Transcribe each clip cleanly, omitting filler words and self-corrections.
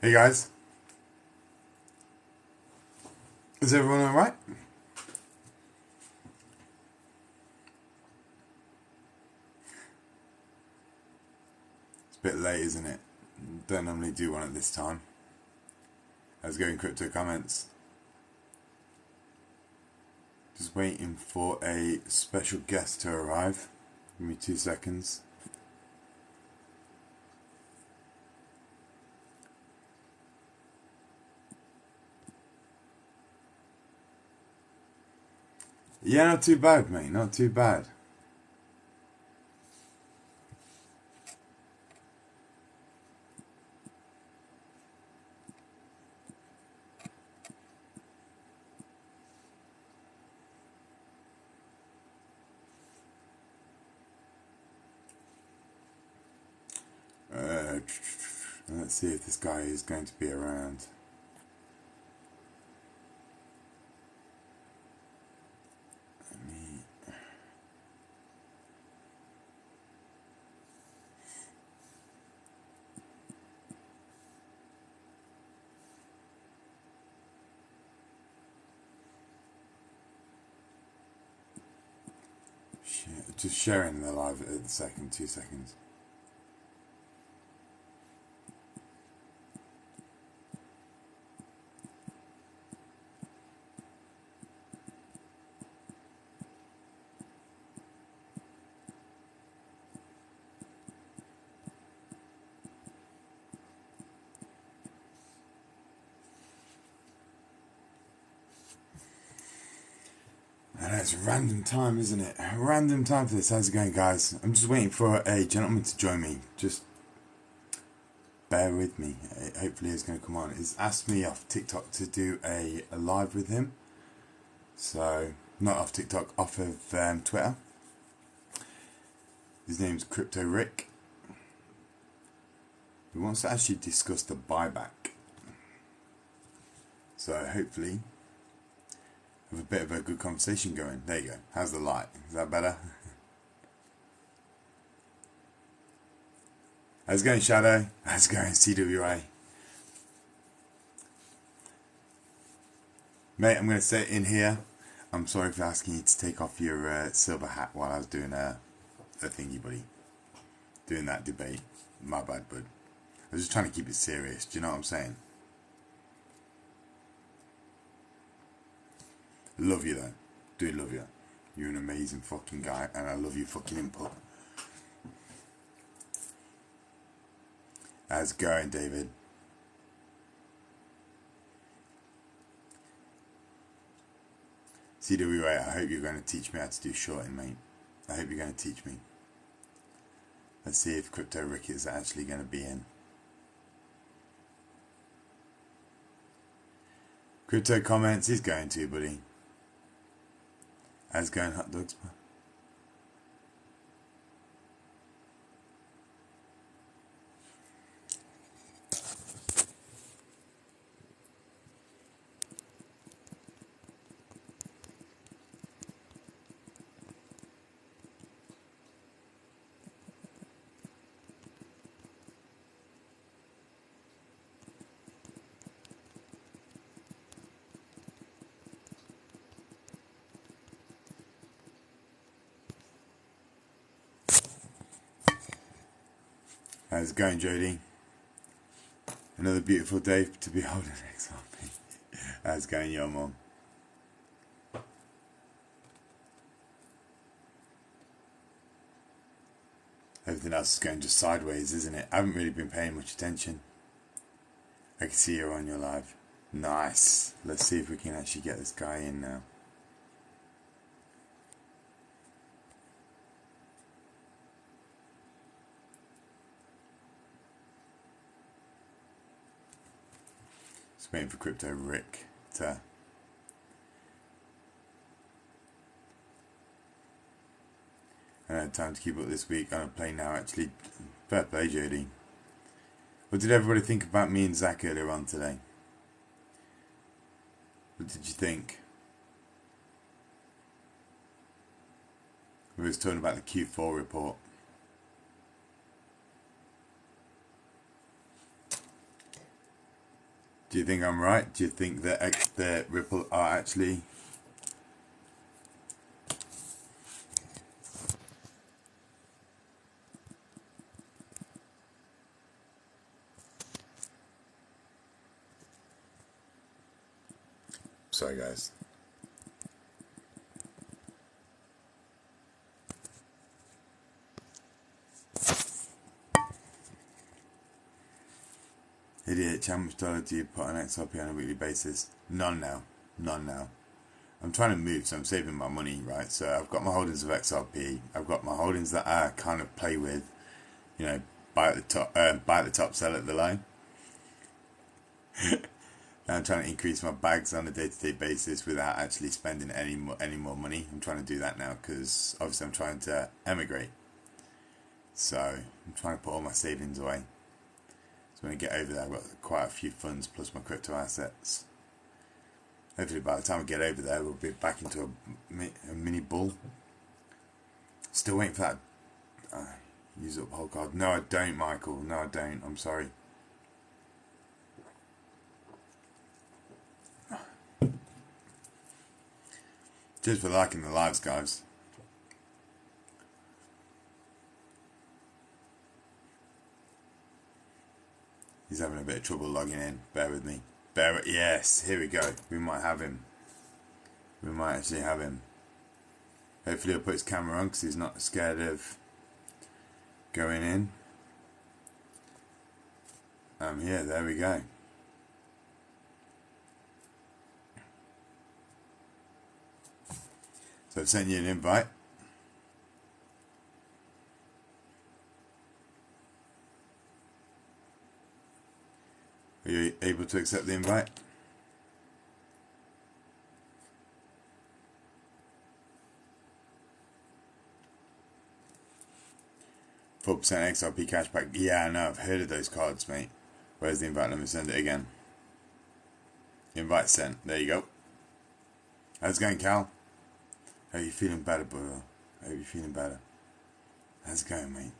Hey guys, is everyone alright? It's a bit late, isn't it? Don't normally do one at this time. How's it going, crypto comments? Just waiting for a special guest to arrive. Give me 2 seconds. Yeah, not too bad, mate. Not too bad. Let's see if this guy is going to be around. Just sharing the live at the second, 2 seconds. I know it's a random time, isn't it? A random time for this. How's it going, guys? I'm just waiting for a gentleman to join me. Just bear with me. Hopefully he's going to come on. He's asked me off TikTok to do a live with him. So, not off TikTok, off of Twitter. His name's Crypto Rick. He wants to actually discuss the buyback. So hopefully have a bit of a good conversation going. There you go. How's the light? Is that better? How's it going, Shadow? How's it going, CWA? Mate, I'm going to sit in here. I'm sorry for asking you to take off your silver hat while I was doing a thingy, buddy. Doing that debate. My bad, bud. I was just trying to keep it serious. Do you know what I'm saying? Love you, though. Do love you. You're an amazing fucking guy, and I love your fucking input. How's it going, David? CWA, I hope you're going to teach me how to do shorting, mate. I hope you're going to teach me. Let's see if Crypto Rick is actually going to be in. Crypto comments, he's going to, buddy. How's it going, hot dogs? How's it going, Jody? Another beautiful day to be holding next on me. How's it going, your mom? Everything else is going just sideways, isn't it? I haven't really been paying much attention. I can see you're on your live. Nice. Let's see if we can actually get this guy in now. Just waiting for Crypto Rick to... I don't have time to keep up this week. I'm playing now, actually. Fair play, Jody. What did everybody think about me and Zach earlier on today? What did you think? We was talking about the Q4 report. Do you think I'm right? Do you think that the Ripple are actually... Sorry guys. Idiot, how much dollar do you put on XRP on a weekly basis? None now. None now. I'm trying to move, so I'm saving my money, right? So I've got my holdings of XRP. I've got my holdings that I kind of play with. You know, buy at the top, sell at the low. I'm trying to increase my bags on a day-to-day basis without actually spending any more money. I'm trying to do that now because obviously I'm trying to emigrate. So I'm trying to put all my savings away. So when I get over there, I've got quite a few funds plus my crypto assets. Hopefully by the time I get over there, we'll be back into a mini bull. Still waiting for that. Use up whole card. No, I don't, Michael. No, I don't. I'm sorry. Cheers for liking the lives, guys. He's having a bit of trouble logging in. Bear with me. Yes, here we go. We might have him. We might actually have him. Hopefully he'll put his camera on because he's not scared of going in. I'm here. There we go. So I've sent you an invite. Are you able to accept the invite? %4 XRP cashback. Yeah, I know. I've heard of those cards, mate. Where's the invite? Let me send it again. Invite sent. There you go. How's it going, Cal? How are you feeling better, brother? I hope you're feeling better. How's it going, mate?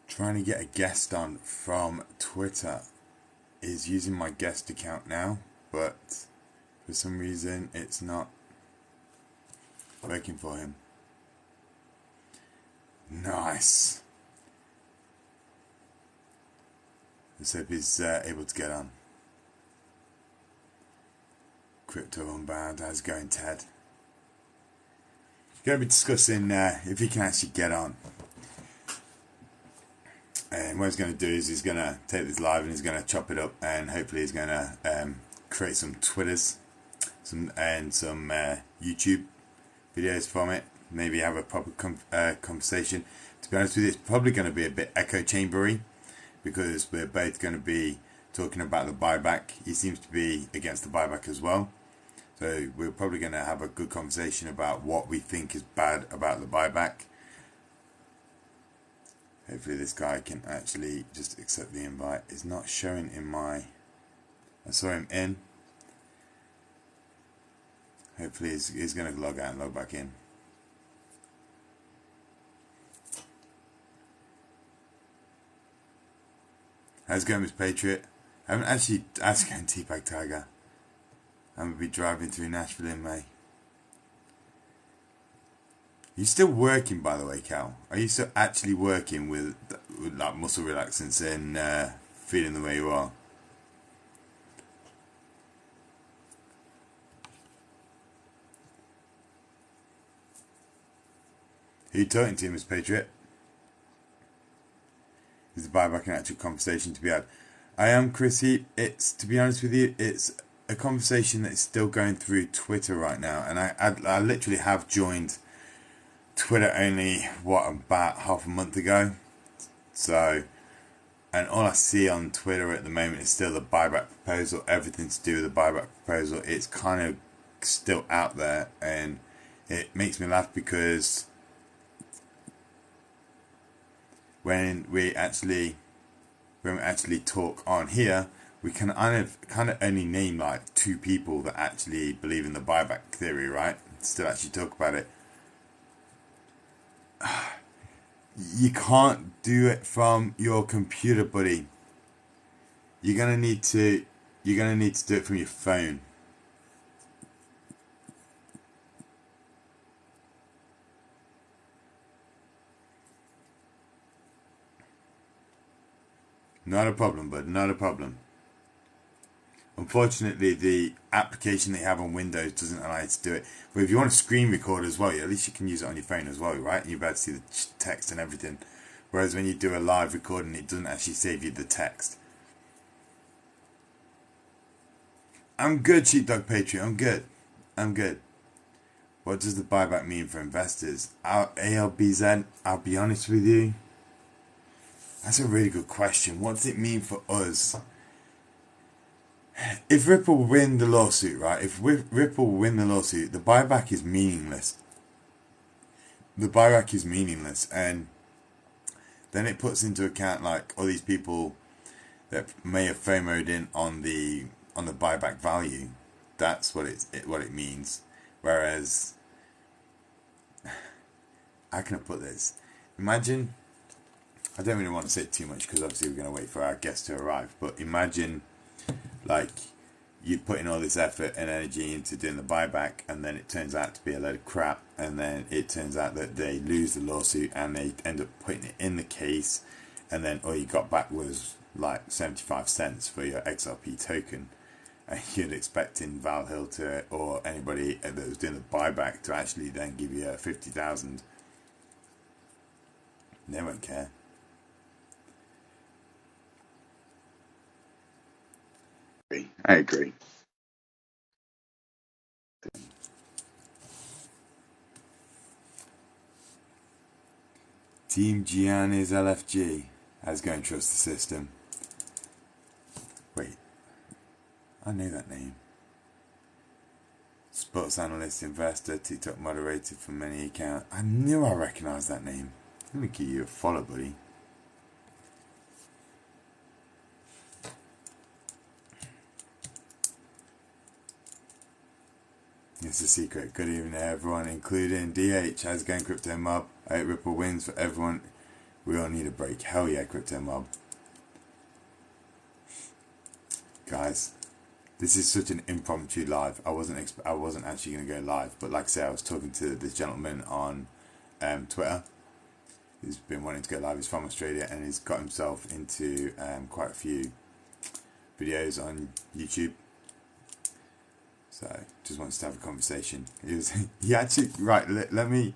Trying to get a guest on from Twitter. Is using my guest account now, but for some reason it's not working for him. Nice. Let's hope he's able to get on. Crypto Unbound. How's it going, Ted? Going to be discussing if he can actually get on. And what he's going to do is he's going to take this live and he's going to chop it up, and hopefully he's going to create some Twitters, some YouTube videos from it. Maybe have a proper conversation. To be honest with you, it's probably going to be a bit echo chambery because we're both going to be talking about the buyback. He seems to be against the buyback as well. So we're probably going to have a good conversation about what we think is bad about the buyback. Hopefully this guy can actually just accept the invite. It's not showing in my... I saw him in. Hopefully he's going to log out and log back in. How's it going, Miss Patriot? I haven't actually asked going Teabag Tiger. I'm going to be driving through Nashville in May. You're still working, by the way, Cal? Are you still actually working with like muscle relaxants and feeling the way you are? Who are you talking to, Miss Patriot? Is the buyback an actual conversation to be had? I am, Chrissy. It's, to be honest with you, it's a conversation that's still going through Twitter right now, and I literally have joined Twitter only about half a month ago. So, and all I see on Twitter at the moment is still the buyback proposal, everything to do with the buyback proposal. It's kind of still out there, and it makes me laugh because when we actually talk on here, we can kind of only name like 2 people that actually believe in the buyback theory, right? Still actually talk about it. You can't do it from your computer, buddy. You're gonna need to. You're gonna need to do it from your phone. Not a problem, bud. Not a problem. Unfortunately, the application they have on Windows doesn't allow you to do it. But if you want to screen record as well, at least you can use it on your phone as well, right? And you'll be able to see the text and everything. Whereas when you do a live recording, it doesn't actually save you the text. I'm good, Sheepdog Patriot. I'm good. I'm good. What does the buyback mean for investors? ALBZ, I'll be honest with you. That's a really good question. What does it mean for us? If Ripple win the lawsuit, right? If Ripple win the lawsuit, the buyback is meaningless. The buyback is meaningless, and then it puts into account like all these people that may have FOMO'd in on the buyback value. That's what it means. Whereas, how can I put this? Imagine, I don't really want to say too much because obviously we're going to wait for our guest to arrive. But imagine, like, you put in all this effort and energy into doing the buyback, and then it turns out to be a load of crap, and then it turns out that they lose the lawsuit and they end up putting it in the case, and then all you got back was like 75 cents for your XRP token. And you'd expecting Val Hill to, or anybody that was doing the buyback, to actually then give you 50,000. They won't care. I agree. Team Gianni's LFG. I was going to trust the system. Wait, I know that name. Sports analyst, investor, TikTok moderator for many accounts. I knew I recognised that name. Let me give you a follow, buddy. It's a secret. Good evening, everyone, including DH. How's it going, Crypto Mob? I hope Ripple wins for everyone. We all need a break. Hell yeah, Crypto Mob. Guys, this is such an impromptu live. I wasn't actually going to go live, but like I say, I was talking to this gentleman on Twitter. He's been wanting to go live. He's from Australia and he's got himself into quite a few videos on YouTube. So just wants to have a conversation. He actually right. Let me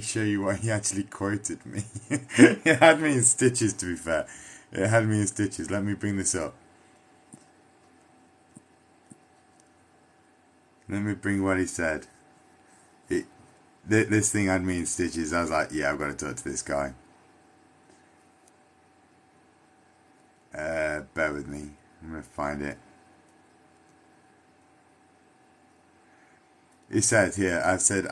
show you what he actually quoted me. It had me in stitches. To be fair, it had me in stitches. Let me bring this up. Let me bring what he said. This thing had me in stitches. I was like, yeah, I've got to talk to this guy. Bear with me. I'm gonna find it. He said here, he said,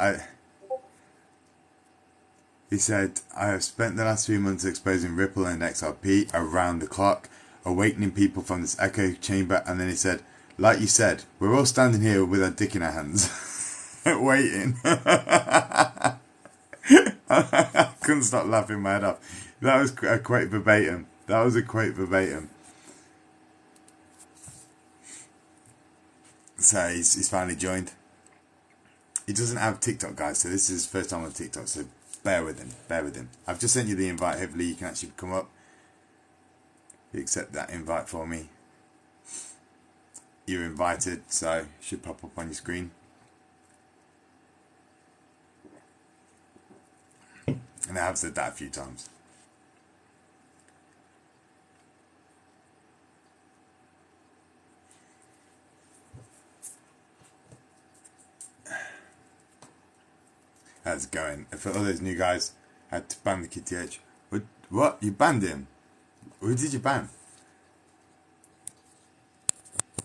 I have spent the last few months exposing Ripple and XRP around the clock, awakening people from this echo chamber, and then he said, like you said, we're all standing here with our dick in our hands, waiting. I couldn't stop laughing my head off. That was a quote verbatim. So he's finally joined. He doesn't have TikTok, guys, so this is his first time on TikTok, so bear with him. I've just sent you the invite. Hopefully you can actually come up. You accept that invite for me. You're invited, so it should pop up on your screen. And I have said that a few times. How's it going? For all those new guys, I had to ban the KTH. What? You banned him? Who did you ban?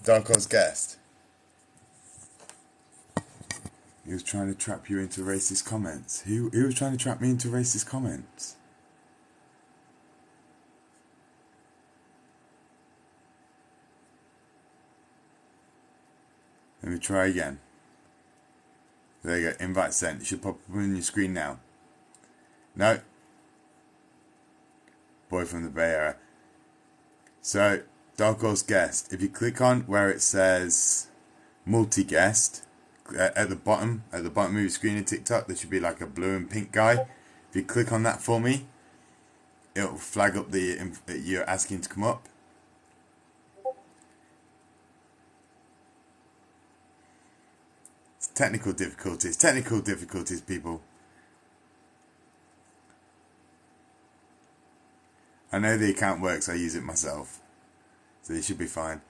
Darko's guest. He was trying to trap you into racist comments. Who was trying to trap me into racist comments? Let me try again. There you go. Invite sent. It should pop up on your screen now. No, boy from the Bay Area. So, Dark Horse Guest. If you click on where it says multi-guest, at the bottom of your screen in TikTok, there should be like a blue and pink guy. If you click on that for me, it'll flag up the you're asking to come up. It's technical difficulties, people. I know the account works, I use it myself. So you should be fine.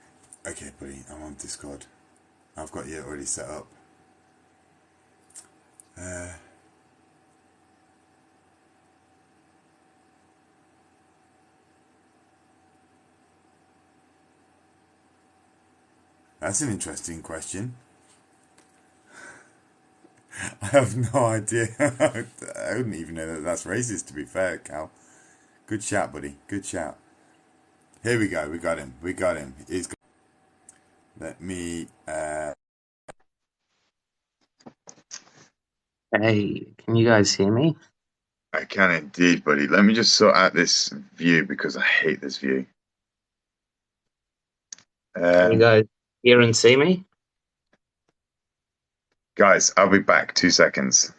Okay, buddy, I'm on Discord. I've got you already set up. That's an interesting question. I have no idea. I wouldn't even know that that's racist, to be fair, Cal. Good shout, buddy. Good shout. Here we go. We got him. He's got... Let me... Hey, can you guys hear me? I can indeed, buddy. Let me just sort out this view because I hate this view. Can you guys hear and see me? Guys, I'll be back. 2 seconds.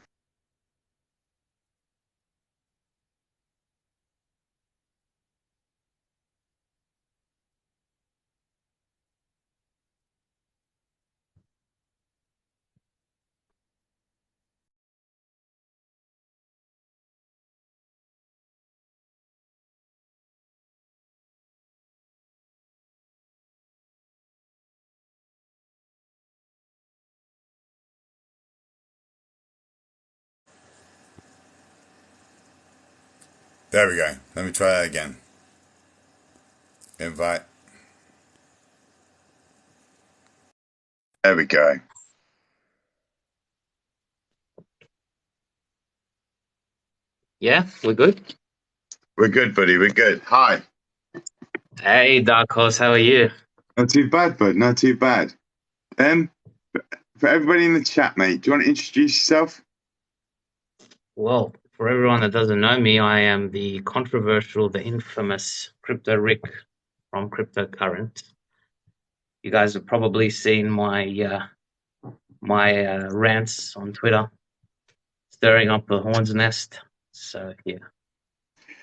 There we go. Let me try that again. Invite. There we go. Yeah, we're good. We're good, buddy. We're good. Hi. Hey, Dark Horse, how are you? Not too bad, bud. Not too bad. Um, for everybody in the chat, mate, do you want to introduce yourself? Well, for everyone that doesn't know me, I am the controversial, the infamous Crypto Rick from Cryptocurrent. You guys have probably seen my rants on Twitter, stirring up the hornet's nest. So yeah.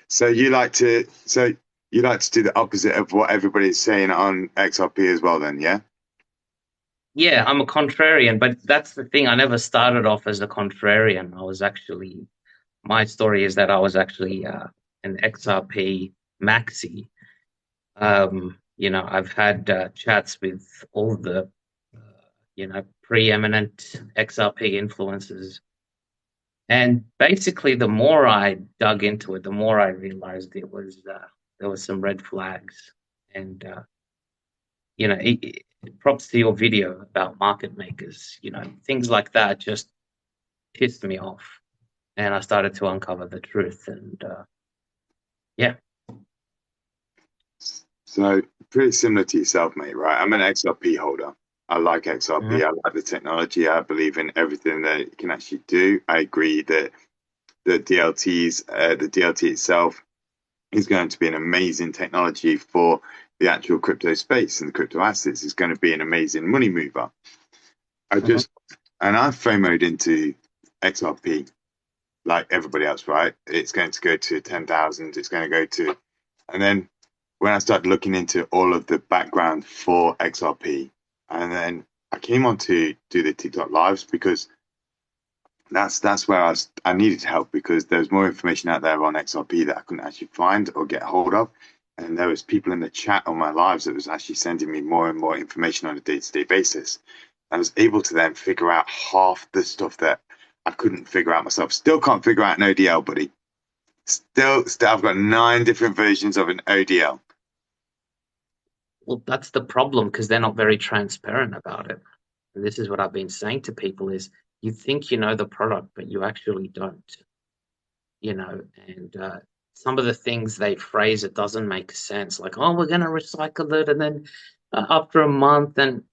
So you like to do the opposite of what everybody's saying on XRP as well, then, yeah? Yeah, I'm a contrarian, but that's the thing. I never started off as a contrarian. My story is that I was actually an XRP maxi. I've had chats with all the, preeminent XRP influencers. And basically, the more I dug into it, the more I realized there was some red flags. And, props to your video about market makers, things like that just pissed me off. And I started to uncover the truth. And yeah. So pretty similar to yourself, mate, right? I'm an XRP holder. I like XRP. I like the technology. I believe in everything that it can actually do. I agree that the DLT itself is going to be an amazing technology for the actual crypto space and the crypto assets. It's going to be an amazing money mover. I FOMO'd into XRP like everybody else, right? It's going to go to 10,000. It's going to go to, and then when I started looking into all of the background for XRP, and then I came on to do the TikTok lives because that's where I needed help because there was more information out there on XRP that I couldn't actually find or get hold of. And there was people in the chat on my lives that was actually sending me more and more information on a day-to-day basis. I was able to then figure out half the stuff that I couldn't figure out myself. Still can't figure out an ODL, buddy. Still, I've got 9 different versions of an ODL. Well, that's the problem because they're not very transparent about it. And this is what I've been saying to people is you think you know the product, but you actually don't, and some of the things they phrase, it doesn't make sense. Like, oh, we're going to recycle it. And then after a month and,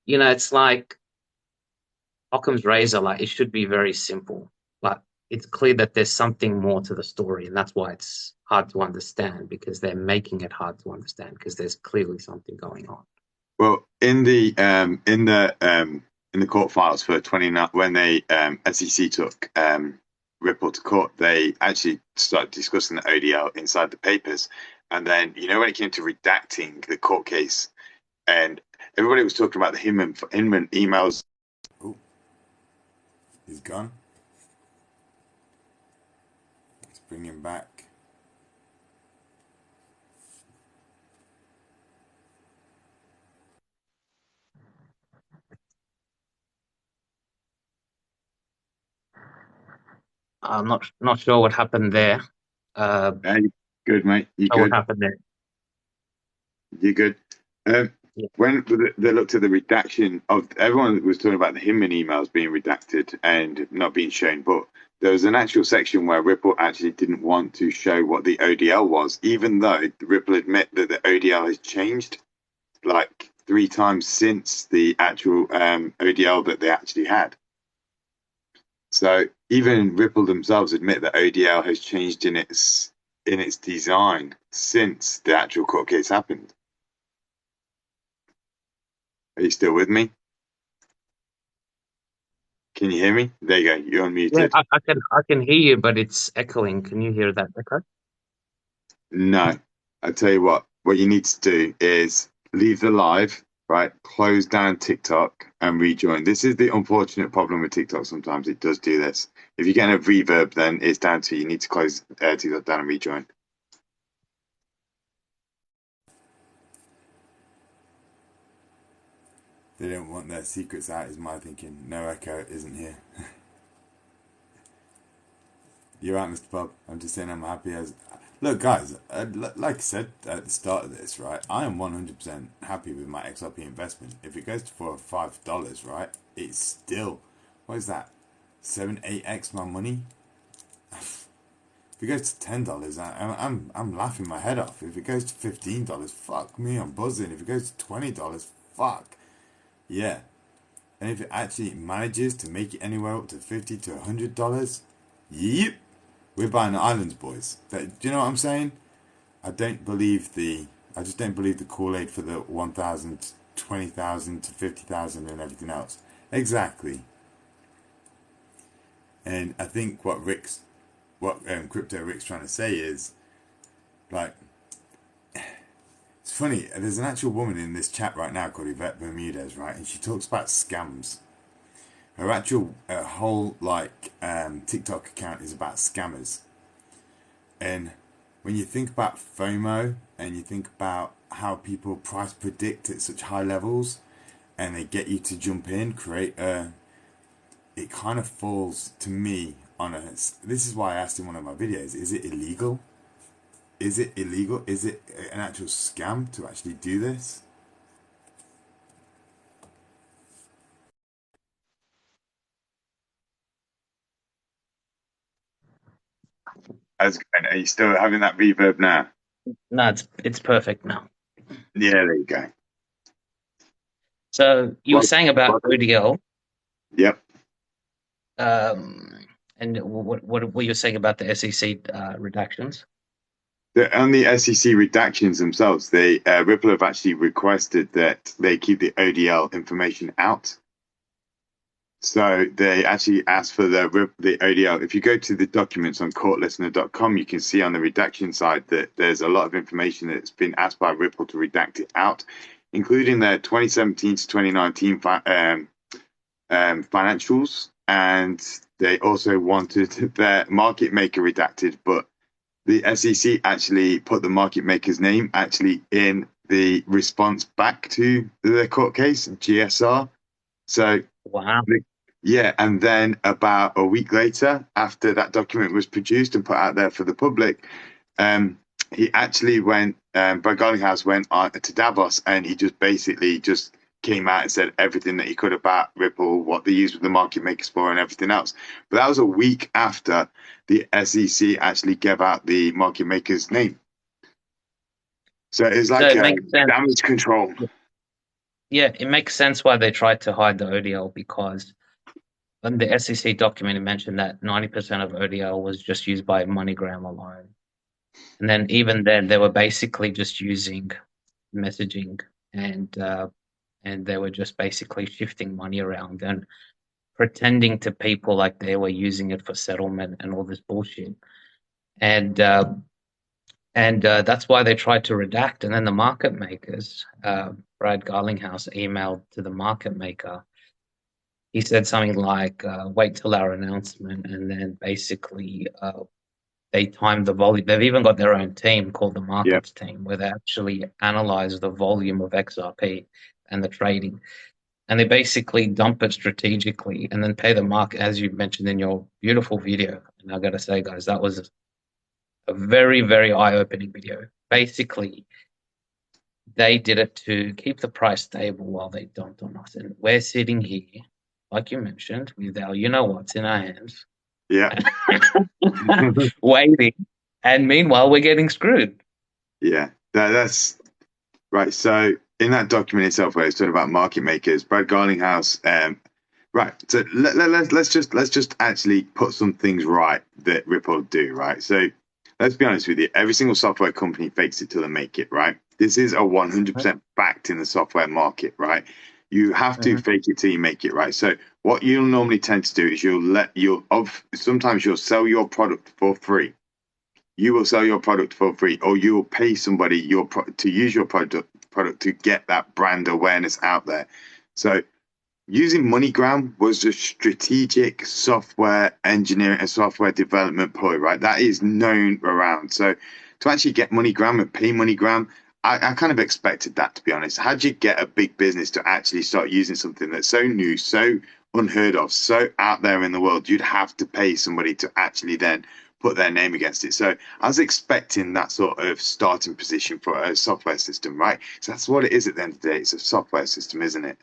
it's like Occam's razor, like it should be very simple. But it's clear that there's something more to the story, and that's why it's hard to understand because they're making it hard to understand because there's clearly something going on. Well, in the court files for 29, when they SEC took Ripple to court, they actually started discussing the ODL inside the papers, and then when it came to redacting the court case, and everybody was talking about the Hinman emails. Oh, he's gone. Let's bring him back. I'm not sure what happened there. You good, mate? You good? What happened there? You good? Yeah. When they looked at the redaction of everyone was talking about the Hinman emails being redacted and not being shown, but there was an actual section where Ripple actually didn't want to show what the ODL was, even though Ripple admit that the ODL has changed like 3 times since the actual ODL that they actually had. So even Ripple themselves admit that ODL has changed in its design since the actual court case happened. Are you still with me? Can you hear me? There you go. You're unmuted. Yeah, I can hear you, but it's echoing. Can you hear that echo? No. I tell you what you need to do is leave the live, right? Close down TikTok and rejoin. This is the unfortunate problem with TikTok. Sometimes it does do this. If you're getting a reverb, then it's down to you. You need to close TikTok down and rejoin. They don't want their secrets out, is my thinking. No echo isn't here. You're right, Mr. Bob. I'm just saying I'm happy as... Look, guys, like I said at the start of this, right, I am 100% happy with my XRP investment. If it goes to $4 or $5, right, it's still... What is that? 7-8x my money? If it goes to $10, I'm laughing my head off. If it goes to $15, fuck me, I'm buzzing. If it goes to $20, fuck. Yeah. And if it actually manages to make it anywhere up to $50 to $100, yep, we're buying the islands, boys. Do you know what I'm saying? I just don't believe the Kool-Aid for the 1,000, 20,000 to 50,000 and everything else. Exactly. And I think what Crypto Rick's trying to say is, like, it's funny. There's an actual woman in this chat right now called Yvette Bermudez, right? And she talks about scams. Her actual whole TikTok account is about scammers. And when you think about FOMO and you think about how people price predict at such high levels and they get you to jump in, it kind of falls to me on a... This is why I asked in one of my videos, is it illegal? Is it illegal? Is it an actual scam to actually do this? Are you still having that reverb now? No, it's perfect now. Yeah, there you go. So you were saying about ODL. Yep. And what were you saying about the SEC redactions? On the SEC redactions themselves, Ripple have actually requested that they keep the ODL information out. So they actually asked for the ODL. If you go to the documents on courtlistener.com, you can see on the redaction side that there's a lot of information that's been asked by Ripple to redact it out, including their 2017 to 2019 financials. And they also wanted their market maker redacted, but the SEC actually put the market maker's name actually in the response back to the court case, GSR. So, wow. Yeah, and then about a week later, after that document was produced and put out there for the public, he actually went, Brad Garlinghouse went to Davos, and he just basically just came out and said everything that he could about Ripple, what they use with the market makers for, and everything else. But that was a week after the SEC actually gave out the market maker's name. So it's like damage control. Yeah, it makes sense why they tried to hide the ODL because And the SEC document mentioned that 90% of ODL was just used by MoneyGram alone. And then even then, they were basically just using messaging and they were just basically shifting money around and pretending to people like they were using it for settlement and all this bullshit. And that's why they tried to redact. And then the market makers, Brad Garlinghouse emailed to the market maker. He said something like, "Wait till our announcement," and then basically they timed the volume. They've even got their own team called the Yeah. markets team, where they actually analyze the volume of XRP and the trading, and they basically dump it strategically and then pay the market, as you mentioned in your beautiful video. And I got to say, guys, that was a very, very eye-opening video. Basically, they did it to keep the price stable while they dumped on us. And we're sitting here, like you mentioned, with our you know what's in our hands, Yeah. waiting. And meanwhile, we're getting screwed. Yeah. That's right. So in that document itself, where it's talking about market makers, Brad Garlinghouse, right. So let's just actually put some things right that Ripple do, right? So let's be honest with you. Every single software company fakes it till they make it, right? This is a 100% fact in the software market, right? You have to fake it till you make it, right? So what you'll normally tend to do is sometimes you'll sell your product for free. You will sell your product for free, or you will pay somebody to use your product to get that brand awareness out there. So using MoneyGram was a strategic software engineering and software development ploy, right? That is known around. So to actually get MoneyGram and pay MoneyGram, I kind of expected that, to be honest. How'd you get a big business to actually start using something that's so new, so unheard of, so out there in the world? You'd have to pay somebody to actually then put their name against it. So I was expecting that sort of starting position for a software system, right? So that's what it is at the end of the day. It's a software system, isn't it?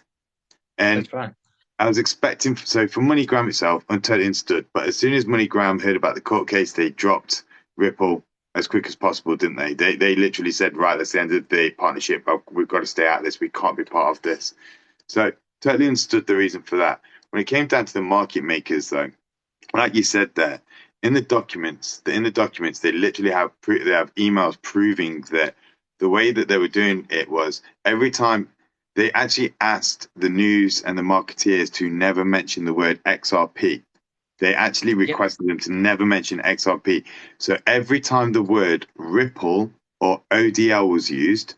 And That's right. I was expecting, so for MoneyGram itself, I totally understood. But as soon as MoneyGram heard about the court case, they dropped Ripple as quick as possible, didn't they? They literally said, right, that's the end of the partnership. We've got to stay out of this. We can't be part of this. So totally understood the reason for that. When it came down to the market makers, though, like you said there, in the documents, they literally they have emails proving that the way that they were doing it was every time they actually asked the news and the marketeers to never mention the word XRP. They actually requested them to never mention XRP. So every time the word Ripple or ODL was used,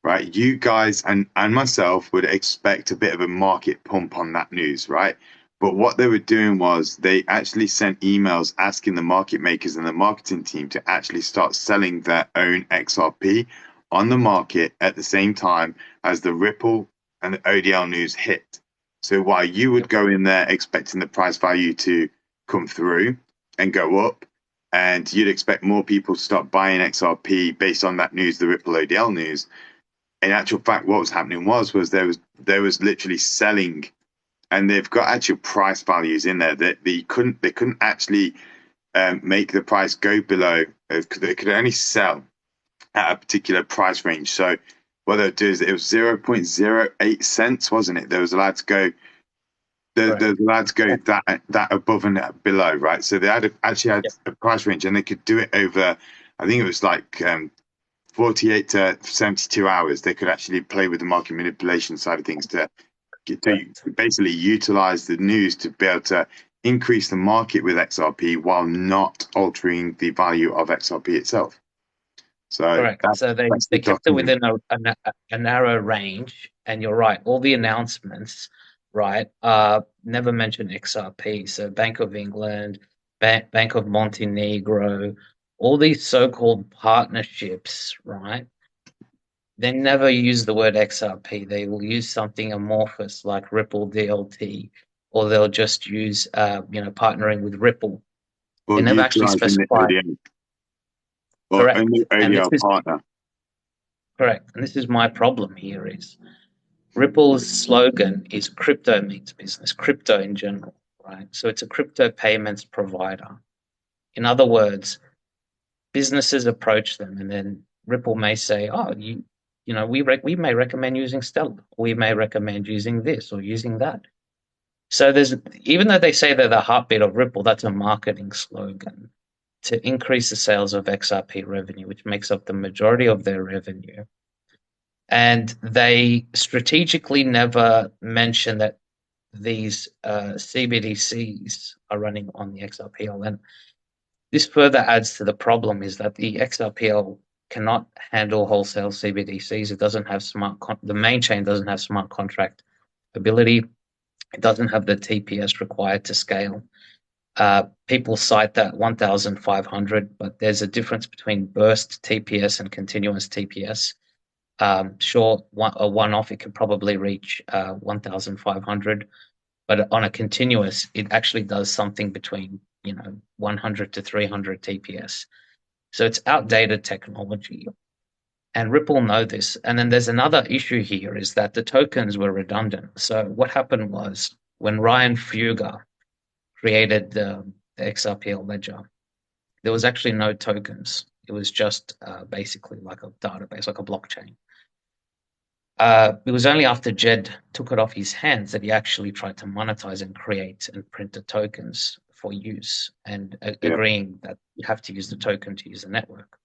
right, you guys and myself would expect a bit of a market pump on that news, right? But what they were doing was they actually sent emails asking the market makers and the marketing team to actually start selling their own XRP on the market at the same time as the Ripple and the ODL news hit. So while you would go in there expecting the price value to come through and go up, and you'd expect more people to start buying XRP based on that news, the Ripple ODL news. In actual fact, what was happening was there was literally selling, and they've got actual price values in there that they couldn't actually make the price go below. They could only sell at a particular price range. So what they'll do is it was 0.08 cents, wasn't it? There was allowed to go. There was allowed to go that above and below, right? So they actually had a price range, and they could do it over. I think it was like 48 to 72 hours. They could actually play with the market manipulation side of things to basically utilize the news to be able to increase the market with XRP while not altering the value of XRP itself. So correct. So they kept it within a narrow range, and you're right. All the announcements, right, never mention XRP. So Bank of England, Bank of Montenegro, all these so-called partnerships, right? They never use the word XRP. They will use something amorphous like Ripple DLT, or they'll just use, partnering with Ripple. They never actually specify. or Correct. only ODL partner. Correct. And this is my problem here is Ripple's slogan is crypto means business, crypto in general, right? So it's a crypto payments provider. In other words, businesses approach them, and then Ripple may say, "Oh, we may recommend using Stellar. We may recommend using this or using that." So there's, even though they say they're the heartbeat of Ripple, that's a marketing slogan to increase the sales of XRP revenue, which makes up the majority of their revenue. And they strategically never mention that these CBDCs are running on the XRPL. And this further adds to the problem is that the XRPL cannot handle wholesale CBDCs. It doesn't have the main chain doesn't have smart contract ability. It doesn't have the TPS required to scale. People cite that 1,500, but there's a difference between burst TPS and continuous TPS. Sure, a one-off, it could probably reach 1,500, but on a continuous, it actually does something between 100 to 300 TPS. So it's outdated technology. And Ripple know this. And then there's another issue here is that the tokens were redundant. So what happened was when Ryan Fuger created the XRPL ledger, there was actually no tokens. It was just basically like a database, like a blockchain. It was only after Jed took it off his hands that he actually tried to monetize and create and print the tokens for use, and agreeing that you have to use the token to use the network.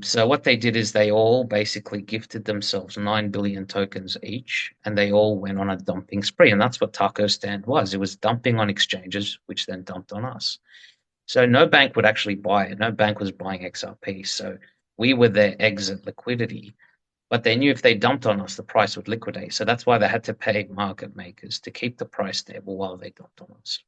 So what they did is they all basically gifted themselves 9 billion tokens each, and they all went on a dumping spree. And that's what Taco Stand was. It was dumping on exchanges, which then dumped on us. So no bank would actually buy it. No bank was buying XRP. So we were their exit liquidity. But they knew if they dumped on us, the price would liquidate. So that's why they had to pay market makers to keep the price stable while they dumped on us.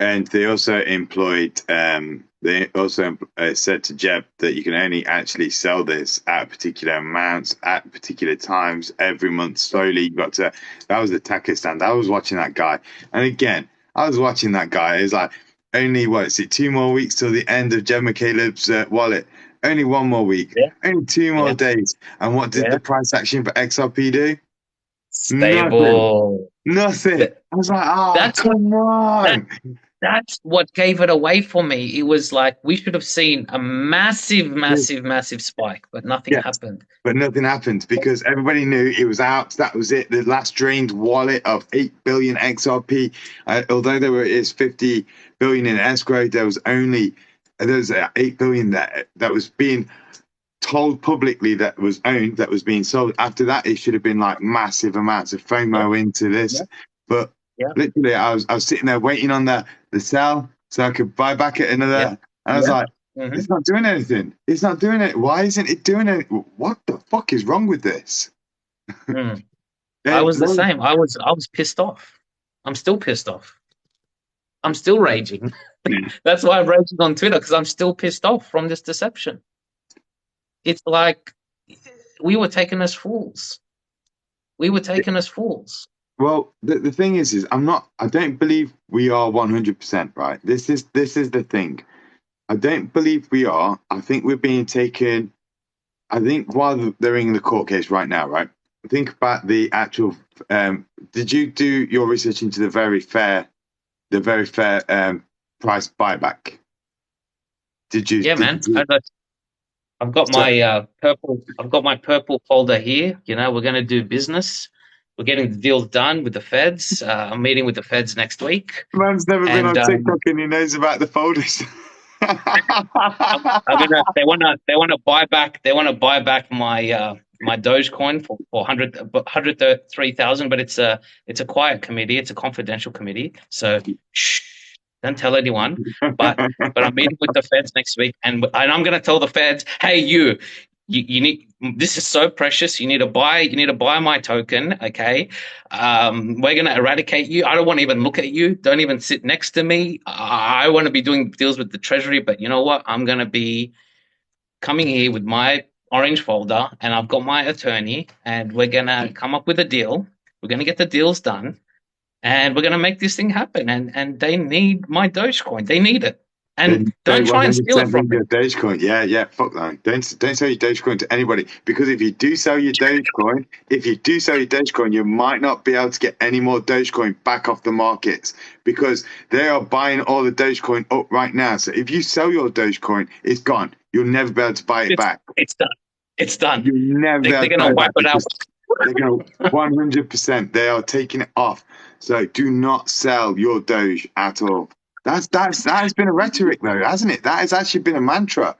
And they also employed, said to Jeb that you can only actually sell this at particular amounts, at particular times, every month, slowly. You got to, that was the Taco Stand. I was watching that guy. And again, I was watching that guy. It's like, only, 2 more weeks till the end of Jeb McCaleb's wallet. Only 1 more week. Yeah. Only 2 more days. And what did the price action for XRP do? Stable. Nothing. I was like, come on. That's what gave it away for me. It was like we should have seen a massive spike, but nothing happened. But nothing happened because everybody knew it was out. That was it. The last drained wallet of 8 billion XRP. Although there is 50 billion in escrow, there was 8 billion that was being told publicly that was owned, that was being sold. After that, it should have been like massive amounts of FOMO into this. But literally, I was sitting there waiting on the sell so I could buy back at another. And I was like, it's not doing anything. It's not doing it. Why isn't it doing it? What the fuck is wrong with this? I was the same. I was pissed off. I'm still pissed off. I'm still raging. That's why I'm raging on Twitter, because I'm still pissed off from this deception. It's like we were taken as fools. Well, the thing is I don't believe we are 100%, right? This is the thing. I don't believe we are. I think we're being taken. I think while they're in the court case right now, right? Think about the actual. Did you do your research into the very fair price buyback? Did you? Yeah, man. I've got my purple. I've got my purple folder here. We're going to do business. We're getting the deals done with the feds. I'm meeting with the feds next week. Man's never been on TikTok and he knows about the folders. They want to buy back. They want to buy back my my Dogecoin for 103,000. But it's a quiet committee. It's a confidential committee. So shh, don't tell anyone. But I'm meeting with the feds next week, and I'm going to tell the feds, hey, you need, this is so precious. You need to buy my token. Okay. We're going to eradicate you. I don't want to even look at you. Don't even sit next to me. I want to be doing deals with the treasury, but you know what? I'm going to be coming here with my orange folder, and I've got my attorney, and we're going to come up with a deal. We're going to get the deals done, and we're going to make this thing happen. And they need my Dogecoin. They need it. And don't try and steal it from me. Dogecoin. Yeah, fuck that. Don't sell your Dogecoin to anybody, because if you do sell your Dogecoin, you might not be able to get any more Dogecoin back off the markets, because they are buying all the Dogecoin up right now. So if you sell your Dogecoin, it's gone. You'll never be able to buy it back. It's done. It's done. You'll never. They're going to wipe it out. They're going to 100%. They are taking it off. So do not sell your Doge at all. That has been a rhetoric though, hasn't it? That has actually been a mantra.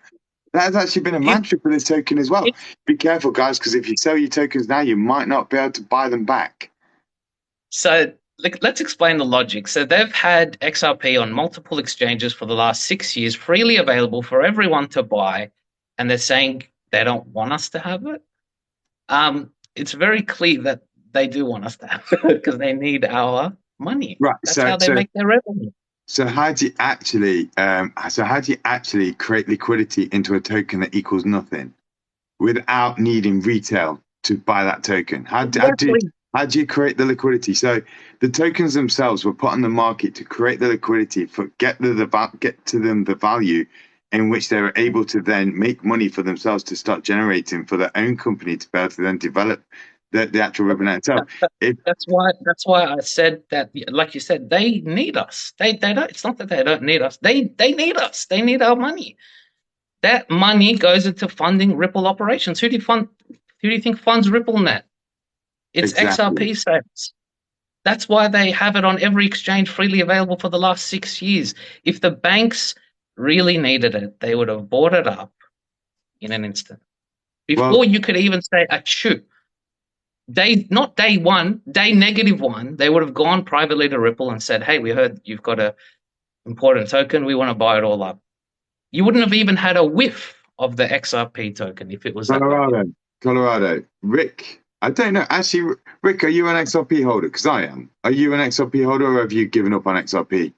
That has actually been a If, mantra for this token as well. if Be careful, guys, because if you sell your tokens now, you might not be able to buy them back. so, let's explain the logic. So they've had XRP on multiple exchanges for the last 6 years, freely available for everyone to buy, and they're saying they don't want us to have it. It's very clear that they do want us to have it because they need our money. Right. That's how they make their revenue. So how do you actually create liquidity into a token that equals nothing without needing retail to buy that token? How do you create the liquidity? So the tokens themselves were put on the market to create the liquidity for get to them the value in which they were able to then make money for themselves to start generating for their own company to be able to then develop the actual webinar itself. That's why I said that. Like you said, they need us. They don't. It's not that they don't need us. They need us. They need our money. That money goes into funding Ripple operations. Who do you think funds RippleNet? It's Exactly. XRP sales. That's why they have it on every exchange freely available for the last 6 years. If the banks really needed it, they would have bought it up in an instant. Before you could even say achoo. Not day one, day -1, they would have gone privately to Ripple and said, hey, we heard you've got an important token. We want to buy it all up. You wouldn't have even had a whiff of the XRP token if it was Colorado. Rick, I don't know. Actually, Rick, are you an XRP holder? Because I am. Are you an XRP holder or have you given up on XRP?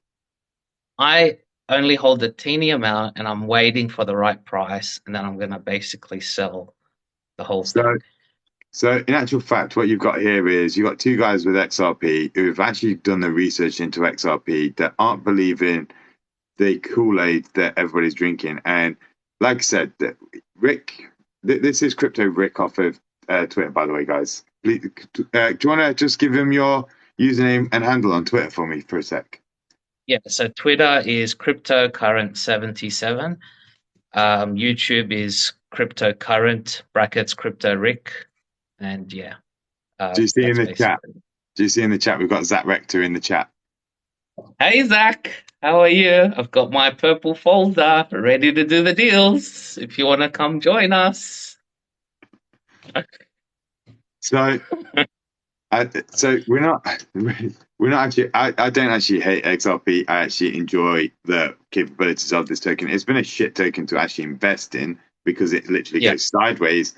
I only hold a teeny amount and I'm waiting for the right price, and then I'm going to basically sell the whole thing. So in actual fact, what you've got here is you've got two guys with XRP who've actually done the research into XRP that aren't believing the Kool-Aid that everybody's drinking. And like I said, Rick, this is Crypto Rick off of Twitter, by the way, guys. Please, do you want to just give him your username and handle on Twitter for me for a sec? Yeah, so Twitter is CryptoCurrent77. YouTube is CryptoCurrent (Crypto Rick). And yeah. Do you see in the chat? Do you see in the chat we've got Zach Rector in the chat? Hey Zach, how are you? I've got my purple folder ready to do the deals. If you want to come join us. So we're not actually. I don't actually hate XRP. I actually enjoy the capabilities of this token. It's been a shit token to actually invest in because it literally goes sideways.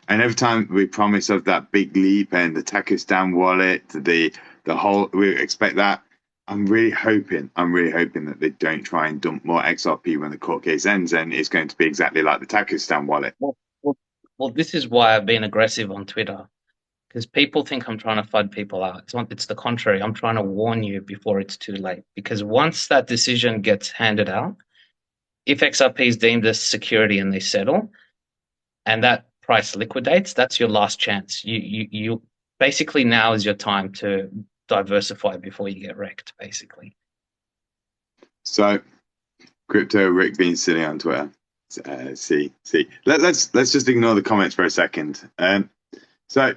And every time we promise of that big leap and the Takistan wallet, the whole, we expect that. I'm really hoping that they don't try and dump more XRP when the court case ends, and it's going to be exactly like the Takistan wallet. Well, this is why I've been aggressive on Twitter, because people think I'm trying to FUD people out. It's the contrary. I'm trying to warn you before it's too late, because once that decision gets handed out, if XRP is deemed as security and they settle, and that price liquidates, that's your last chance. You basically, now is your time to diversify before you get wrecked, basically. So, Crypto Rick being silly on Twitter. See. Let's just ignore the comments for a second. So,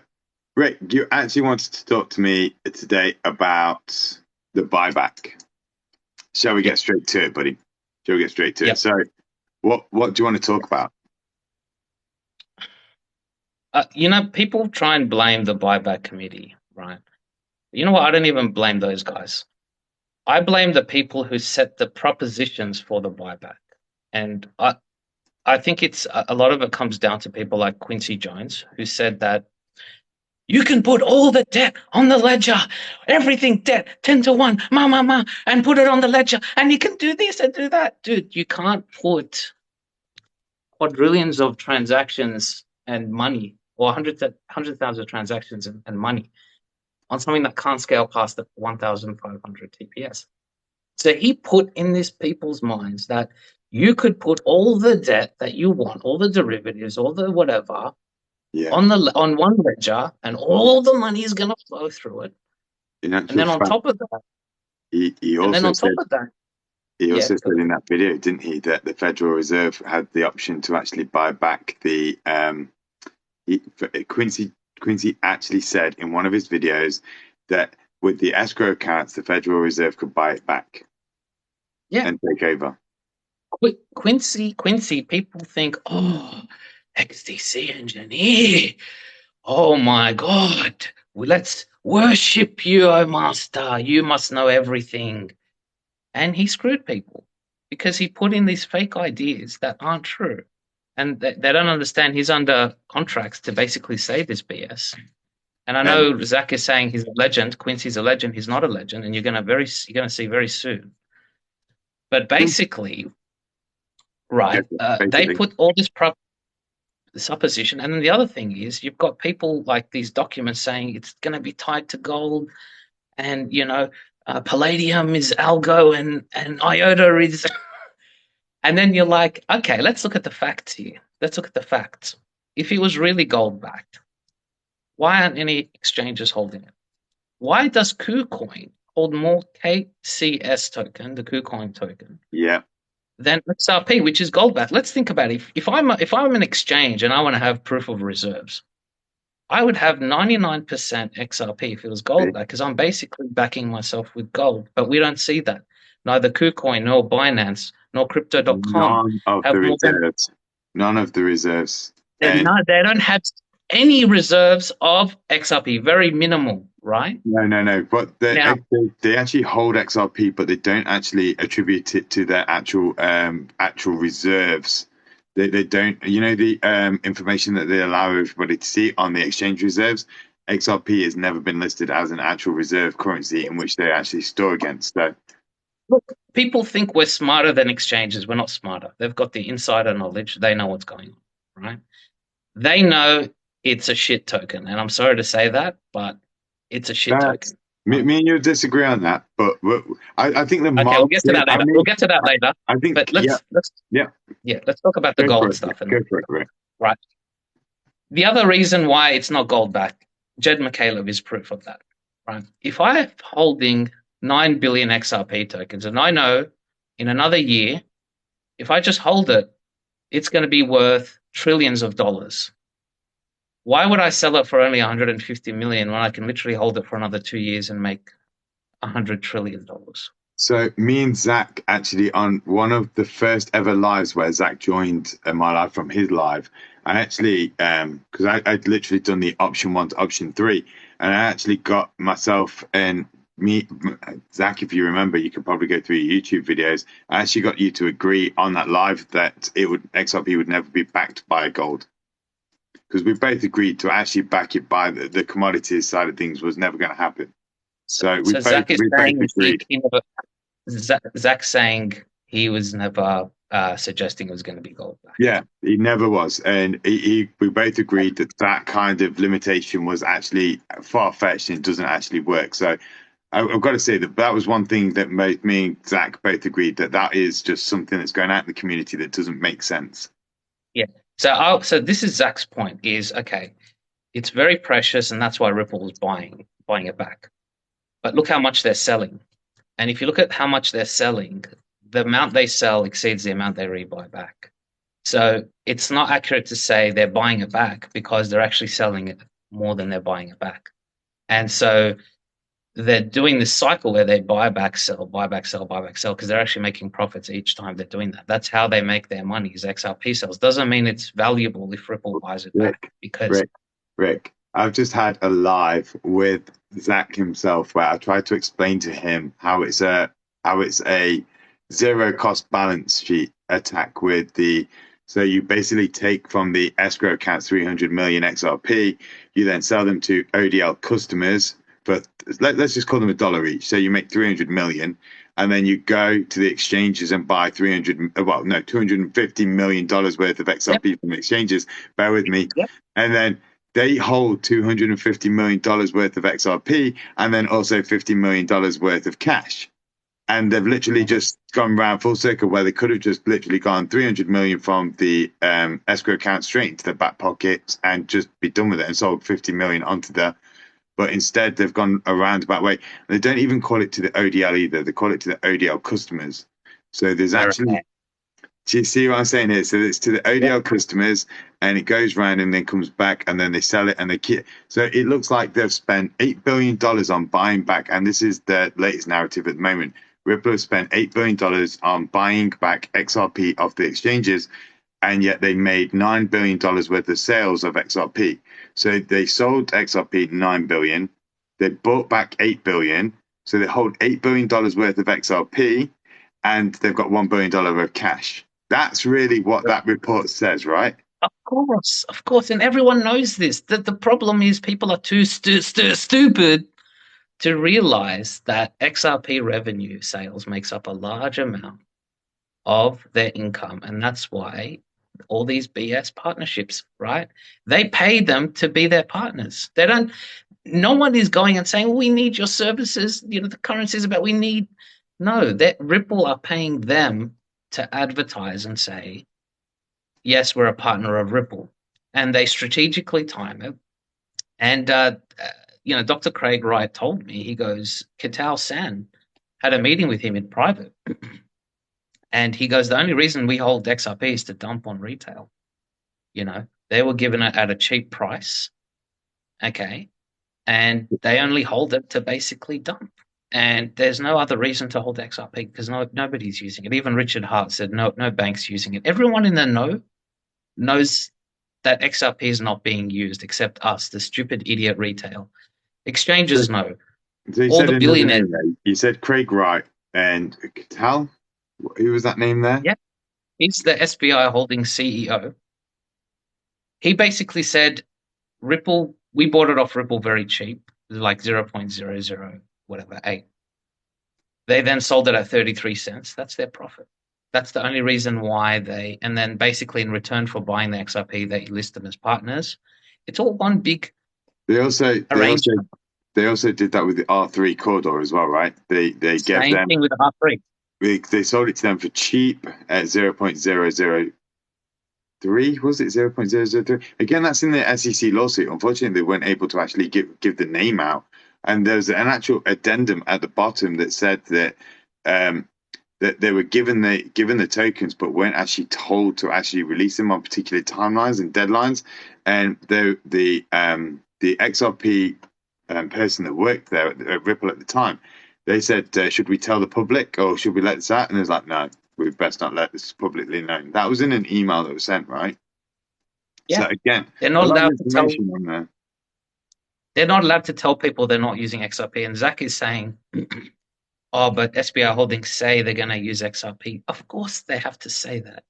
Rick, you actually wanted to talk to me today about the buyback. Shall we get straight to it, buddy? Shall we get straight to it? So, what do you want to talk about? People try and blame the buyback committee, right? You know what? I don't even blame those guys. I blame the people who set the propositions for the buyback. And I think it's a lot of it comes down to people like Quincy Jones, who said that you can put all the debt on the ledger, everything debt, 10-1, and put it on the ledger, and you can do this and do that. Dude, you can't put quadrillions of transactions and money, or hundreds of transactions and money on something that can't scale past the 1,500 TPS. So he put in these people's minds that you could put all the debt that you want, all the derivatives, all the whatever, on one ledger, and all the money is going to flow through it. And then on top of that, he also said in that video, didn't he, that the Federal Reserve had the option to actually buy back the Quincy Quincy actually said in one of his videos that with the escrow accounts, the Federal Reserve could buy it back and take over. Quincy, people think, oh, XDC engineer. Oh my God. Let's worship you, oh master. You must know everything. And he screwed people because he put in these fake ideas that aren't true. And they don't understand he's under contracts to basically say this BS. And I know Zach is saying he's a legend. Quincy's a legend. He's not a legend, and you're gonna see very soon. But basically, right? They put all this supposition, and then the other thing is you've got people like these documents saying it's going to be tied to gold, and palladium is algo, and iota is. And then you're like, okay, let's look at the facts here. Let's look at the facts. If it was really gold backed, why aren't any exchanges holding it? Why does KuCoin hold more KCS token, the KuCoin token, than XRP, which is gold backed? Let's think about it. If I'm an exchange and I want to have proof of reserves, I would have 99% XRP if it was gold backed, because I'm basically backing myself with gold. But we don't see that. Neither KuCoin nor Binance nor Crypto.com None of the reserves. They don't have any reserves of XRP. Very minimal, right? No. But they actually hold XRP, but they don't actually attribute it to their actual reserves. They don't. The information that they allow everybody to see on the exchange reserves. XRP has never been listed as an actual reserve currency in which they actually store against. So. Look, people think we're smarter than exchanges. We're not smarter. They've got the insider knowledge. They know what's going on, right? They know it's a shit token. And I'm sorry to say that, but it's a shit token. Me and you disagree on that, but I think the market... Okay, we'll get to that later. We'll get to that later. I think, but let's talk about the gold stuff. Go for it, right. The other reason why it's not gold backed, Jed McCaleb is proof of that, right? If I'm holding 9 billion XRP tokens, and I know in another year, if I just hold it, it's going to be worth trillions of dollars. Why would I sell it for only 150 million when I can literally hold it for another 2 years and make $100 trillion? So me and Zach actually, on one of the first ever lives where Zach joined my live from his live, I actually, because I'd literally done the option 1 to option 3, and I actually got myself and Zach, if you remember, you can probably go through your YouTube videos. I actually got you to agree on that live that XRP would never be backed by gold, because we both agreed to actually back it by the commodities side of things was never going to happen. So Zach saying he was never suggesting it was going to be gold backed. Yeah, he never was, and we both agreed that kind of limitation was actually far fetched and doesn't actually work. So. I've got to say that was one thing that made me and Zach both agreed that is just something that's going out in the community that doesn't make sense. Yeah. So this is Zach's point is, okay, it's very precious and that's why Ripple is buying it back. But look how much they're selling. And if you look at how much they're selling, the amount they sell exceeds the amount they rebuy back. So it's not accurate to say they're buying it back because they're actually selling it more than they're buying it back. And so they're doing this cycle where they buy back, sell, because they're actually making profits each time they're doing that. That's how they make their money, is XRP sales. Doesn't mean it's valuable if Ripple buys it back. Because Rick, I've just had a live with Zach himself where I tried to explain to him how it's a zero cost balance sheet attack with so you basically take from the escrow accounts 300 million XRP, you then sell them to ODL customers. But let's just call them $1 each. So you make 300 million, and then you go to the exchanges and buy $250 million worth of XRP from the exchanges. Bear with me. Yep. And then they hold $250 million worth of XRP, and then also $50 million worth of cash. And they've literally just gone round full circle where they could have just literally gone 300 million from the escrow account straight into their back pockets and just be done with it and sold 50 million onto the. But instead, they've gone a roundabout way. They don't even call it to the ODL either. They call it to the ODL customers. So there's actually Do you see what I'm saying here? So it's to the ODL customers, and it goes round and then comes back, and then they sell it, and they keep. So it looks like they've spent $8 billion on buying back, and this is the latest narrative at the moment. Ripple have spent $8 billion on buying back XRP off the exchanges, and yet they made $9 billion worth of sales of XRP. So they sold XRP $9 billion, they bought back $8 billion, so they hold $8 billion worth of XRP, and they've got $1 billion of cash. That's really what that report says, right? Of course, and everyone knows this. The problem is people are too stupid to realize that XRP revenue sales makes up a large amount of their income, and that's why all these BS partnerships, right? They pay them to be their partners. They don't. No one is going and saying, "We need your services." You know, the currency is about we need. No, that Ripple are paying them to advertise and say, yes, we're a partner of Ripple, and they strategically time it. And Dr. Craig Wright told me, he goes, Kitao San had a meeting with him in private, and he goes, the only reason we hold XRP is to dump on retail. You know, they were given it at a cheap price, okay, and they only hold it to basically dump. And there's no other reason to hold XRP because nobody's using it. Even Richard Hart said no bank's using it. Everyone in the know knows that XRP is not being used except us, the stupid idiot retail. Exchanges know. So all the billionaires. You said Craig Wright and Tal. Who was that name there? Yeah, he's the SBI Holdings CEO. He basically said, Ripple, we bought it off Ripple very cheap, like 0.00 whatever, 8. They then sold it at 33 cents. That's their profit. That's the only reason why and then basically in return for buying the XRP, they list them as partners. It's all one big arrangement. They also did that with the R3 Corridor as well, right? They gave Same them thing with the R3. They sold it to them for cheap at 0.003. Was it 0.003? Again, that's in the SEC lawsuit. Unfortunately, they weren't able to actually give the name out. And there's an actual addendum at the bottom that said that that they were given the tokens, but weren't actually told to actually release them on particular timelines and deadlines. And the XRP person that worked there at Ripple at the time, they said, should we tell the public or should we let this out? And it was like, no, we best not let this publicly known. That was in an email that was sent, right? Yeah. So again, they're not allowed to tell. They're not allowed to tell people they're not using XRP. And Zach is saying, oh, but SBI Holdings say they're going to use XRP. Of course they have to say that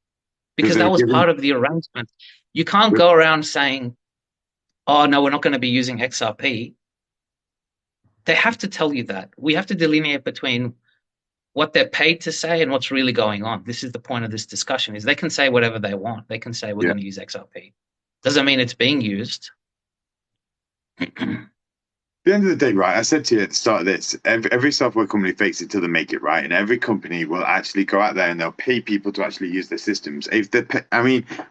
because that was part of the arrangement. You can't go around saying, oh, no, we're not going to be using XRP. They have to tell you that. We have to delineate between what they're paid to say and what's really going on. This is the point of this discussion, is they can say whatever they want. They can say we're going to use XRP. Doesn't mean it's being used. At the end of the day, right, I said to you at the start of this, every software company fakes it till they make it, right? And every company will actually go out there and they'll pay people to actually use their systems.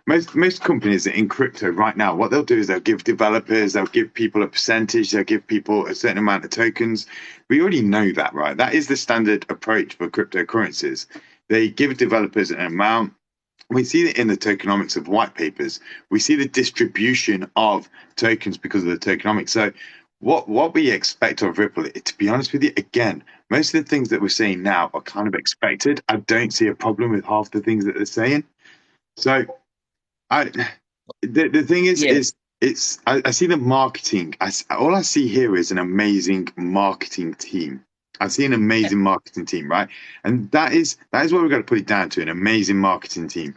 Most companies in crypto right now, what they'll do is they'll give developers, they'll give people a percentage, they'll give people a certain amount of tokens. We already know that, right? That is the standard approach for cryptocurrencies. They give developers an amount. We see it in the tokenomics of white papers. We see the distribution of tokens because of the tokenomics. So what we expect of Ripple, to be honest with you, again, most of the things that we're saying now are kind of expected. I don't see a problem with half the things that they're saying. So the thing is I see the marketing. All I see here is an amazing marketing team. I see an amazing marketing team, right? And that is what we've got to put it down to, an amazing marketing team.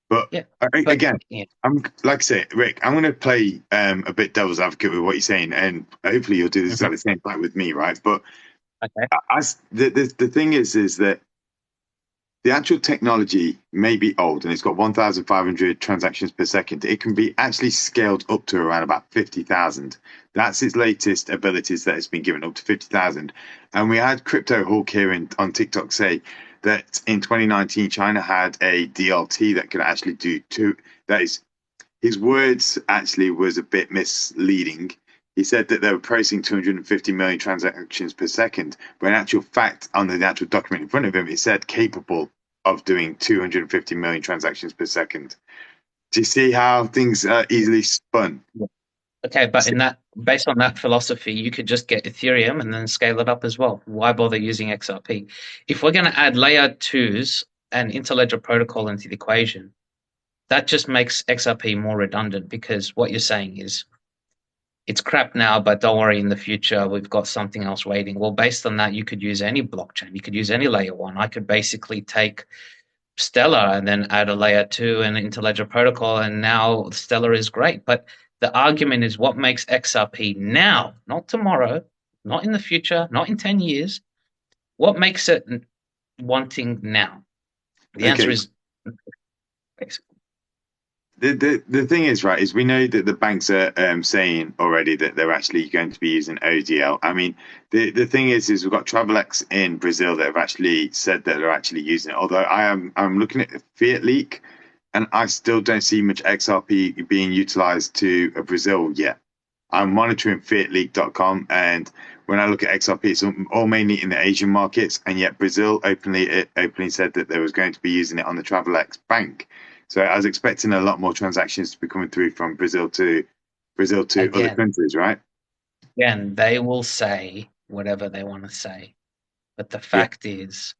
But again, I'm like I say, Rick, I'm going to play a bit devil's advocate with what you're saying, and hopefully you'll do this at the same time with me, right? But the thing is that the actual technology may be old, and it's got 1,500 transactions per second. It can be actually scaled up to around about 50,000. That's its latest abilities that it's been given, up to 50,000. And we had Crypto Hawk here on TikTok say that in 2019, China had a DLT that could actually do two. That is, his words actually was a bit misleading. He said that they were processing 250 million transactions per second, but in actual fact, on the actual document in front of him, it said capable of doing 250 million transactions per second. Do you see how things are easily spun? Okay, but based on that philosophy, you could just get Ethereum and then scale it up as well. Why bother using XRP? If we're going to add layer 2s and interledger protocol into the equation, that just makes XRP more redundant, because what you're saying is it's crap now, but don't worry, in the future, we've got something else waiting. Well, based on that, you could use any blockchain. You could use any layer 1. I could basically take Stellar and then add a layer 2 and interledger protocol, and now Stellar is great. But the argument is, what makes XRP now, not tomorrow, not in the future, not in 10 years. What makes it wanting now? The answer is basically. The thing is, right, is we know that the banks are saying already that they're actually going to be using ODL. I mean, the thing is we've got Travelex in Brazil that have actually said that they're actually using it. Although I'm looking at the Fiat Leak, and I still don't see much XRP being utilized to Brazil yet. I'm monitoring fiatleak.com, and when I look at XRP, it's all mainly in the Asian markets, and yet Brazil openly said that they was going to be using it on the Travelex bank. So I was expecting a lot more transactions to be coming through from Brazil to other countries, right? Again, they will say whatever they want to say, but the fact is,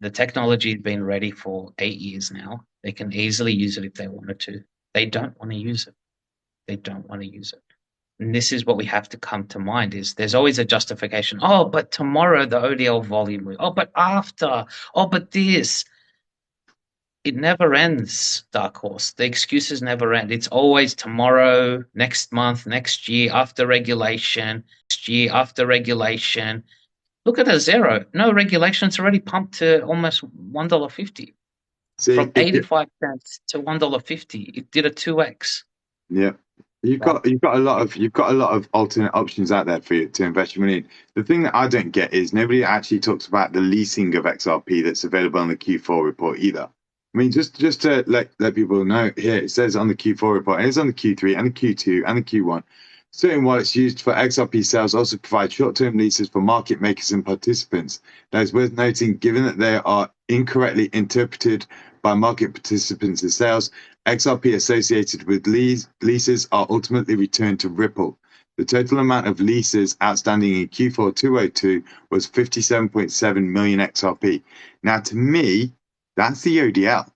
the technology has been ready for 8 years now. They can easily use it if they wanted to. They don't want to use it. They don't want to use it. And this is what we have to come to mind, is there's always a justification. Oh, but tomorrow the ODL volume will. Oh, but after. Oh, but this. It never ends, Dark Horse. The excuses never end. It's always tomorrow, next month, next year, after regulation, next year, after regulation. Look at Azero. No regulation. It's already pumped to almost $1.50. From 85 cents to $1.50. It did a 2x. Yeah. You've got a lot of alternate options out there for you to invest your money in. The thing that I don't get is nobody actually talks about the leasing of XRP that's available on the Q4 report either. I mean, just to let people know here, it says on the Q4 report, and it's on the Q3 and the Q2 and the Q1. Certain wallets used for XRP sales also provide short-term leases for market makers and participants. That is worth noting, given that they are incorrectly interpreted by market participants as sales. XRP associated with leases are ultimately returned to Ripple. The total amount of leases outstanding in Q4 2002 was 57.7 million XRP. Now, to me, that's the ODL.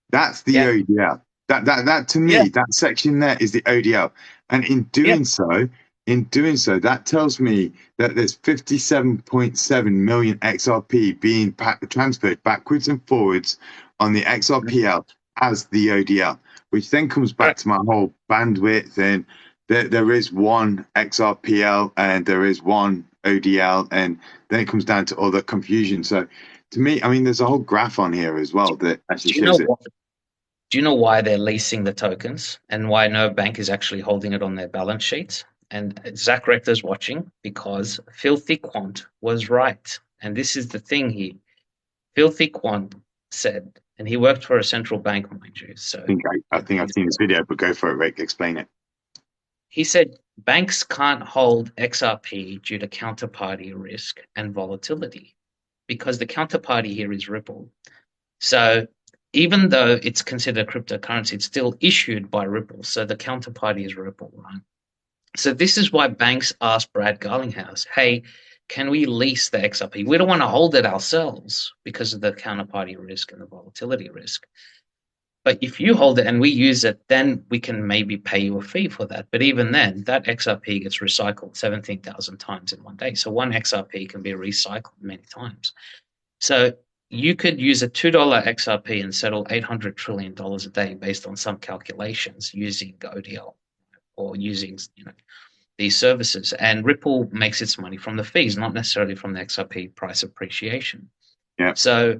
That's the ODL. That to me, that section there is the ODL. And in doing so, that tells me that there's 57.7 million XRP being transferred backwards and forwards on the XRPL as the ODL, which then comes back to my whole bandwidth. And there is one XRPL and there is one ODL, and then it comes down to all the confusion. So to me, I mean, there's a whole graph on here as well that actually shows it. Do you know why they're leasing the tokens and why no bank is actually holding it on their balance sheets? And Zach Rector's watching, because Filthy Quant was right. And this is the thing here. Filthy Quant said, and he worked for a central bank, mind you. So I think I've seen this video, but go for it, Rick. Explain it. He said banks can't hold XRP due to counterparty risk and volatility, because the counterparty here is Ripple. So even though it's considered cryptocurrency, it's still issued by Ripple. So the counterparty is Ripple, right? So this is why banks asked Brad Garlinghouse, hey, can we lease the XRP? We don't want to hold it ourselves because of the counterparty risk and the volatility risk. But if you hold it and we use it, then we can maybe pay you a fee for that. But even then, that XRP gets recycled 17,000 times in one day. So one XRP can be recycled many times. So you could use a $2 XRP and settle $800 trillion a day based on some calculations using ODL or using these services. And Ripple makes its money from the fees, not necessarily from the XRP price appreciation. Yeah. So,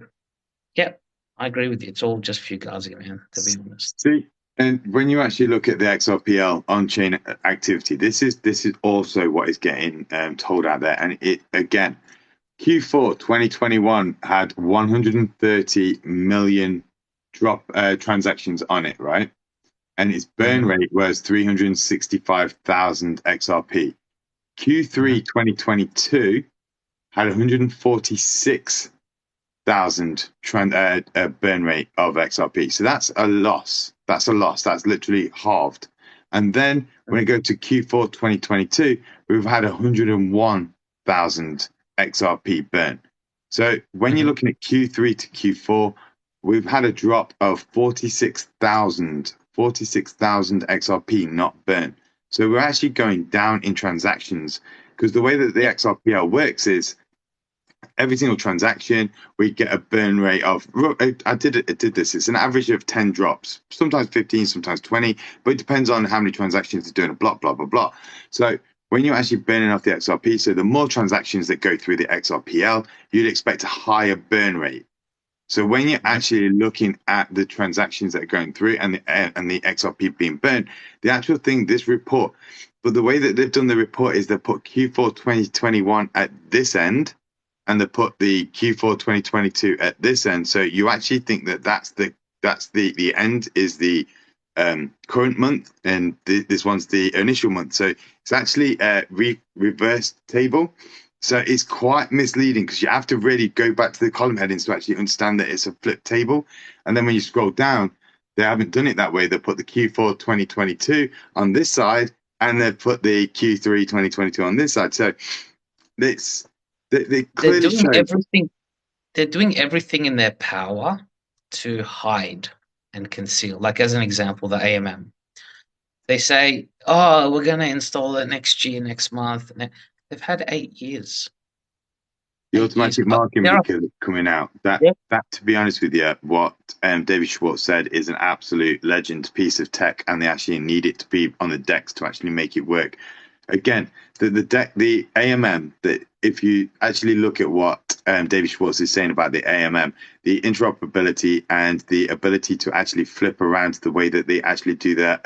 I agree with you. It's all just fugazi, man, to be honest. See, and when you actually look at the XRPL on-chain activity, this is also what is getting told out there. And it again, Q4 2021 had 130 million transactions on it, right? And its burn rate was 365,000 XRP. Q3 2022 had 146 burn rate of XRP. So that's a loss. That's a loss. That's literally halved. And then when it goes to Q4 2022, we've had 101,000 XRP burn. So when you're looking at Q3 to Q4, we've had a drop of 46,000 XRP not burnt. So we're actually going down in transactions, because the way that the XRPL works is every single transaction we get a burn rate of, I did this, it's an average of 10 drops, sometimes 15, sometimes 20, but it depends on how many transactions you're doing a block, blah blah blah. So when you're actually burning off the XRP, so the more transactions that go through the XRPL, you'd expect a higher burn rate. So when you're actually looking at the transactions that are going through and the XRP being burned, the actual thing, this report, but the way that they've done the report is they put Q4 2021 at this end, and they put the Q4 2022 at this end. So you actually think that that's the end is the current month, and this one's the initial month. So it's actually a reverse table. So it's quite misleading, because you have to really go back to the column headings to actually understand that it's a flipped table. And then when you scroll down, they haven't done it that way. They put the Q4 2022 on this side, and they put the Q3 2022 on this side. So it's they clearly show everything. They're doing everything in their power to hide and conceal. Like, as an example, the AMM. They say, "Oh, we're going to install it next year, next month." They've had 8 years. the automatic market maker coming out. That, to be honest with you, what David Schwartz said is an absolute legend piece of tech, and they actually need it to be on the DEX to actually make it work. Again, the AMM, that if you actually look at what David Schwartz is saying about the AMM, the interoperability and the ability to actually flip around the way that they actually do their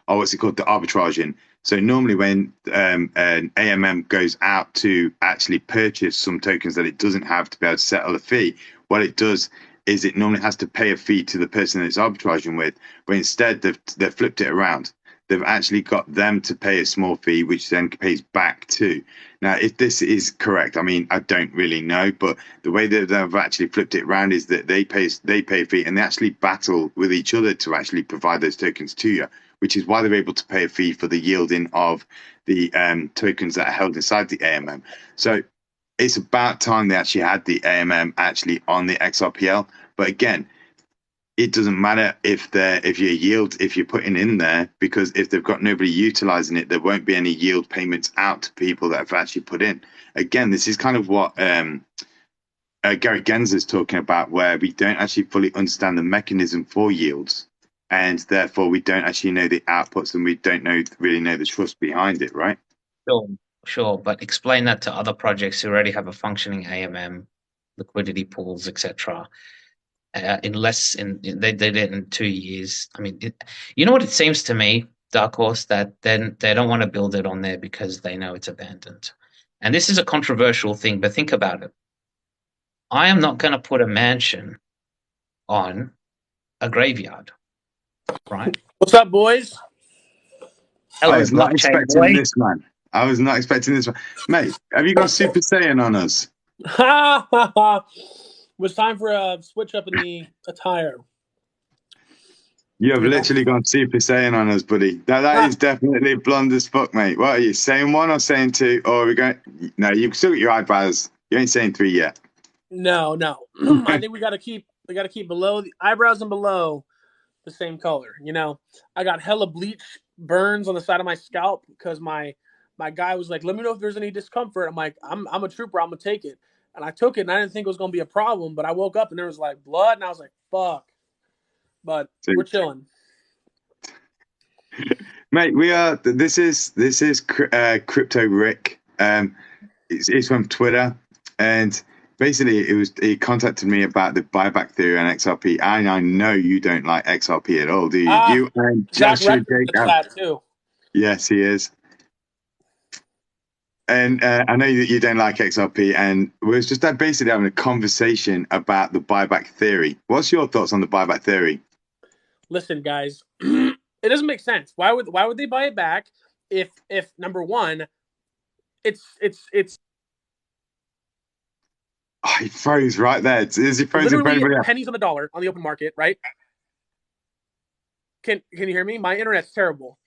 what's it called, the arbitraging. So normally when an AMM goes out to actually purchase some tokens that it doesn't have to be able to settle a fee, what it does is it normally has to pay a fee to the person that it's arbitraging with, but instead they've flipped it around. They've actually got them to pay a small fee, which then pays back to. Now, if this is correct, I mean, I don't really know, but the way that they've actually flipped it around is that they pay a fee, and they actually battle with each other to actually provide those tokens to you, which is why they're able to pay a fee for the yielding of the tokens that are held inside the AMM. So it's about time they actually had the AMM actually on the XRPL. But again, it doesn't matter if you're putting in there, because if they've got nobody utilizing it, there won't be any yield payments out to people that have actually put in. Again, this is kind of what Gary Gensler is talking about, where we don't actually fully understand the mechanism for yields, and therefore we don't actually know the outputs, and we don't really know the trust behind it, right? Sure, but explain that to other projects who already have a functioning AMM, liquidity pools, etc. They did it in 2 years. I mean, you know what it seems to me, Dark Horse, that then they don't want to build it on there because they know it's abandoned. And this is a controversial thing, but think about it. I am not going to put a mansion on a graveyard, right? What's up, boys? Hello, I was not expecting this, man. I was not expecting this one. Mate, have you got Super Saiyan on us? Ha ha ha. It was time for a switch up in the attire. You have literally gone Super Saiyan on us, buddy. That is definitely blonde as fuck, mate. What are you, saying 1 or saying 2? Or are we going? No, you've still got your eyebrows. You ain't saying 3 yet. No. I think we got to keep below the eyebrows and below the same color. You know, I got hella bleach burns on the side of my scalp because my guy was like, "Let me know if there's any discomfort." I'm like, "I'm a trooper. I'm gonna take it." And I took it, and I didn't think it was going to be a problem, but I woke up, and there was, like, blood, and I was like, fuck. But we're chilling. Mate, we are... This is Crypto Rick. It's from Twitter, and basically he contacted me about the buyback theory on XRP, and I know you don't like XRP at all, do you? You and Joshua that too. Yes, he is. And I know that you don't like XRP, and we're just basically having a conversation about the buyback theory. What's your thoughts on the buyback theory? Listen, guys, it doesn't make sense. Why would they buy it back if number one, it's he froze right there. Is he frozen for Literally anybody else? pennies on the dollar on the open market, right? Can you hear me? My internet's terrible.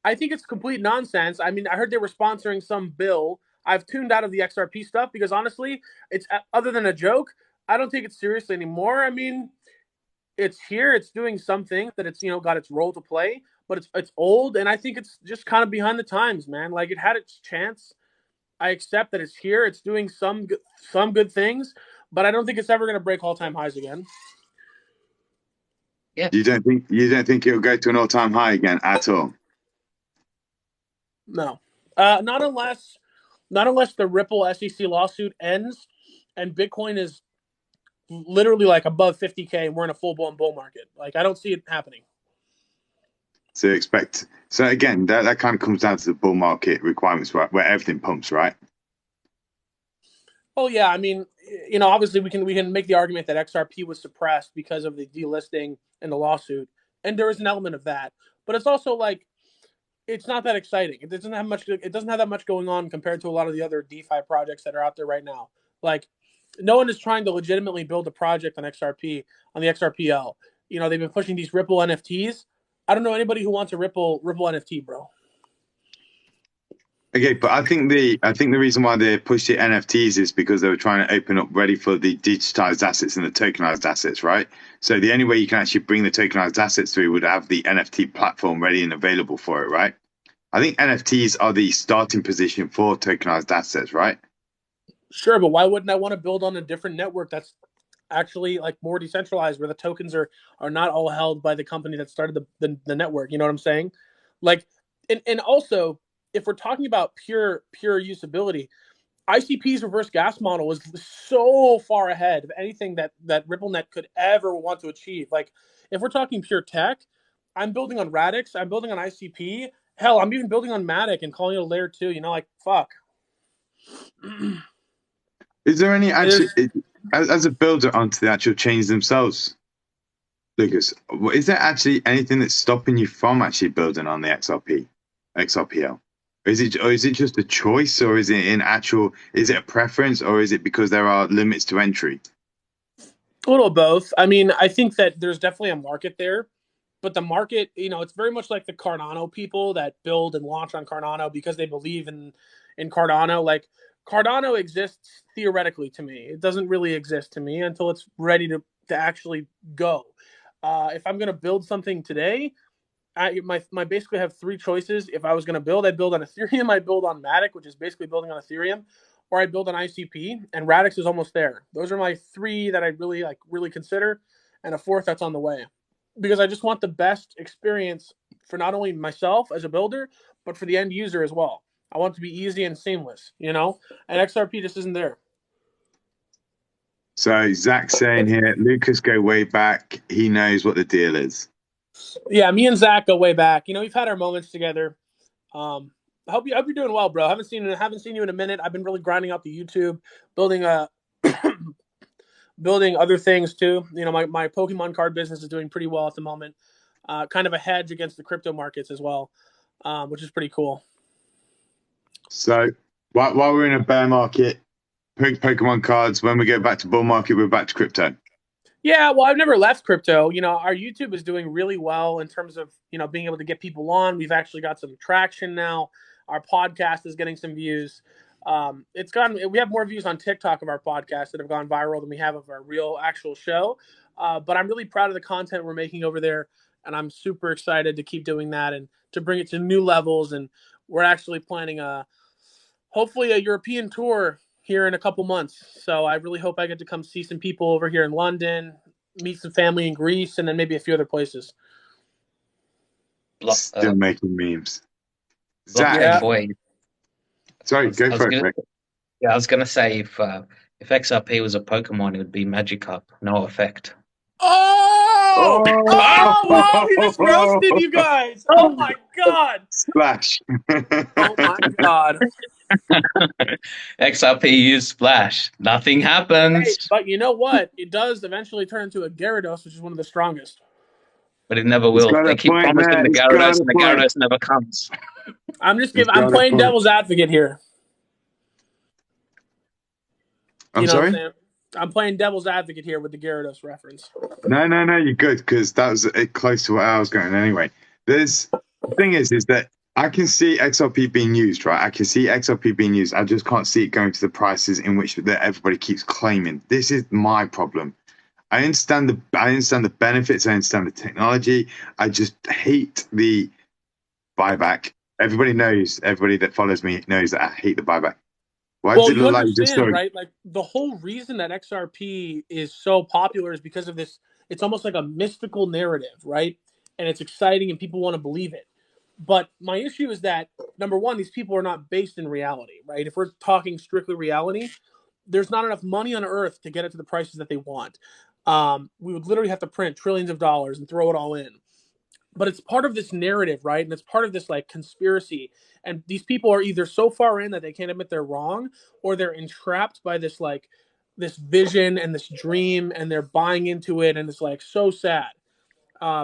I think it's complete nonsense. I mean, I heard they were sponsoring some bill. I've tuned out of the XRP stuff because honestly, it's other than a joke. I don't take it seriously anymore. I mean, it's here. It's doing something that it's got its role to play, but it's old, and I think it's just kind of behind the times, man. Like it had its chance. I accept that it's here. It's doing some good things, but I don't think it's ever going to break all-time highs again. Yeah. You don't think it'll go to an all-time high again at all? No, not unless the Ripple SEC lawsuit ends and Bitcoin is literally like above 50K and we're in a full-blown bull market. Like I don't see it happening. So again, that kind of comes down to the bull market requirements, right, where everything pumps, right? Oh yeah, I mean, obviously we can make the argument that XRP was suppressed because of the delisting and the lawsuit, and there is an element of that. But it's also like it's not that exciting. It doesn't have that much going on compared to a lot of the other DeFi projects that are out there right now. Like no one is trying to legitimately build a project on XRP on the XRPL. They've been pushing these Ripple NFTs. I don't know anybody who wants a Ripple NFT, bro. Okay, but I think the reason why they pushed the NFTs is because they were trying to open up ready for the digitized assets and the tokenized assets, right? So the only way you can actually bring the tokenized assets through would have the NFT platform ready and available for it, right? I think NFTs are the starting position for tokenized assets, right? Sure, but why wouldn't I want to build on a different network that's actually like more decentralized, where the tokens are not all held by the company that started the network? You know what I'm saying? Like, and also, if we're talking about pure usability, ICP's reverse gas model is so far ahead of anything that RippleNet could ever want to achieve. Like, if we're talking pure tech, I'm building on Radix, I'm building on ICP. Hell, I'm even building on Matic and calling it a layer 2. Like, fuck. Is there any actually, as a builder onto the actual chains themselves, Lucas, is there actually anything that's stopping you from actually building on the XRPL? Is it just a choice, or is it a preference, or is it because there are limits to entry? A little of both. I mean, I think that there's definitely a market there, but the market, it's very much like the Cardano people that build and launch on Cardano because they believe in Cardano. Like, Cardano exists theoretically to me. It doesn't really exist to me until it's ready to actually go. If I'm going to build something today, I basically have three choices. If I was going to build, I'd build on Ethereum, I'd build on Matic, which is basically building on Ethereum, or I'd build on ICP, and Radix is almost there. Those are my three that I really consider, and a fourth that's on the way. Because I just want the best experience for not only myself as a builder, but for the end user as well. I want it to be easy and seamless, and XRP just isn't there. So Zach's saying here, Lucas go way back. He knows what the deal is. Yeah, me and Zach go way back. We've had our moments together. I hope you're doing well, bro. Haven't seen you in a minute. I've been really grinding out the YouTube, building building other things too. My Pokemon card business is doing pretty well at the moment. Kind of a hedge against the crypto markets as well, which is pretty cool. So while we're in a bear market, Pokemon cards. When we get back to bull market, we're back to crypto. Yeah, well, I've never left crypto. Our YouTube is doing really well in terms of, being able to get people on. We've actually got some traction now. Our podcast is getting some views. We have more views on TikTok of our podcast that have gone viral than we have of our real actual show. But I'm really proud of the content we're making over there. And I'm super excited to keep doing that and to bring it to new levels. And we're actually planning hopefully a European tour here in a couple months. So I really hope I get to come see some people over here in London, meet some family in Greece, and then maybe a few other places. Still making memes. Zach, boy. Sorry, go for it. Yeah, I was gonna say if XRP was a Pokemon, it would be Magikarp. No effect. Oh wow, he just roasted you guys. Oh my god. Splash. Oh my god. XRP used Splash. Nothing happens. Hey, but you know what? It does eventually turn into a Gyarados, which is one of the strongest. But it never will. They keep promising the Gyarados, and the Gyarados never comes. I'm playing devil's advocate here. I'm sorry? I'm playing devil's advocate here with the Gyarados reference. No, you're good because that was close to where I was going anyway. The thing is that I can see XRP being used, right? I can see XRP being used. I just can't see it going to the prices in which that everybody keeps claiming. This is my problem. I understand the benefits. I understand the technology. I just hate the buyback. Everybody that follows me knows that I hate the buyback. Why does Well, it you look like just understand, right? Like the whole reason that XRP is so popular is because of this. It's almost like a mystical narrative, right? And it's exciting and people want to believe it. But my issue is that, number one, these people are not based in reality, right? If we're talking strictly reality, there's not enough money on earth to get it to the prices that they want. We would literally have to print trillions of dollars and throw it all in. But it's part of this narrative, right? And it's part of this like conspiracy. And these people are either so far in that they can't admit they're wrong, or they're entrapped by this like this vision and this dream, and they're buying into it, and it's like so sad.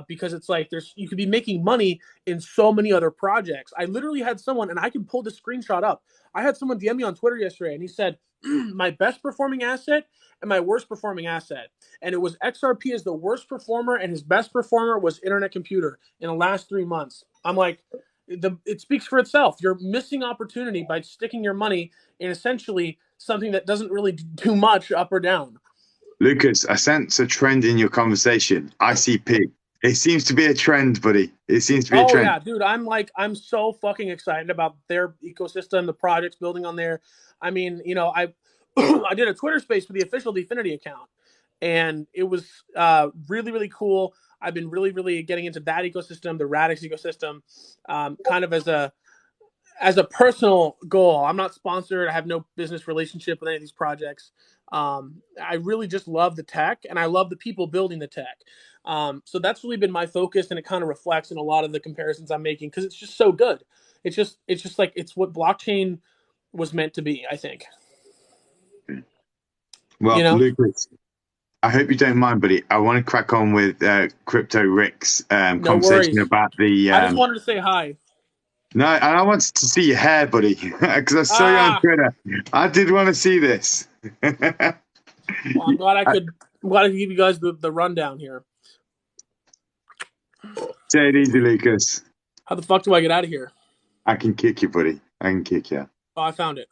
Because it's like you could be making money in so many other projects. I literally had someone, and I can pull the screenshot up. I had someone DM me on Twitter yesterday, and he said, my best performing asset and my worst performing asset. And it was XRP as the worst performer, and his best performer was Internet Computer in the last 3 months. I'm like, it speaks for itself. You're missing opportunity by sticking your money in essentially something that doesn't really do much up or down. Lucas, I sense a trend in your conversation. ICP. It seems to be a trend, buddy. It seems to be a trend. Yeah, dude. I'm so fucking excited about their ecosystem, the projects building on there. I mean, I I did a Twitter space for the official Dfinity account, and it was really, really cool. I've been really, really getting into that ecosystem, the Radix ecosystem, kind of as a personal goal. I'm not sponsored. I have no business relationship with any of these projects. I really just love the tech, and I love the people building the tech. So that's really been my focus, and it kind of reflects in a lot of the comparisons I'm making because it's just so good. It's just like it's what blockchain was meant to be, I think. Well, Lucas, I hope you don't mind, buddy. I want to crack on with Crypto Rick's conversation about the. I just wanted to say hi. No, and I wanted to see your hair, buddy, because I saw you on Twitter. I did want to see this. Well, I'm glad I could give you guys the rundown here. Say it easy, Lucas. How the fuck do I get out of here? I can kick you, buddy. I can kick you. Oh, I found it.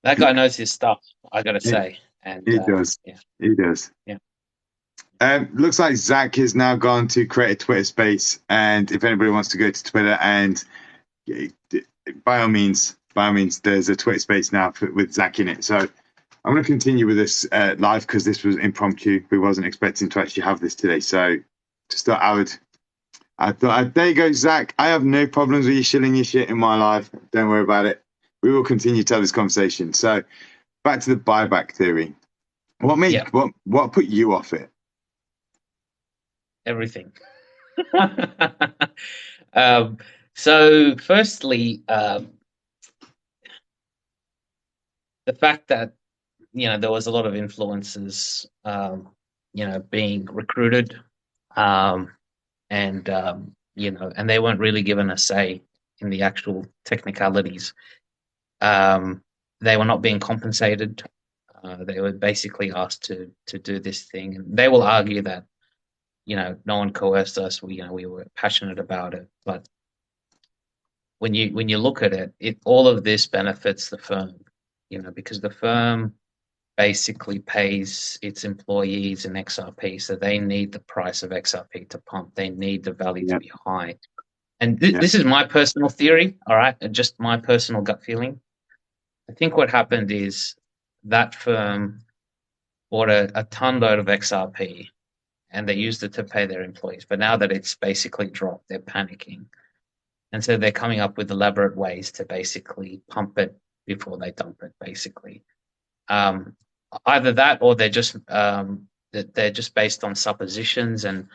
That guy knows his stuff, I gotta say. And he does. Yeah. He does. Yeah. Looks like Zach has now gone to create a Twitter space, and if anybody wants to go to Twitter, and by all means, there's a Twitter space now with Zach in it. So I'm going to continue with this live because this was impromptu. We wasn't expecting to actually have this today. So just thought I thought, there you go, Zach. I have no problems with you shilling your shit in my life. Don't worry about it. We will continue to have this conversation. So back to the buyback theory. What put you off it? Everything. So firstly, the fact that there was a lot of influencers being recruited, and they weren't really given a say in the actual technicalities. They were not being compensated. They were basically asked to do this thing, and they will argue that no one coerced us. We were passionate about it, but when you look at it, all of this benefits the firm, because the firm basically pays its employees in XRP, so they need the price of XRP to pump. They need the value to be high. And this is my personal theory, all right, and just my personal gut feeling. I think what happened is that firm bought a ton load of XRP, and they used it to pay their employees. But now that it's basically dropped, they're panicking. And so they're coming up with elaborate ways to basically pump it before they dump it, basically. Either that, or they're just based on suppositions and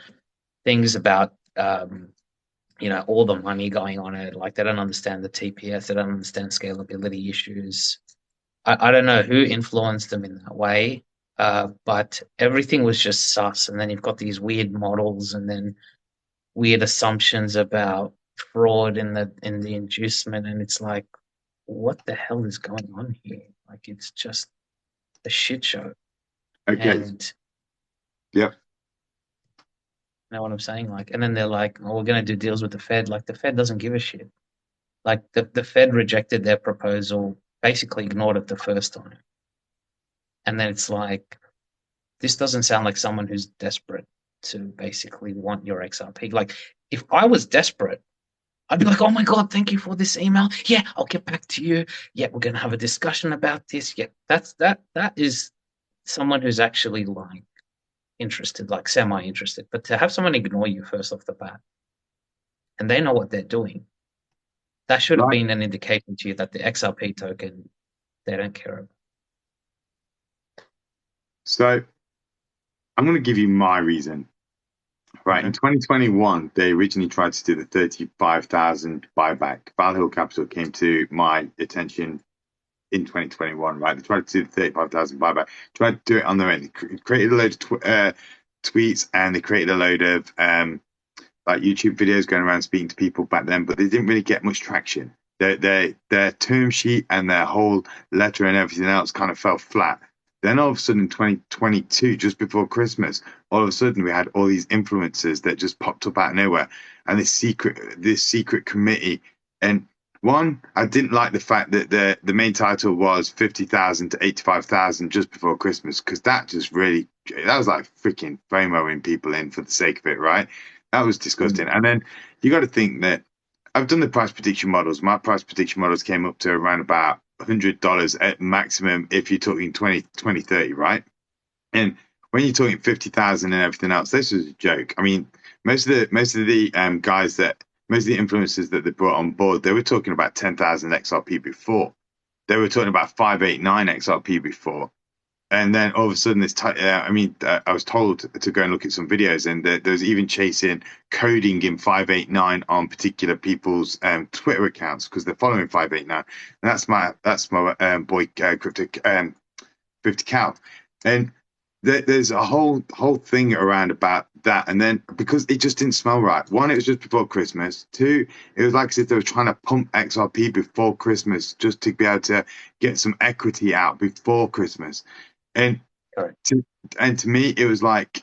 things about all the money going on it. Like, they don't understand the TPS, they don't understand scalability issues. I don't know who influenced them in that way, but everything was just sus. And then you've got these weird models, and then weird assumptions about fraud in the inducement, and it's like, what the hell is going on here? Like, it's just a shit show. Okay. And Yep. you know what I'm saying? Like, and then they're like, "Oh, we're going to do deals with the Fed." Like, the Fed doesn't give a shit. Like, the Fed rejected their proposal, basically ignored it the first time. And then it's like, this doesn't sound like someone who's desperate to basically want your XRP. Like, if I was desperate, I'd be like, "Oh my God, thank you for this email. Yeah, I'll get back to you. Yeah, we're gonna have a discussion about this." Yeah, that is someone who's actually like interested, like semi-interested. But to have someone ignore you first off the bat, and they know what they're doing, that should have Right. been an indication to you that the XRP token they don't care about. So I'm going to give you my reason. Right. In 2021, they originally tried to do the 35,000 buyback. Valhill Capital came to my attention in 2021, right? They tried to do the 35,000 buyback, tried to do it on their own. They created a load of tweets, and they created a load of like YouTube videos going around speaking to people back then, but they didn't really get much traction. Their term sheet and their whole letter and everything else kind of fell flat. Then all of a sudden in 2022, just before Christmas, all of a sudden we had all these influencers that just popped up out of nowhere, and this secret committee. And one, I didn't like the fact that the main title was 50,000 to 85,000 just before Christmas, because that was like freaking FOMOing people in for the sake of it, right? That was disgusting. And then you got to think that I've done the price prediction models. My price prediction models came up to around about $100 at maximum if you're talking 2030, right? And when you're talking 50,000 and everything else, this was a joke. I mean, most of the influencers that they brought on board, they were talking about 10,000 XRP before. They were talking about 589 XRP before. And then all of a sudden, I was told to go and look at some videos, and there's even chasing coding in 589 on particular people's Twitter accounts because they're following 589. And that's my boy Crypto 50 Cal. And there's a whole thing around about that. And then because it just didn't smell right. One, it was just before Christmas. Two, it was like as if they were trying to pump XRP before Christmas just to be able to get some equity out before Christmas. And to me, it was like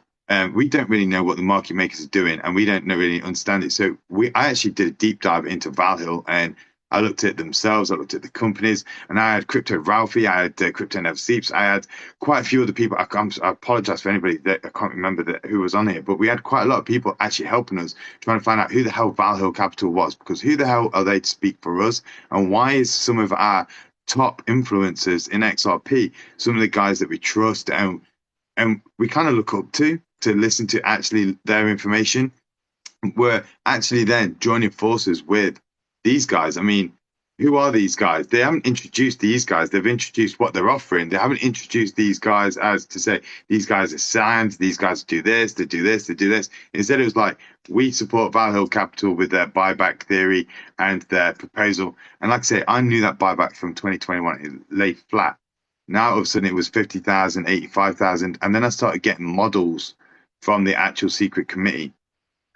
we don't really know what the market makers are doing, and we don't really understand it. So I actually did a deep dive into Valhill, and I looked at themselves, I looked at the companies, and I had Crypto Ralphie, I had Crypto Never Sleeps, I had quite a few other people. I apologize for anybody that I can't remember who was on here, but we had quite a lot of people actually helping us, trying to find out who the hell Valhill Capital was, because who the hell are they to speak for us, and why is some of our top influencers in XRP some of the guys that we trust and we kind of look up to listen to actually their information, we're actually then joining forces with these guys. I mean, who are these guys? They haven't introduced these guys. They've introduced what they're offering. They haven't introduced these guys as to say, these guys are signed, these guys do this, they do this, they do this. Instead, it was like, we support Valhill Capital with their buyback theory and their proposal. And like I say, I knew that buyback from 2021. It lay flat. Now, all of a sudden, it was 50,000, 85,000. And then I started getting models from the actual secret committee.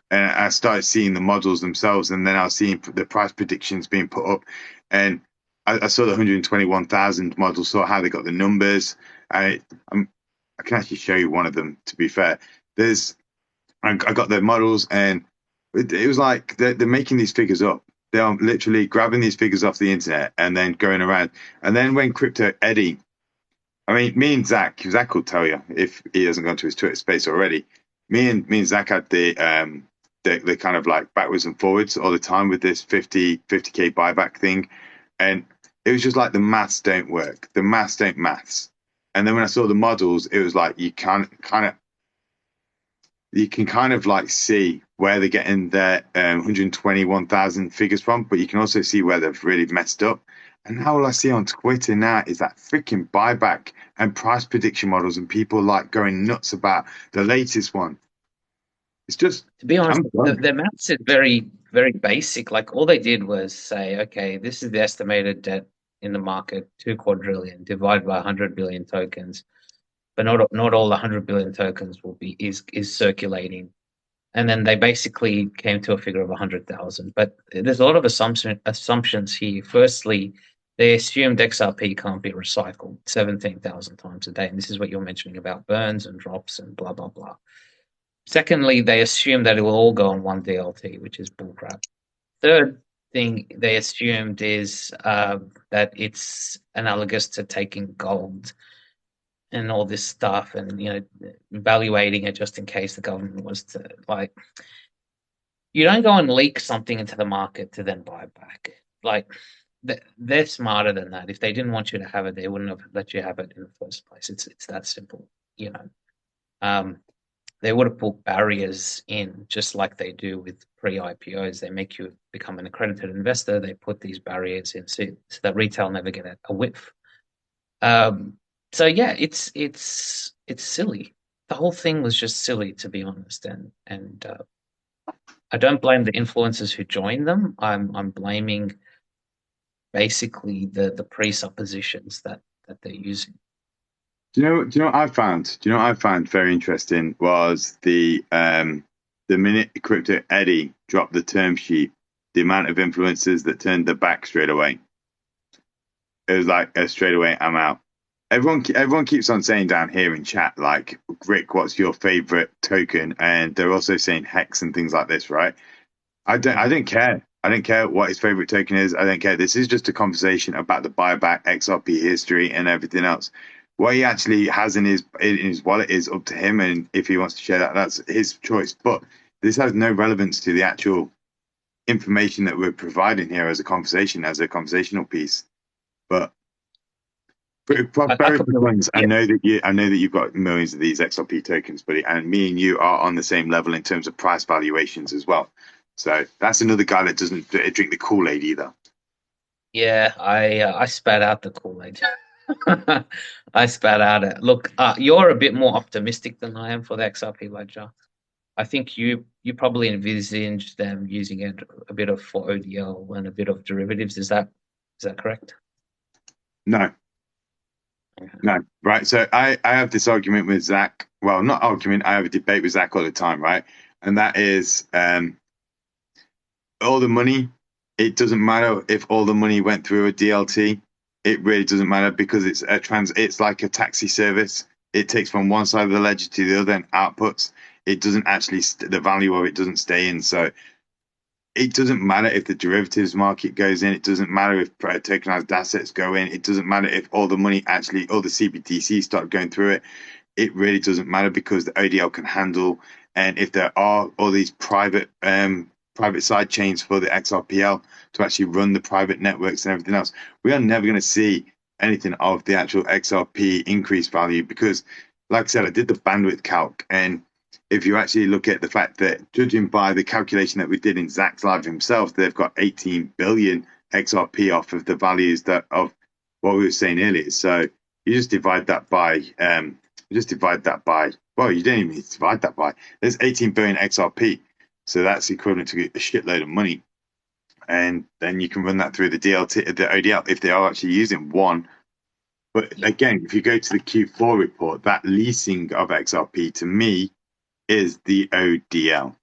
And I started seeing the models themselves, and then I was seeing the price predictions being put up, and I saw the 121,000 model, saw how they got the numbers. I can actually show you one of them. To be fair, I got the models, and it was like they're making these figures up. They are literally grabbing these figures off the internet and then going around. And then when Crypto Eddie, I mean, me and Zach will tell you if he hasn't gone to his Twitter space already. Me and Zach had the kind of like backwards and forwards all the time with this 50K buyback thing. And it was just like the maths don't work. The maths don't maths. And then when I saw the models, it was like you can kind of like see where they're getting their 121,000 figures from, but you can also see where they've really messed up. And now all I see on Twitter now is that freaking buyback and price prediction models, and people like going nuts about the latest one. It's just, to be honest, the maths is very, very basic. Like all they did was say, okay, this is the estimated debt in the market, 2 quadrillion, divided by 100 billion tokens. But not all the 100 billion tokens is circulating. And then they basically came to a figure of 100,000. But there's a lot of assumptions here. Firstly, they assumed XRP can't be recycled 17,000 times a day. And this is what you're mentioning about burns and drops and blah, blah, blah. Secondly, they assume that it will all go on one DLT, which is bullcrap. Third thing they assumed is that it's analogous to taking gold and all this stuff and, evaluating it just in case the government was to, like, you don't go and leak something into the market to then buy it back. Like, they're smarter than that. If they didn't want you to have it, they wouldn't have let you have it in the first place. It's that simple, They would have put barriers in, just like they do with pre-IPOs. They make you become an accredited investor. They put these barriers in so that retail never get a whiff. So yeah, it's silly. The whole thing was just silly, to be honest. And I don't blame the influencers who joined them. I'm blaming basically the presuppositions that they're using. Do you know what I found? Do you know what I found very interesting was the minute Crypto Eddie dropped the term sheet, the amount of influencers that turned their back straight away. It was like straight away, I'm out. Everyone keeps on saying down here in chat, like, Rick, what's your favorite token? And they're also saying Hex and things like this, right? I don't care. I don't care what his favorite token is. I don't care. This is just a conversation about the buyback, XRP history, and everything else. What he actually has in his wallet is up to him, and if he wants to share that, that's his choice. But this has no relevance to the actual information that we're providing here as a conversation, as a conversational piece. But prosperity ones, I know that you've got millions of these XRP tokens, buddy, and me and you are on the same level in terms of price valuations as well. So that's another guy that doesn't drink the Kool-Aid either. Yeah, I spat out the Kool-Aid. I spat out it. Look, you're a bit more optimistic than I am for the XRP ledger. I think you probably envisaged them using it a bit of for ODL and a bit of derivatives. Is that correct? No. No, right. So I have this argument with Zach. Well, not argument. I have a debate with Zach all the time, right? And that is all the money. It doesn't matter if all the money went through a DLT. It really doesn't matter because it's it's like a taxi service. It takes from one side of the ledger to the other and outputs. It doesn't actually, the value of it doesn't stay in. So it doesn't matter if the derivatives market goes in. It doesn't matter if tokenized assets go in. It doesn't matter if all the money actually, all the CBDCs start going through it. It really doesn't matter because the ODL can handle. And if there are all these private side chains for the XRPL to actually run the private networks and everything else, we are never going to see anything of the actual XRP increase value because, like I said, I did the bandwidth calc, and if you actually look at the fact that, judging by the calculation that we did in Zach's live himself, they've got 18 billion XRP off of the values of what we were saying earlier. So you just divide that by, well, you don't even need to divide that by, there's 18 billion XRP. So that's equivalent to a shitload of money. And then you can run that through the DLT, the ODL, if they are actually using one. But again, if you go to the Q4 report, that leasing of XRP to me is the ODL.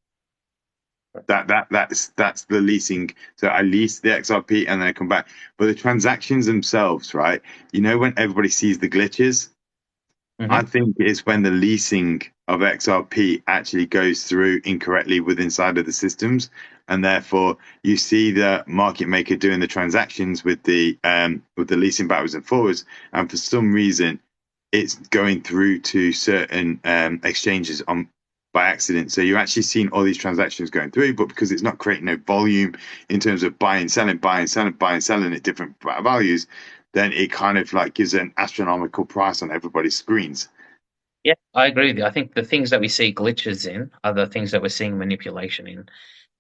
That's the leasing. So I lease the XRP and then I come back. But the transactions themselves, right? You know, when everybody sees the glitches, I think it's when the leasing of XRP actually goes through incorrectly inside of the systems, and therefore you see the market maker doing the transactions with the leasing backwards and forwards, and for some reason it's going through to certain exchanges by accident. So you're actually seeing all these transactions going through, but because it's not creating no volume in terms of buying, selling at different values, then it kind of like gives an astronomical price on everybody's screens. Yeah, I agree with you. I think the things that we see glitches in are the things that we're seeing manipulation in.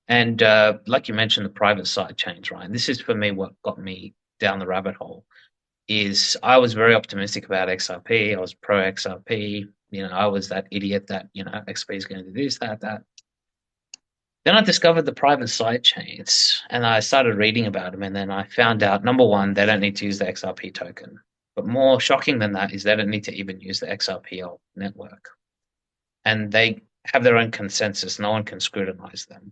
And like you mentioned, the private side chains, right? This is for me what got me down the rabbit hole. Is I was very optimistic about XRP. I was pro XRP. I was that idiot that XP is going to do this, that. Then I discovered the private side chains, and I started reading about them. And then I found out, number one, they don't need to use the XRP token. But more shocking than that is they don't need to even use the XRPL network. And they have their own consensus. No one can scrutinize them.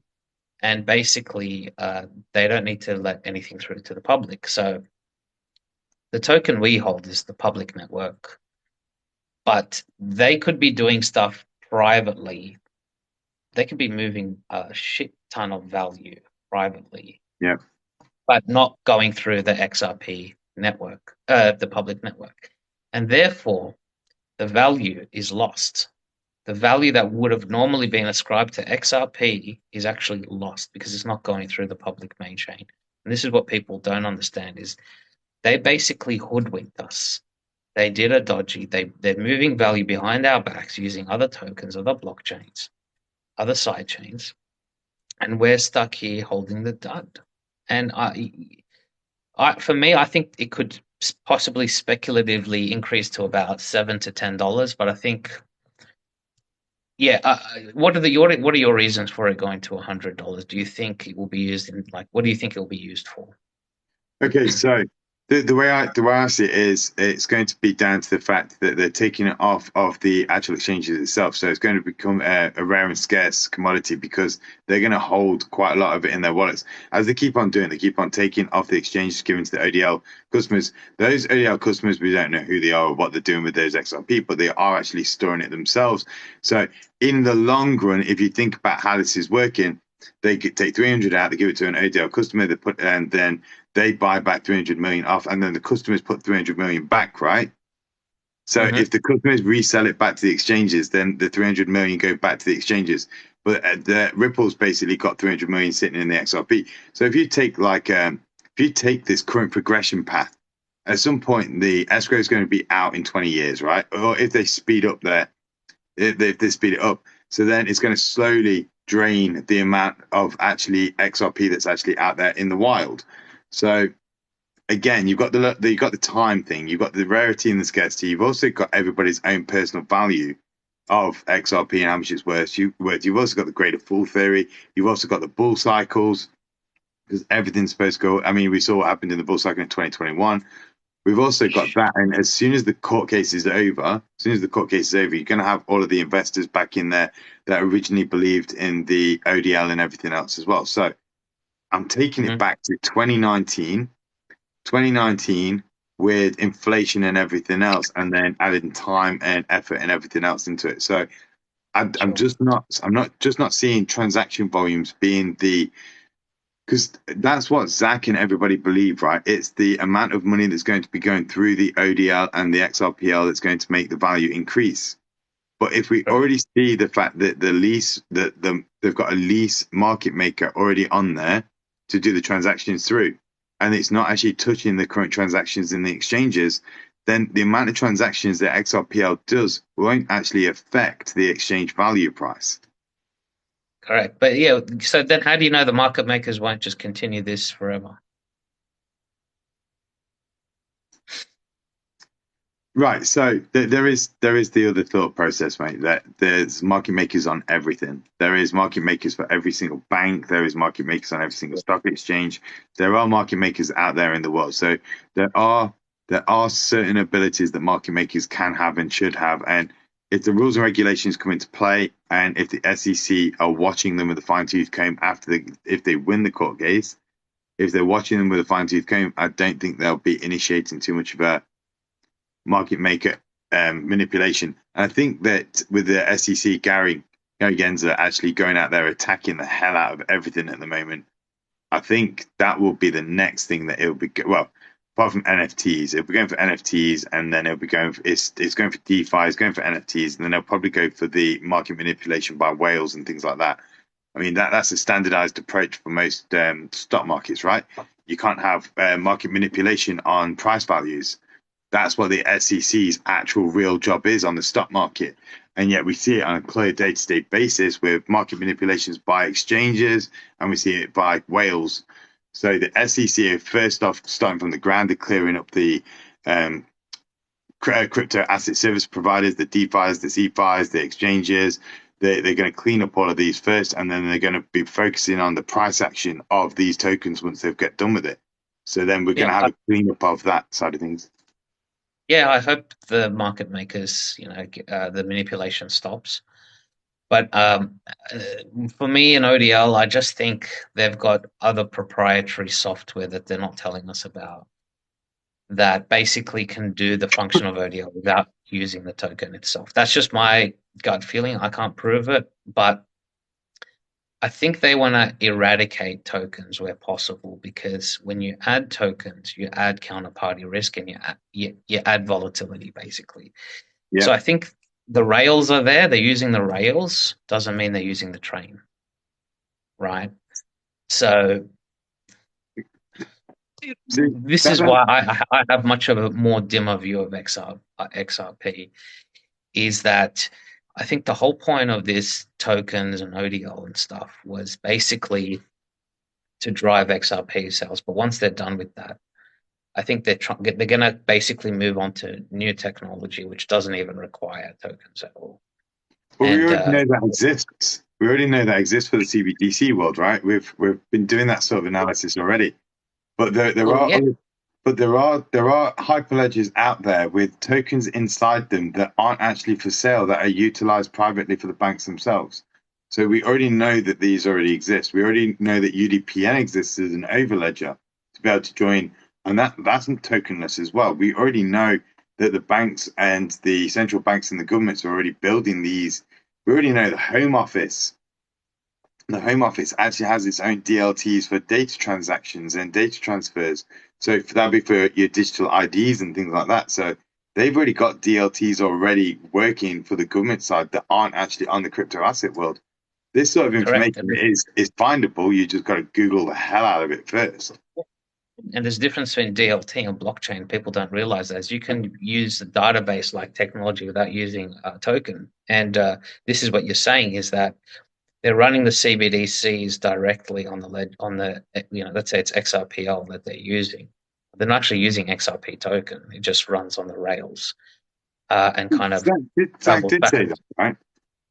And basically, they don't need to let anything through to the public. So The token we hold is the public network, but they could be doing stuff privately. They could be moving a shit ton of value privately, Yeah. but not going through the XRP network, the public network. And therefore, the value is lost. The value that would have normally been ascribed to XRP is actually lost because it's not going through the public main chain. And this is what people don't understand is they basically hoodwinked us. They did a dodgy. They're moving value behind our backs using other tokens, other blockchains, other side chains, and we're stuck here holding the dud. And for me, I think it could possibly speculatively increase to about $7 to $10. But I think, yeah. What are your reasons for it going to $100? Do you think it will be used in what do you think it will be used for? Okay, so the way I see it is it's going to be down to the fact that they're taking it off of the actual exchanges itself. So it's going to become a rare and scarce commodity because they're going to hold quite a lot of it in their wallets. As they keep on doing, they keep on taking off the exchanges, giving to the ODL customers. Those ODL customers, we don't know who they are or what they're doing with those XRP, but they are actually storing it themselves. So in the long run, if you think about how this is working, they take 300 out, they give it to an ODL customer, they put, and then they buy back 300 million off, and then the customers put 300 million back, right? So if the customers resell it back to the exchanges, then the 300 million go back to the exchanges. But the Ripple's basically got 300 million sitting in the XRP. So if you take this current progression path, at some point the escrow is going to be out in 20 years, right? Or if they speed up if they speed it up, so then it's going to slowly drain the amount of actually XRP that's actually out there in the wild. So again, you've got the time thing, you've got the rarity and the scarcity. You've also got everybody's own personal value of XRP and how much it's worth. You've also got the greater fool theory. You've also got the bull cycles because everything's supposed to go. I mean, we saw what happened in the bull cycle in 2021. We've also got that, and as soon as the court case is over, you're going to have all of the investors back in there that originally believed in the ODL and everything else as well. So I'm taking it back to 2019 with inflation and everything else, and then adding time and effort and everything else into it. So I'm not seeing transaction volumes being because that's what Zach and everybody believe, right? It's the amount of money that's going to be going through the ODL and the XRPL that's going to make the value increase. But if we already see the fact that they've got a lease market maker already on there to do the transactions through, and it's not actually touching the current transactions in the exchanges, then the amount of transactions that XRPL does won't actually affect the exchange value price. Correct. But yeah, so then how do you know the market makers won't just continue this forever? Right. So there is the other thought process, mate, that there's market makers on everything. There is market makers for every single bank. There is market makers on every single stock exchange. There are market makers out there in the world. So there are certain abilities that market makers can have and should have. And if the rules and regulations come into play, and if the SEC are watching them with a fine-tooth comb if they win the court case, if they're watching them with a fine-tooth comb, I don't think they'll be initiating too much of a market maker manipulation. And I think that with the SEC, Gary Gensler actually going out there attacking the hell out of everything at the moment, I think that will be the next thing that it'll be. Well, apart from NFTs, it'll be going for NFTs, and then it'll be going for it's going for DeFi, it's going for NFTs, and then they'll probably go for the market manipulation by whales and things like that. I mean, that's a standardized approach for most stock markets, right? You can't have market manipulation on price values. That's what the SEC's actual real job is on the stock market. And yet we see it on a clear day-to-day basis with market manipulations by exchanges, and we see it by whales. So the SEC are first off starting from the ground, they're clearing up the crypto asset service providers, the DeFis, the CeFis, the exchanges. They're going to clean up all of these first, and then they're going to be focusing on the price action of these tokens once they've get done with it. So then we're going to have a cleanup of that side of things. Yeah, I hope the market makers, the manipulation stops. But for me in ODL, I just think they've got other proprietary software that they're not telling us about. that basically can do the function of ODL without using the token itself. That's just my gut feeling. I can't prove it, but I think they want to eradicate tokens where possible, because when you add tokens, you add counterparty risk and you add volatility, basically. Yeah. So I think the rails are there. They're using the rails. Doesn't mean they're using the train, right? So this is why I have much of a more dimmer view of XRP, is that I think the whole point of this tokens and ODL and stuff was basically to drive XRP sales. But once they're done with that, I think they're going to basically move on to new technology, which doesn't even require tokens at all. Well, we already know that exists. We already know that exists for the CBDC world, right? We've been doing that sort of analysis already. But there are hyperledgers out there with tokens inside them that aren't actually for sale, that are utilized privately for the banks themselves. So we already know that these already exist. We already know that UDPN exists as an overledger to be able to join, and that's tokenless as well. We already know that the banks and the central banks and the governments are already building these. We already know the Home Office. The Home Office actually has its own DLTs for data transactions and data transfers. So that'd be for your digital IDs and things like that. So they've already got DLTs already working for the government side that aren't actually on the crypto asset world. This sort of information is findable. You just got to Google the hell out of it first. And there's a difference between DLT and blockchain. People don't realize that. You can use a database like technology without using a token. And this is what you're saying, is that they're running the CBDCs directly on the let's say it's XRPL that they're using. They're not actually using XRP token. It just runs on the rails and kind of. Zach did say that, right?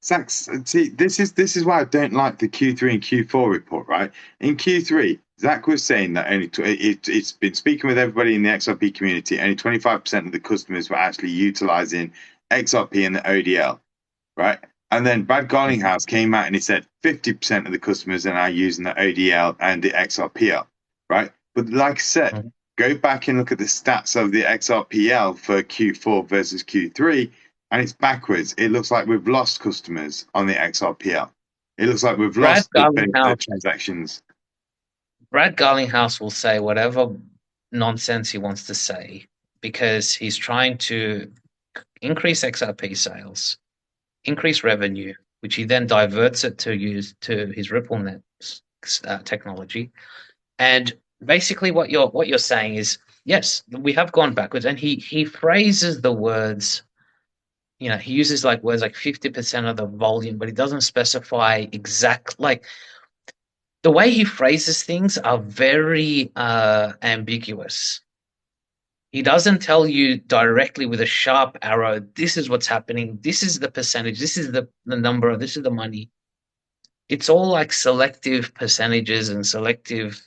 Zach, see, this is why I don't like the Q3 and Q4 report, right? In Q3, Zach was saying that it's been speaking with everybody in the XRP community. Only 25% of the customers were actually utilizing XRP and the ODL, right? And then Brad Garlinghouse came out and he said 50% of the customers are now using the ODL and the XRPL, right? But like I said, go back and look at the stats of the XRPL for Q4 versus Q3, and it's backwards. It looks like we've lost customers on the XRPL. It looks like we've lost the transactions. Brad Garlinghouse will say whatever nonsense he wants to say because he's trying to increase XRP sales, increase revenue, which he then diverts it to use to his RippleNet technology. And basically what you're saying is, yes, we have gone backwards. And he phrases the words, he uses like words like 50% of the volume, but he doesn't specify exact, like the way he phrases things are very ambiguous. He doesn't tell you directly with a sharp arrow, this is what's happening, this is the percentage, this is the number, this is the money. It's all like selective percentages and selective.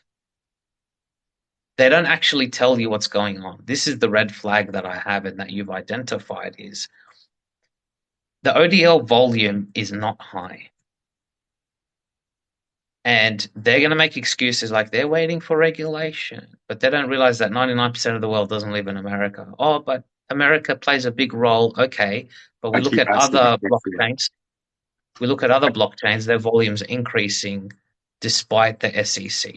They don't actually tell you what's going on. This is the red flag that I have and that you've identified, is the ODL volume is not high. And they're going to make excuses like they're waiting for regulation, but they don't realize that 99% of the world doesn't live in America. Oh, but America plays a big role. Okay, but we look at other blockchains. We look at other blockchains, their volume's increasing despite the SEC.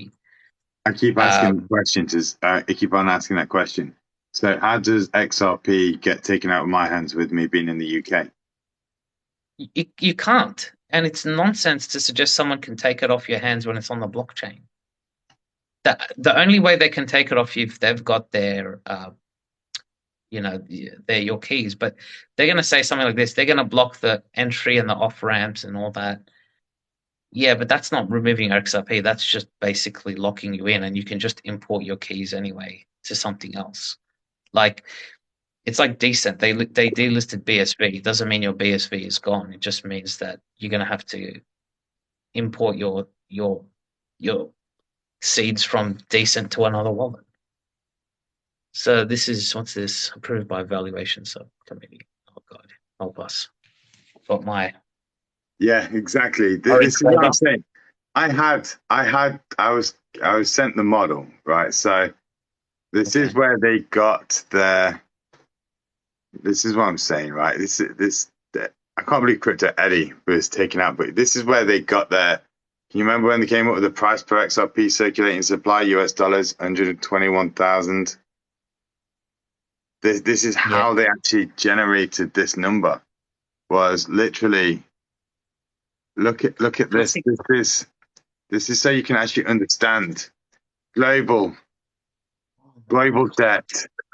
I keep asking the question. I keep on asking that question. So how does XRP get taken out of my hands with me being in the UK? You can't. And it's nonsense to suggest someone can take it off your hands when it's on the blockchain. The only way they can take it off you if they've got their, your keys. But they're going to say something like this. They're going to block the entry and the off ramps and all that. Yeah, but that's not removing XRP. That's just basically locking you in, and you can just import your keys anyway to something else. Like, it's like Decent. They delisted BSV. It doesn't mean your BSV is gone. It just means that you're going to have to import your seeds from Decent to another wallet. So what's this? Approved by Valuation Subcommittee. Oh God, help us. Yeah, exactly. This is what I'm saying. I was sent the model, right? So This Okay. is where they got their. This is what I'm saying, right? I can't believe Crypto Eddie was taken out, but this is where they got their. Can you remember when they came up with the price per XRP circulating supply, US dollars, 121,000? This is Yeah. how they actually generated this number. Was literally look at I this. think This is so you can actually understand global debt,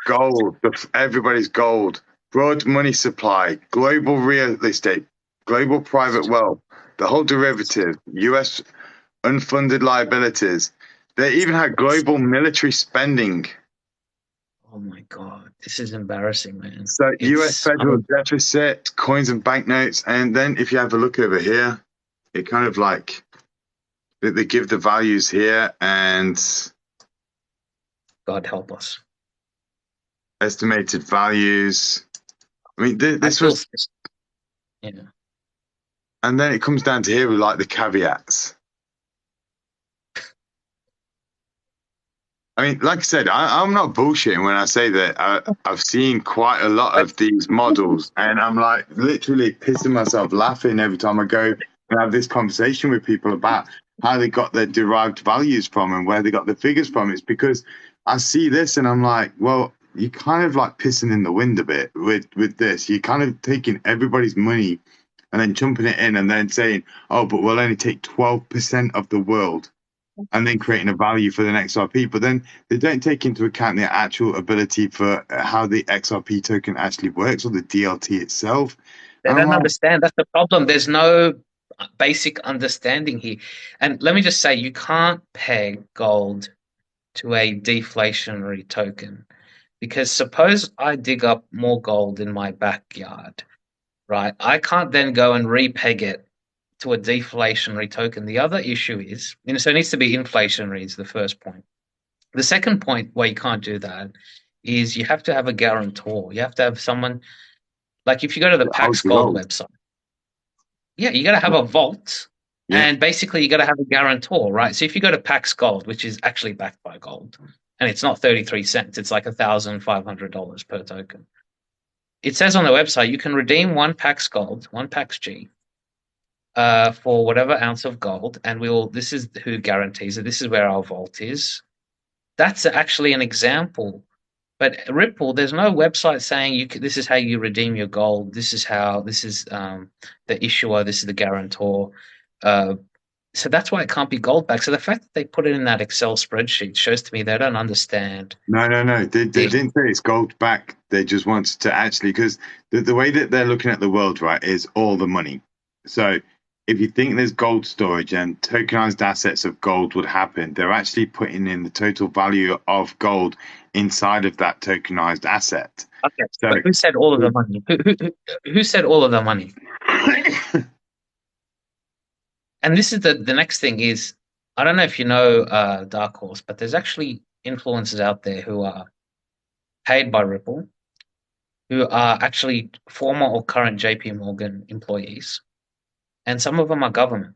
gold, everybody's gold, broad money supply, global real estate, global private wealth, the whole derivative, US unfunded liabilities. They even had global military spending. Oh my God, this is embarrassing, man. So US It's federal deficit, coins and banknotes. And then if you have a look over here, it kind of like they give the values here and God help us. estimated values. I mean, I this feel, was, yeah. and then it comes down to here with like the caveats. I mean, like I said, I'm not bullshitting when I say that I've seen quite a lot of these models, and I'm like literally pissing myself laughing every time I go and have this conversation with people about how they got their derived values from and where they got the figures from. It's because I see this and I'm like, well, you're kind of like pissing in the wind a bit with this. You're kind of taking everybody's money and then chumping it in and then saying, oh, but we'll only take 12% of the world and then creating a value for the XRP. But then they don't take into account the actual ability for how the XRP token actually works or the DLT itself. They And I'm don't like, understand. That's the problem. There's no basic understanding here. And let me just say, you can't peg gold to a deflationary token because suppose I dig up more gold in my backyard, right? I can't then go and repeg it to a deflationary token. The other issue is, so it needs to be inflationary is the first point. The second point why you can't do that is you have to have a guarantor. You have to have someone, like if you go to the how Pax the Gold world. website, yeah, you got to have a vault, Yeah. and basically you got to have a guarantor, right? So if you go to Pax Gold, which is actually backed by gold, and it's not 33 cents, it's like $1,500 per token. It says on the website you can redeem one Pax Gold, one Pax G, for whatever ounce of gold, and this is who guarantees it. This is where our vault is. That's actually an example. But Ripple, there's no website saying this is how you redeem your gold. This is the issuer. This is the guarantor. So that's why it can't be gold back. So the fact that they put it in that Excel spreadsheet shows to me they don't understand. No. They didn't say it's gold back. They just wanted to actually, because the way that they're looking at the world, right, is all the money. So if you think there's gold storage and tokenized assets of gold would happen, they're actually putting in the total value of gold inside of that tokenized asset. Okay, So but who said all of the money? Who said all of the money? And this is the next thing is, I don't know if you know Dark Horse, but there's actually influencers out there who are paid by Ripple, who are actually former or current JP Morgan employees, and some of them are government.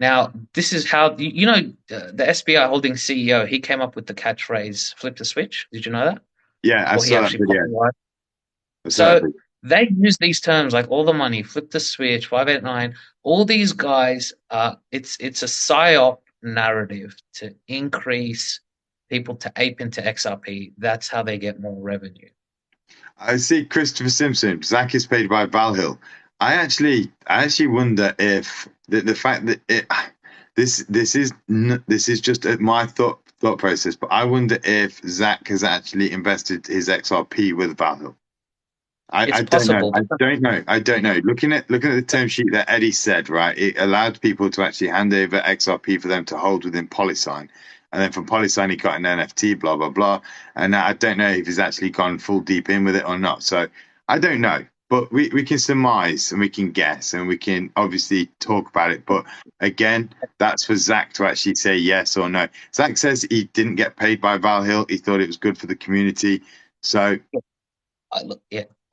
Now, this is how the SBI Holdings CEO, he came up with the catchphrase "flip the switch." Did you know that? yeah, I Or he saw that actually video. popularized. I saw that So video. they use these terms like all the money, flip the switch, 589. All these guys, it's a psyop narrative to increase people to ape into XRP. That's how they get more revenue. I see Christopher Simpson. Zach is paid by Valhill. I actually wonder if the fact that this is just my thought process, but I wonder if Zach has actually invested his XRP with Valhill. I It's don't know. possible. I don't know. Looking at the term sheet that Eddie said, right, it allowed people to actually hand over XRP for them to hold within Polysign. And then from Polysign, he got an NFT, blah, blah, blah. And I don't know if he's actually gone full deep in with it or not. So I don't know. But we can surmise and we can guess and we can obviously talk about it. But again, that's for Zach to actually say yes or no. Zach says he didn't get paid by Valhill. He thought it was good for the community. So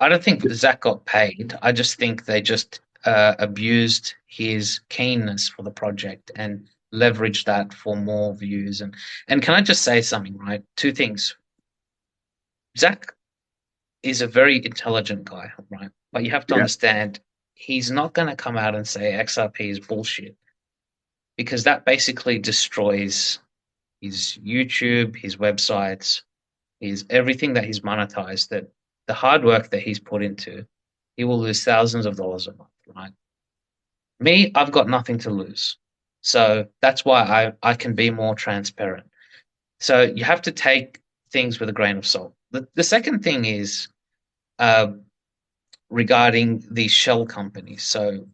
I don't think Zach got paid. I just think they just abused his keenness for the project and leverage that for more views. And can I just say something, right? Two things. Zach is a very intelligent guy, right? But you have to Yeah. understand he's not going to come out and say XRP is bullshit, because that basically destroys his YouTube, his websites, his everything that he's monetized, that the hard work that he's put into. He will lose thousands of dollars a month, right? Me, I've got nothing to lose. So that's why I can be more transparent. So you have to take things with a grain of salt. The second thing is uh, regarding these shell companies. So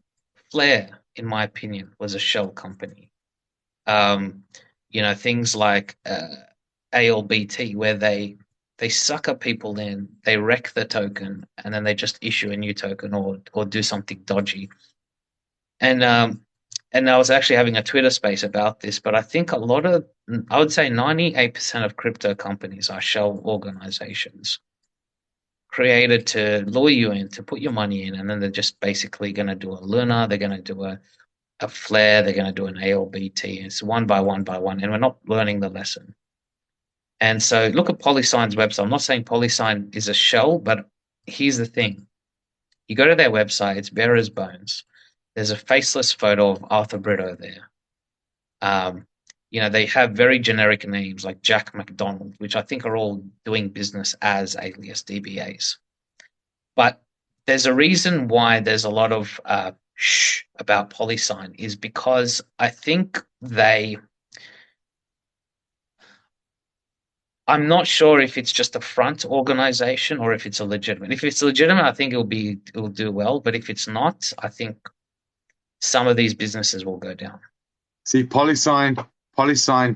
Flare, in my opinion, was a shell company. Things like ALBT, where they sucker people in, they wreck the token, and then they just issue a new token or do something dodgy. And I was actually having a Twitter space about this, but I think I would say 98% of crypto companies are shell organizations created to lure you in, to put your money in, and then they're just basically going to do a Luna, they're going to do a Flare, they're going to do an ALBT. It's one by one by one, and we're not learning the lesson. And so look at Polysign's website. I'm not saying Polysign is a shell, but here's the thing. You go to their website, it's bare as bones. There's a faceless photo of Arthur Brito there. They have very generic names like Jack McDonald, which I think are all doing business as alias DBAs. But there's a reason why there's a lot of shh about Polysign, is because I think I'm not sure if it's just a front organization or if it's a legitimate. If it's legitimate, I think it'll do well. But if it's not, I think some of these businesses will go down. See, Polysign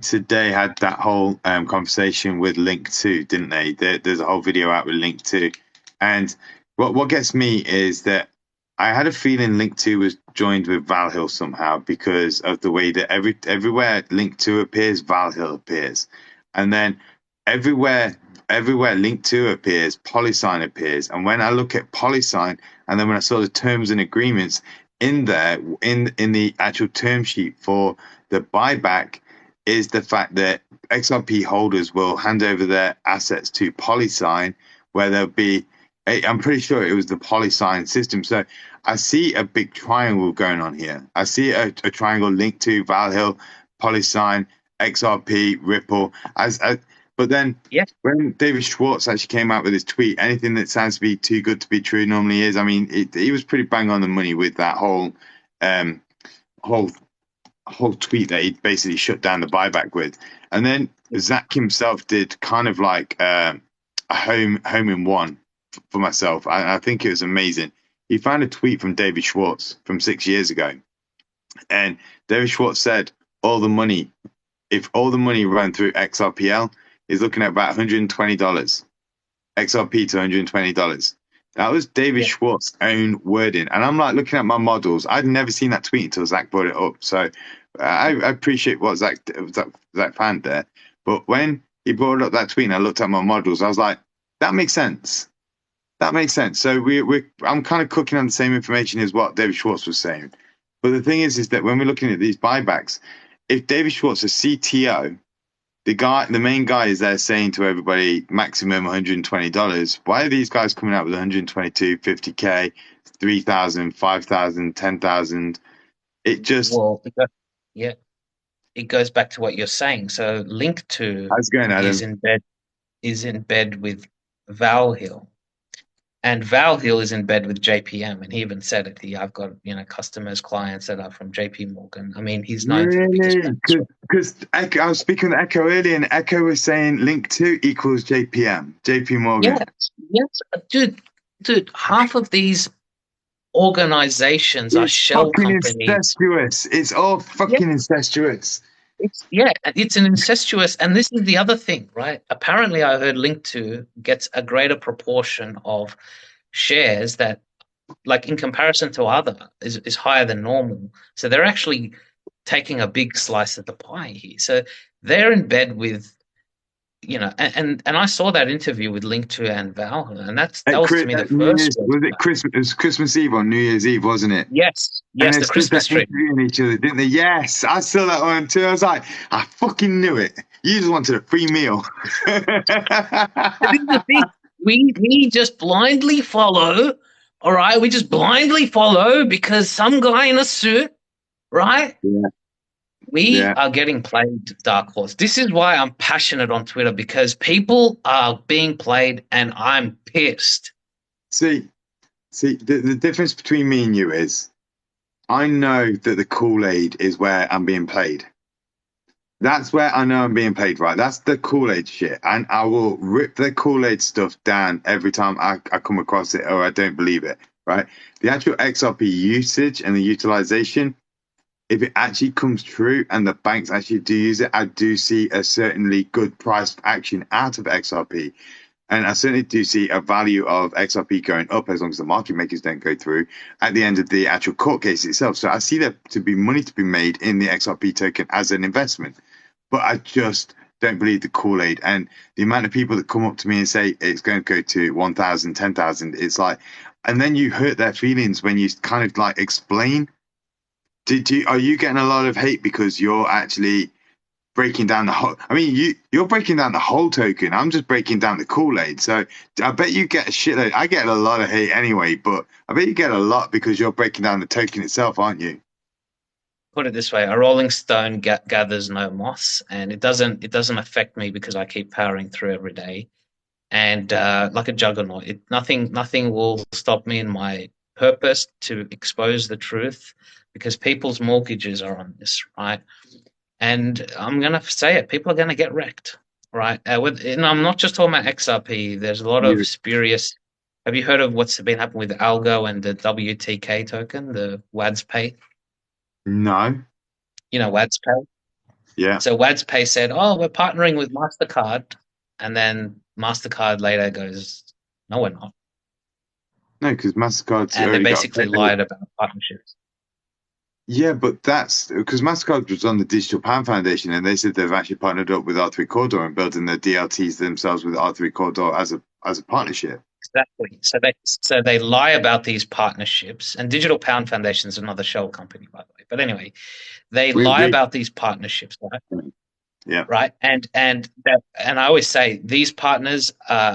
today had that whole conversation with Link2, didn't they? There's a whole video out with Link2. And what gets me is that I had a feeling Link2 was joined with Valhill somehow, because of the way that everywhere Link2 appears, Valhill appears. And then everywhere Link2 appears, Polysign appears. And when I look at Polysign, and then when I saw the terms and agreements in there, in the actual term sheet for the buyback, is the fact that XRP holders will hand over their assets to Polysign, where there'll be, I'm pretty sure it was the Polysign system. So I see a big triangle going on here. I see a triangle linked to Valhill, Polysign, XRP, Ripple. But then when David Schwartz actually came out with his tweet, anything that sounds to be too good to be true normally is. I mean, he was pretty bang on the money with that whole tweet that he basically shut down the buyback with. And then Zach himself did kind of like a home in one for myself. I think it was amazing. He found a tweet from David Schwartz from 6 years ago. And David Schwartz said, if all the money ran through XRPL, is looking at about $120. XRP to $120. That was David Schwartz's own wording. And I'm like looking at my models. I'd never seen that tweet until Zach brought it up. So I appreciate what Zach found there. But when he brought up that tweet and I looked at my models, I was like, that makes sense. That makes sense. So I'm kind of cooking on the same information as what David Schwartz was saying. But the thing is that when we're looking at these buybacks, if David Schwartz, a CTO, the main guy is there saying to everybody maximum $120. Why are these guys coming out with 122, 50K, 3,000, 5,000, 10,000? It just it goes back to what you're saying. So Link2 is in bed with Valhill, and Valhill is in bed with JPM, and he even said it. I've got customers, clients that are from JP Morgan. I mean, he's known for the biggest. Because I was speaking with Echo earlier, and Echo was saying Link2 equals JP Morgan. Yes, dude. Half of these organizations are shell companies. Incestuous. It's all fucking incestuous. It's an incestuous, and this is the other thing, right? Apparently, I heard Link2 gets a greater proportion of shares that, like in comparison to other, is higher than normal. So they're actually taking a big slice of the pie here. So they're in bed with and I saw that interview with Link to and Val, and that At was to me the New first Year's, word. was it Christmas? It was Christmas Eve or New Year's Eve, wasn't it? Yes, And they the stood there Christmas tree. interviewing each other, didn't they? Yes, I saw that one too. I was like, I fucking knew it. You just wanted a free meal. This is the thing. We just blindly follow. All right, we just blindly follow because some guy in a suit, right? Yeah. We Yeah. are getting played, Dark Horse. This is why I'm passionate on Twitter, because people are being played and I'm pissed. See, the difference between me and you is I know that the Kool-Aid is where I'm being played. That's where I know I'm being played, right? That's the Kool-Aid shit. And I will rip the Kool-Aid stuff down every time I come across it or I don't believe it, right? The actual XRP usage and the utilization, if it actually comes true and the banks actually do use it, I do see a certainly good price action out of XRP. And I certainly do see a value of XRP going up as long as the market makers don't go through at the end of the actual court case itself. So I see there to be money to be made in the XRP token as an investment. But I just don't believe the Kool-Aid. And the amount of people that come up to me and say it's going to go to 1,000, 10,000, it's like, and then you hurt their feelings when you kind of like explain. Are you getting a lot of hate because you're actually breaking down the whole? I mean, you're breaking down the whole token. I'm just breaking down the Kool-Aid. So I bet you get a shitload. I get a lot of hate anyway, but I bet you get a lot because you're breaking down the token itself, aren't you? Put it this way: a rolling stone gathers no moss, and it doesn't affect me because I keep powering through every day, and like a juggernaut, nothing will stop me in my purpose to expose the truth, because people's mortgages are on this, right? And I'm gonna say it: people are gonna get wrecked, right? And I'm not just talking about XRP. There's a lot of spurious. Have you heard of what's been happening with Algo and the WTK token, the WadsPay? No. You know WadsPay? Yeah. So WadsPay said, "Oh, we're partnering with MasterCard," and then MasterCard later goes, "No, we're not." No, because MasterCard's and they already basically got lied about partnerships. Yeah, but that's because MasterCard was on the Digital Pound Foundation, and they said they've actually partnered up with R3 Corridor and building their DLTs themselves with R3 Corridor as a partnership. Exactly. So they lie about these partnerships, and Digital Pound Foundation is another shell company, by the way. But anyway, they lie about these partnerships, right? Yeah. Right. And I always say these partners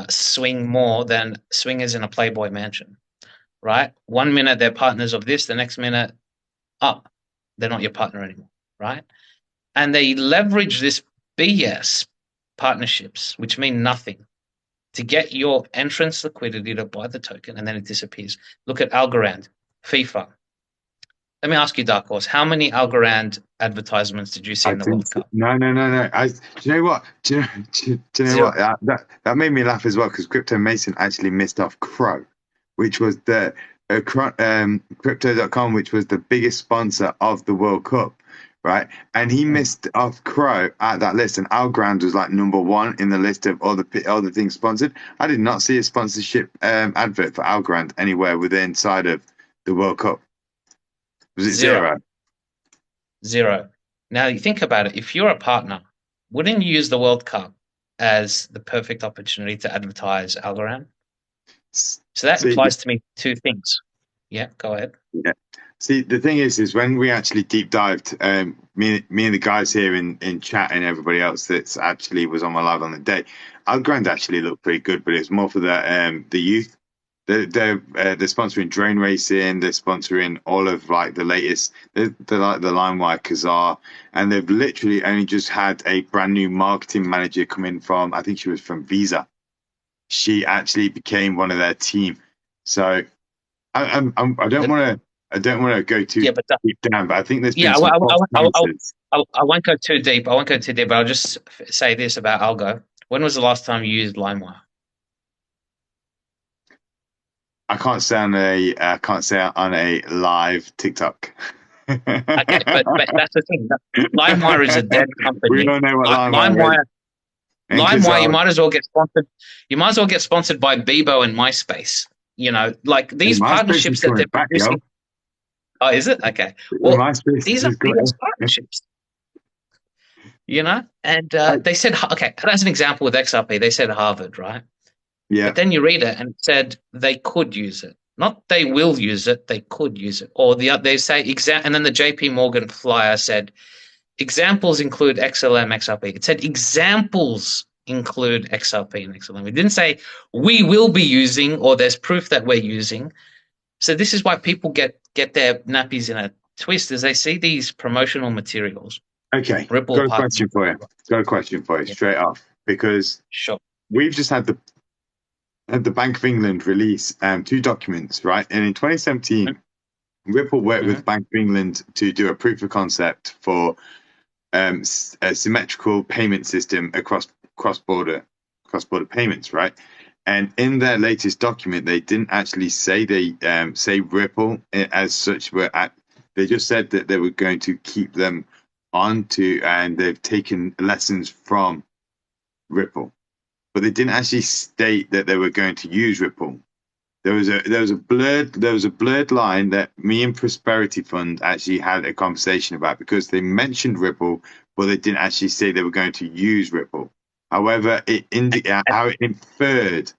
swing more than swingers in a Playboy mansion, right? 1 minute they're partners of this, the next minute, they're not your partner anymore, right? And they leverage this BS partnerships, which mean nothing, to get your entrance liquidity to buy the token, and then it disappears. Look at Algorand, FIFA. Let me ask you, Dark Horse, how many Algorand advertisements did you see in the World Cup? No. Do you know what? Do you know what? That made me laugh as well, because Crypto Mason actually missed off Crow, which was the Crypto.com, which was the biggest sponsor of the World Cup, right? And he missed off Crow at that list, and Algorand was like number one in the list of all the things sponsored. I did not see a sponsorship advert for Algorand anywhere within side of the World Cup. Was it zero? Zero. Now you think about it. If you're a partner, wouldn't you use the World Cup as the perfect opportunity to advertise Algorand? So that implies to me two things. Yeah, go ahead. Yeah. See, the thing is when we actually deep dived, me and the guys here in chat and everybody else that actually was on my live on the day, Algorand actually looked pretty good, but it's more for the youth. They're sponsoring drone racing. They're sponsoring all of like the latest. They're like the LimeWire Kazaa, and they've literally only just had a brand new marketing manager come in from, I think she was from Visa. She actually became one of their team. So I don't want to go too deep down, but I think there's been some I won't go too deep. I won't go too deep, but I'll just say this about Algo. When was the last time you used LimeWire? I can't say on a live TikTok. Okay, but that's the thing. LimeWire is a dead company. We don't know what LimeWire is. LimeWire, you might as well get sponsored. You might as well get sponsored by Bebo and MySpace. You know, like these partnerships that they're producing. Oh, is it? Okay. Well, these are BS partnerships. you know. And I, they said, okay, as an example with XRP, they said Harvard, right? yeah. But then you read it and it said they could use it. Not they will use it, they could use it. Or they say and then the JP Morgan flyer said examples include XLM, XRP. It said examples include XRP and XLM. It didn't say we will be using or there's proof that we're using. So this is why people get their nappies in a twist as they see these promotional materials. Okay. Ripple Got a question for you. Yeah. Straight off, because Sure. we've just had the Bank of England release 2 documents, right? And in 2017, Ripple worked with Bank of England to do a proof of concept for a symmetrical payment system across cross-border payments, right? And in their latest document, they didn't actually say say Ripple as such. They just said that they were going to keep them on to, and they've taken lessons from Ripple, but they didn't actually state that they were going to use Ripple. There was a blurred line that me and Prosperity Fund actually had a conversation about, because they mentioned Ripple, but they didn't actually say they were going to use Ripple. However, it inferred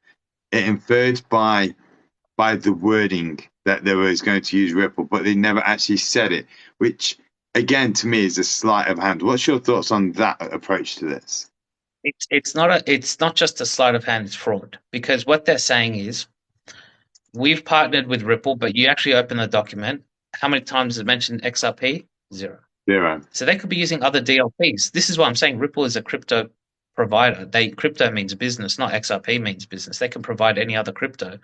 by the wording that they were going to use Ripple, but they never actually said it, which again to me is a sleight of hand. What's your thoughts on that approach to this? It's not just a sleight of hand, it's fraud, because what they're saying is we've partnered with Ripple, but you actually open the document. How many times is it mentioned XRP? 0. So they could be using other DLPs. This is what I'm saying. Ripple is a crypto provider. Crypto means business, not XRP means business. They can provide any other crypto,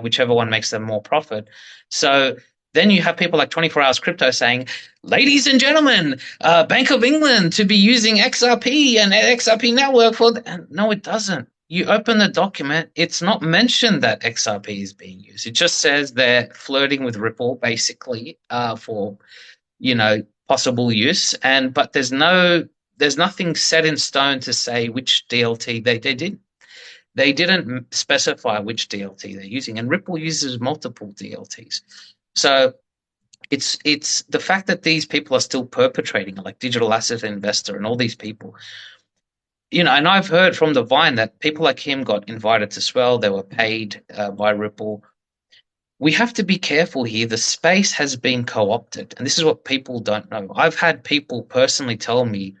whichever one makes them more profit. So then you have people like 24 Hours Crypto saying, ladies and gentlemen, Bank of England to be using XRP and XRP network for... No, it doesn't. You open the document, it's not mentioned that XRP is being used. It just says they're flirting with Ripple, basically, for possible use. But there's nothing set in stone to say which DLT they did. They didn't specify which DLT they're using, and Ripple uses multiple DLTs. So it's the fact that these people are still perpetrating, like Digital Asset Investor and all these people. And I've heard from the Vine that people like him got invited to Swell. They were paid by Ripple. We have to be careful here. The space has been co-opted, and this is what people don't know. I've had people personally tell me,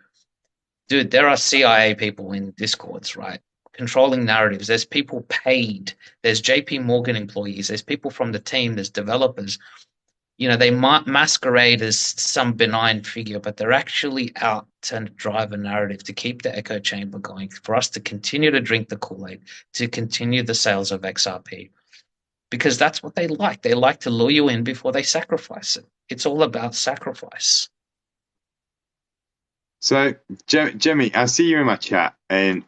dude, there are CIA people in Discords, right? Controlling narratives. There's people paid. There's JP Morgan employees. There's people from the team. There's developers. They masquerade as some benign figure, but they're actually out to drive a narrative to keep the echo chamber going, for us to continue to drink the Kool-Aid, to continue the sales of XRP. Because that's what they like. They like to lure you in before they sacrifice it. It's all about sacrifice. So, Jemmy, I see you in my chat, and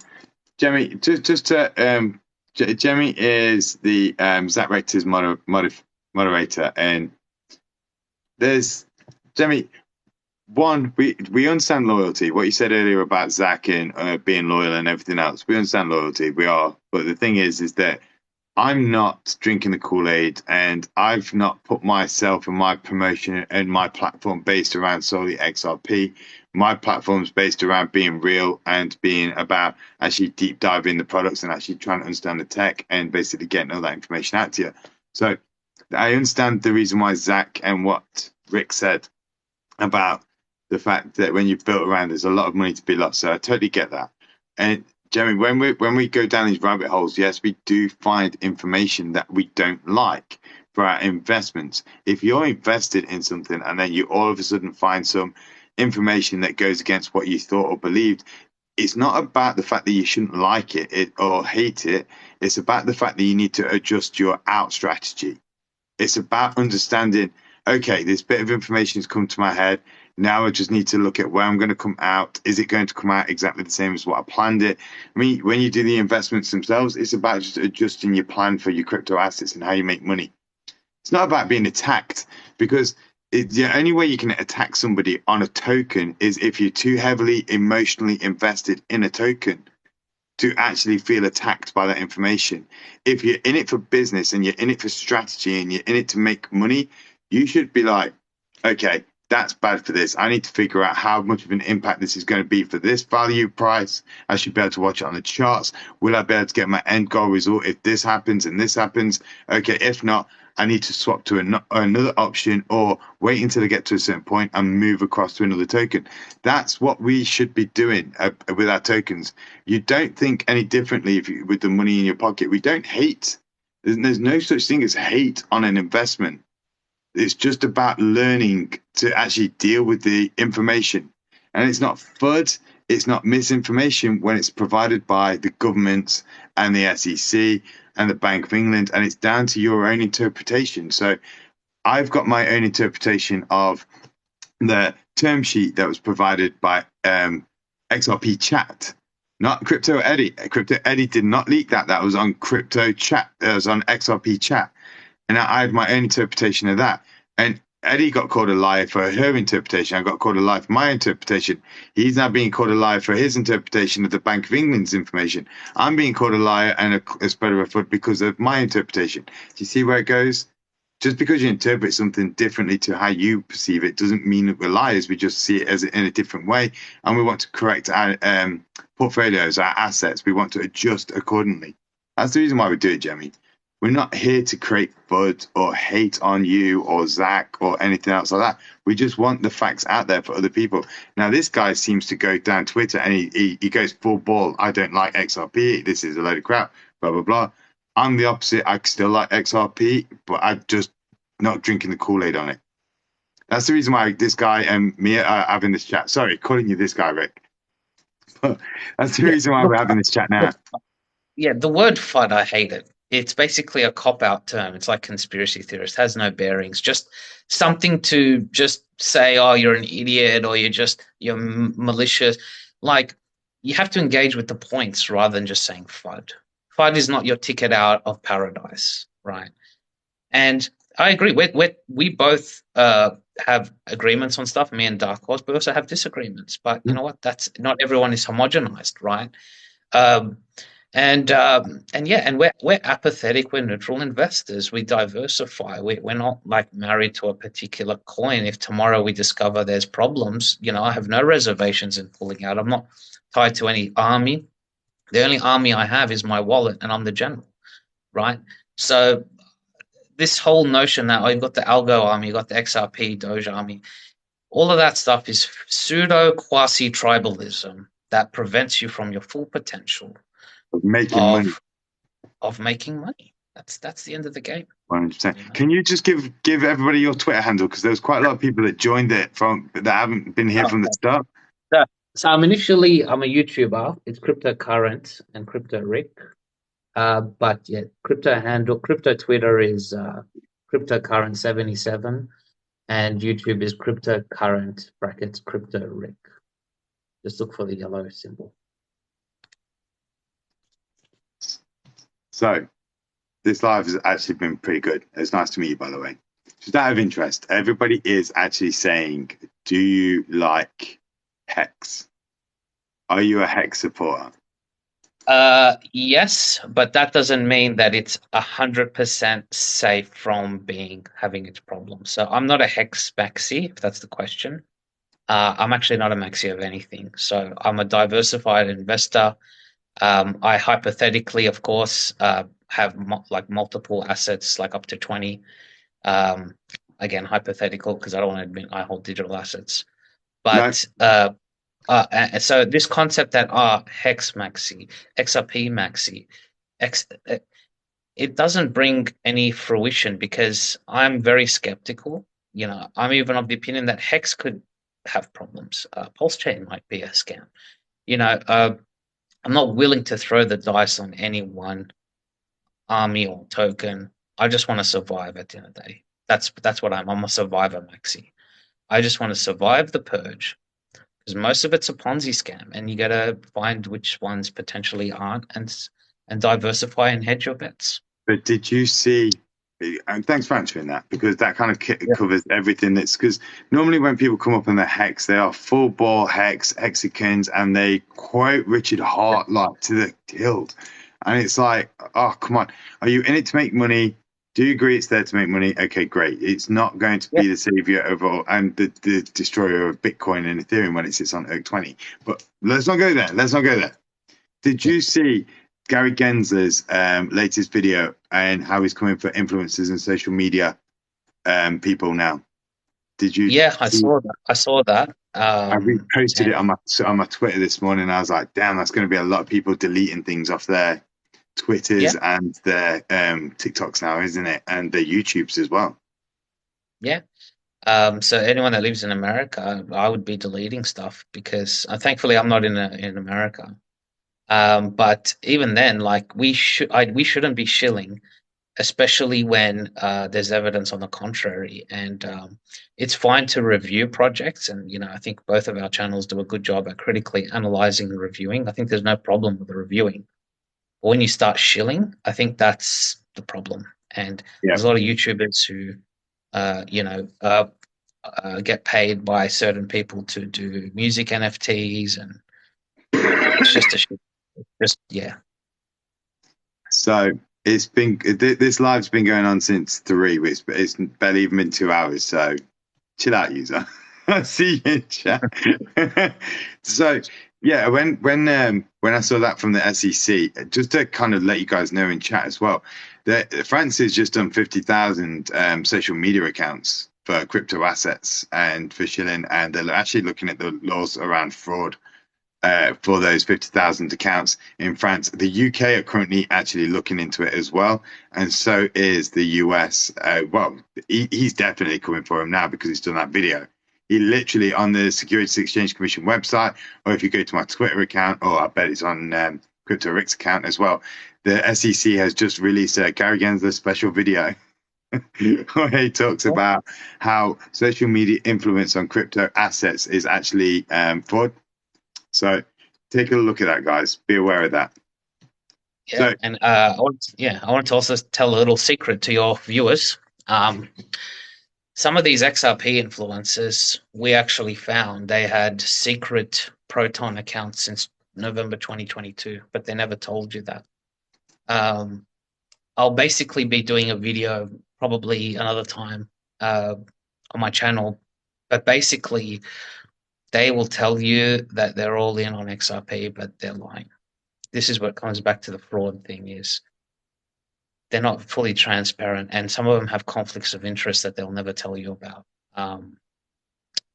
Jemmy, Jemmy is the Zach Rector's moderator, and there's Jemmy. One, we understand loyalty. What you said earlier about Zach and being loyal and everything else, we understand loyalty. We are, but the thing is that I'm not drinking the Kool-Aid, and I've not put myself and my promotion and my platform based around solely XRP. My platform's based around being real and being about actually deep diving the products and actually trying to understand the tech and basically getting all that information out to you. So I understand the reason why Zach and what Rick said about the fact that when you've built around, there's a lot of money to be lost. So I totally get that. And Jeremy, when we go down these rabbit holes, yes, we do find information that we don't like for our investments. If you're invested in something and then you all of a sudden find some information that goes against what you thought or believed, it's not about the fact that you shouldn't like it or hate it. It's about the fact that you need to adjust your out strategy. It's about understanding, okay, this bit of information has come to my head. Now I just need to look at where I'm going to come out. Is it going to come out exactly the same as what I planned it? I mean, when you do the investments themselves, it's about just adjusting your plan for your crypto assets and how you make money. It's not about being attacked, because the only way you can attack somebody on a token is if you're too heavily emotionally invested in a token to actually feel attacked by that information. If you're in it for business and you're in it for strategy and you're in it to make money, you should be like, okay, that's bad for this. I need to figure out how much of an impact this is going to be for this value price. I should be able to watch it on the charts. Will I be able to get my end goal result if this happens and this happens? Okay, if not, I need to swap to another option or wait until I get to a certain point and move across to another token. That's what we should be doing with our tokens. You don't think any differently with the money in your pocket. We don't hate. There's no such thing as hate on an investment. It's just about learning to actually deal with the information. And it's not FUD, it's not misinformation when it's provided by the government and the SEC and the Bank of England, and it's down to your own interpretation. So I've got my own interpretation of the term sheet that was provided by XRP Chat, not Crypto Eddie. Crypto Eddie did not leak that. That was on Crypto Chat. That was on XRP Chat. And I had my own interpretation of that. And Eddie got called a liar for her interpretation. I got called a liar for my interpretation. He's now being called a liar for his interpretation of the Bank of England's information. I'm being called a liar and a spreader of FUD because of my interpretation. Do you see where it goes? Just because you interpret something differently to how you perceive it doesn't mean that we're liars. We just see it as in a different way. And we want to correct our portfolios, our assets. We want to adjust accordingly. That's the reason why we do it, Jemmy. We're not here to create FUD or hate on you or Zach or anything else like that. We just want the facts out there for other people. Now, this guy seems to go down Twitter and he goes full ball. I don't like XRP. This is a load of crap, blah, blah, blah. I'm the opposite. I still like XRP, but I'm just not drinking the Kool-Aid on it. That's the reason why this guy and me are having this chat. Sorry, calling you this guy, Rick. That's the reason why we're having this chat now. Yeah, the word FUD, I hate it. It's basically a cop-out term. It's like conspiracy theorist, has no bearings. Just something to just say, oh, you're an idiot or you're malicious. Like, you have to engage with the points rather than just saying FUD. FUD is not your ticket out of paradise, right? And I agree. We both have agreements on stuff, me and Dark Horse. We also have disagreements. But you know what? That's not everyone is homogenized, right? And we're apathetic. We're neutral investors. We diversify. We're not like married to a particular coin. If tomorrow we discover there's problems, I have no reservations in pulling out. I'm not tied to any army. The only army I have is my wallet, and I'm the general, right? So this whole notion that you've got the Algo army, you've got the XRP Doge army, all of that stuff is pseudo quasi tribalism that prevents you from your full potential. Of making money. That's the end of the game. 100%. Can you just give everybody your Twitter handle? Because there's quite a lot of people that joined it that haven't been here from the start. So I'm a YouTuber. It's CryptoCurrent and Crypto Rick. But yeah, crypto Twitter is CryptoCurrent77, and YouTube is CryptoCurrent (Crypto Rick). Just look for the yellow symbol. So, this live has actually been pretty good. It's nice to meet you, by the way. Just out of interest, everybody is actually saying, do you like Hex? Are you a Hex supporter? Yes, but that doesn't mean that it's 100% safe from having its problems. So I'm not a Hex maxi, if that's the question. I'm actually not a maxi of anything. So I'm a diversified investor. I hypothetically, of course, have multiple assets, like up to 20. Again, hypothetical, because I don't want to admit I hold digital assets. But so this concept that Hex maxi, XRP maxi, it doesn't bring any fruition because I'm very skeptical. I'm even of the opinion that Hex could have problems. Pulse Chain might be a scam. I'm not willing to throw the dice on any one army or token. I just want to survive at the end of the day. That's what I'm a survivor maxi. I just want to survive the purge because most of it's a Ponzi scam, and you got to find which ones potentially aren't and diversify and hedge your bets. But did you see? And thanks for answering that, because that kind of covers everything. That's because normally when people come up on the Hex, they are full ball Hexicans, and they quote Richard Hart like to the hilt. And it's like, oh, come on. Are you in it to make money? Do you agree it's there to make money? Okay, great. It's not going to be the savior of all and the destroyer of Bitcoin and Ethereum when it sits on ERC 20. But let's not go there. Let's not go there. Did you see Gary Gensler's latest video and how he's coming for influencers and social media people now? Did you? Yeah, I saw that. I saw that. I reposted it on my Twitter this morning. I was like, damn, that's going to be a lot of people deleting things off their Twitters and their TikToks now, isn't it? And their YouTubes as well. Yeah. So anyone that lives in America, I would be deleting stuff because thankfully I'm not in America. But even then, like we shouldn't be shilling, especially when there's evidence on the contrary. And it's fine to review projects, and I think both of our channels do a good job at critically analyzing and reviewing. I think there's no problem with the reviewing. But when you start shilling, I think that's the problem. And there's a lot of YouTubers who, get paid by certain people to do music NFTs, and it's just So it's been this live's been going on since 3 weeks, but it's barely even been 2 hours. So chill out, user. I see you in chat. So yeah, when I saw that from the SEC, just to kind of let you guys know in chat as well, that France has just done 50,000 social media accounts for crypto assets and for shilling, and they're actually looking at the laws around fraud for those 50,000 accounts in France. The UK are currently actually looking into it as well, and so is the US. Well, he's definitely coming for him now because he's done that video. He literally, on the Securities Exchange Commission website, or if you go to my Twitter account, or I bet it's on Crypto Rick's account as well, the SEC has just released a Gary Gensler special video where he talks about how social media influence on crypto assets is actually fraud. So take a look at that, guys. Be aware of that. Yeah, so, and I wanted to also tell a little secret to your viewers. Some of these XRP influencers, we actually found they had secret Proton accounts since November 2022, but they never told you that. I'll basically be doing a video probably another time on my channel, but basically they will tell you that they're all in on XRP, but they're lying. This is what comes back to the fraud thing, is they're not fully transparent, and some of them have conflicts of interest that they'll never tell you about.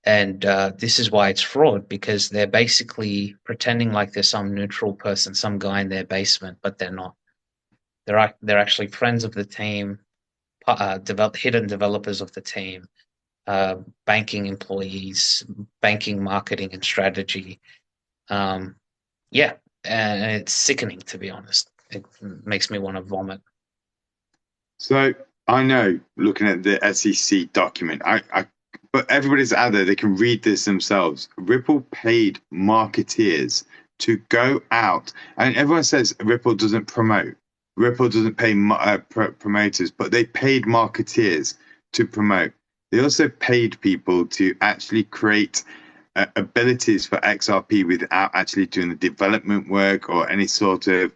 And this is why it's fraud, because they're basically pretending like they're some neutral person, some guy in their basement, but they're not. They're actually friends of the team, hidden developers of the team, banking employees, banking marketing and strategy. And it's sickening, to be honest. It makes me want to vomit. So I know, looking at the SEC document, but everybody's out there, they can read this themselves. Ripple paid marketeers to go out, and everyone says Ripple doesn't promote. Ripple doesn't pay promoters, but they paid marketeers to promote. They also paid people to actually create abilities for XRP without actually doing the development work or any sort of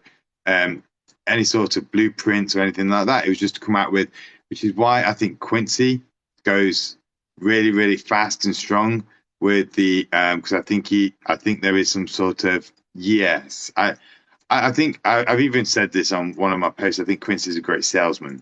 blueprints or anything like that. It was just to come out with, which is why I think Quincy goes really, really fast and strong with the because I think there is some sort of I think I've even said this on one of my posts. I think Quincy's a great salesman.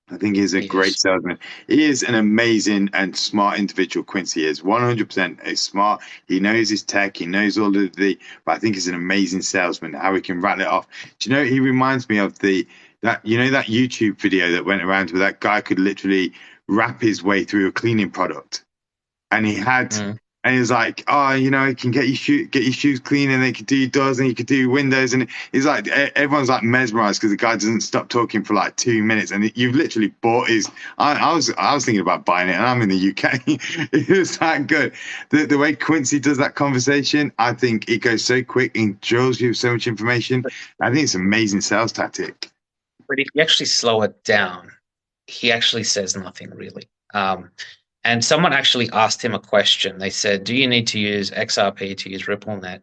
I think he's a great salesman. He is an amazing and smart individual. Quincy is 100% is smart. He knows his tech. He knows all of but I think he's an amazing salesman. How he can rattle it off. Do you know? He reminds me of that YouTube video that went around where that guy could literally wrap his way through a cleaning product, and he had. And he was like, it can get your shoes clean, and they could do your doors, and you could do your windows. And he's like, everyone's like mesmerized because the guy doesn't stop talking for like 2 minutes. And you've literally bought his. I was thinking about buying it, and I'm in the UK. It was that good. The way Quincy does that conversation, I think it goes so quick and drills you with so much information. I think it's an amazing sales tactic. But if you actually slow it down, he actually says nothing really. And someone actually asked him a question. They said, do you need to use XRP to use RippleNet?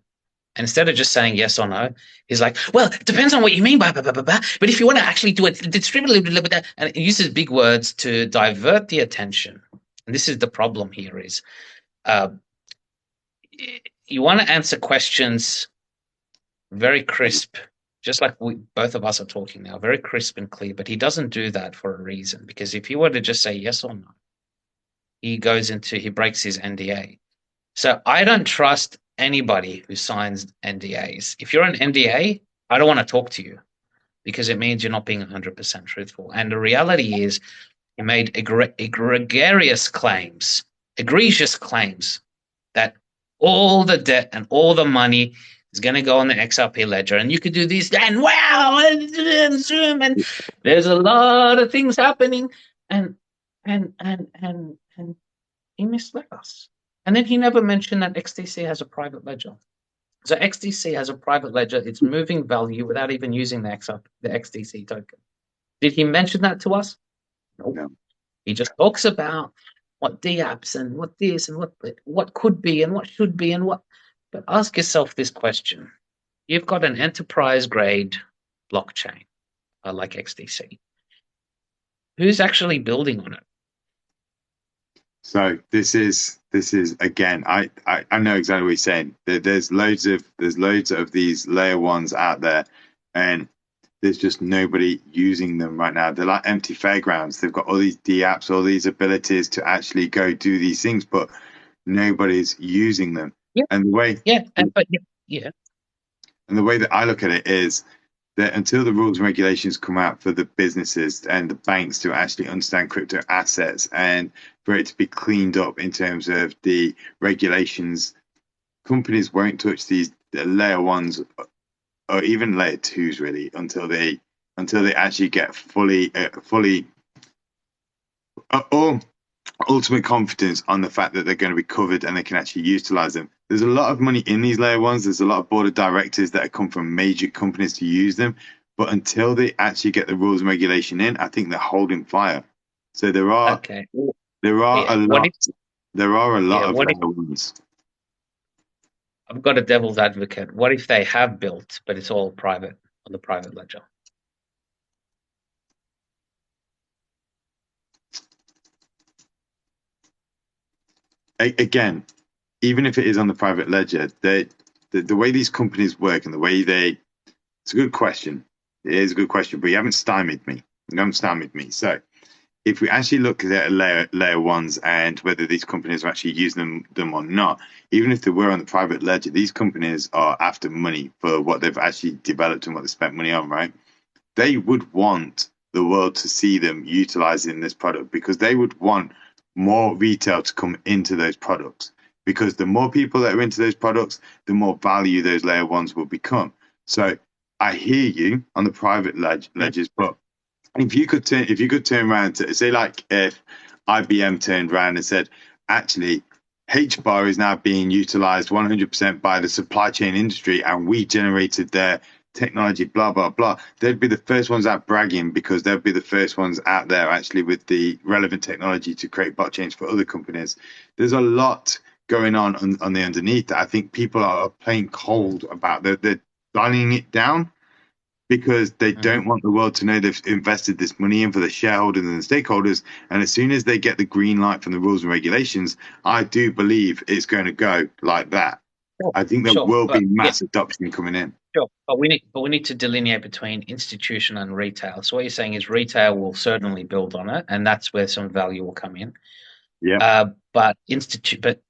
And instead of just saying yes or no, he's like, well, it depends on what you mean by blah, blah, blah, blah. But if you want to actually do it distributively, and it uses big words to divert the attention. And this is the problem here is you want to answer questions very crisp, just like both of us are talking now, very crisp and clear. But he doesn't do that for a reason, because if he were to just say yes or no, he breaks his NDA. So I don't trust anybody who signs NDAs. If you're an NDA, I don't want to talk to you because it means you're not being 100% truthful. And the reality is he made egregious claims that all the debt and all the money is going to go on the XRP ledger, and you could do this, and wow, and Zoom, and there's a lot of things happening, and he misled us. And then he never mentioned that XDC has a private ledger. So XDC has a private ledger. It's moving value without even using the XDC token. Did he mention that to us? Nope. No. He just talks about what dApps and what this and what could be and what should be and what. But ask yourself this question. You've got an enterprise-grade blockchain like XDC. Who's actually building on it? So this is again. I know exactly what you're saying. There's loads of these layer ones out there, and there's just nobody using them right now. They're like empty fairgrounds. They've got all these dApps, all these abilities to actually go do these things, but nobody's using them. Yeah. And the way and the way that I look at it is that until the rules and regulations come out for the businesses and the banks to actually understand crypto assets and for it to be cleaned up in terms of the regulations, companies won't touch these layer ones or even layer twos really until they actually get fully ultimate confidence on the fact that they're going to be covered and they can actually utilize them. There's a lot of money in these layer ones. There's a lot of board of directors that have come from major companies to use them. But until they actually get the rules and regulation in, I think they're holding fire. So there are a lot of layer ones. I've got a devil's advocate. What if they have built, but it's all private on the private ledger? Again, even if it is on the private ledger, the way these companies work and the way it's a good question. It is a good question, but you haven't stymied me. So if we actually look at layer ones and whether these companies are actually using them or not, even if they were on the private ledger, these companies are after money for what they've actually developed and what they spent money on, right? They would want the world to see them utilizing this product because they would want more retail to come into those products, because the more people that are into those products, the more value those layer ones will become. So I hear you on the private ledgers, but if you could turn around to say, like, if IBM turned around and said, actually, HBAR is now being utilized 100% by the supply chain industry, and we generated their technology, blah, blah, blah, they'd be the first ones out bragging because they'll be the first ones out there actually with the relevant technology to create blockchains for other companies. There's a lot going on the underneath that I think people are playing cold about. They're dialing it down because they don't want the world to know they've invested this money in for the shareholders and the stakeholders. And as soon as they get the green light from the rules and regulations, I do believe it's going to go like that. Sure. I think there will be mass adoption coming in. Sure, but we need to delineate between institution and retail. So what you're saying is retail will certainly build on it, and that's where some value will come in. Yeah. But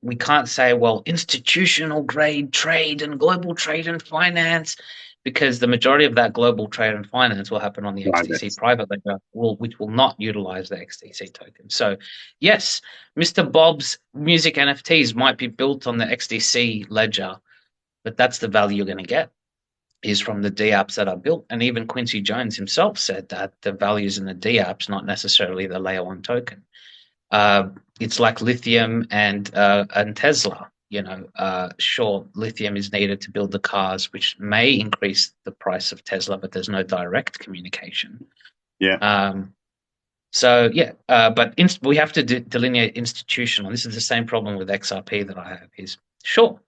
we can't say, well, institutional grade trade and global trade and finance, because the majority of that global trade and finance will happen on the XDC private ledger, which will not utilize the XDC token. So, yes, Mr. Bob's music NFTs might be built on the XDC ledger, but that's the value you're going to get is from the dApps that are built. And even Quincy Jones himself said that the values in the dApps, not necessarily the layer one token. It's like lithium and Tesla. Sure, lithium is needed to build the cars, which may increase the price of Tesla, but there's no direct communication. Yeah. But we have to delineate institutional. This is the same problem with XRP that I have. Is sure,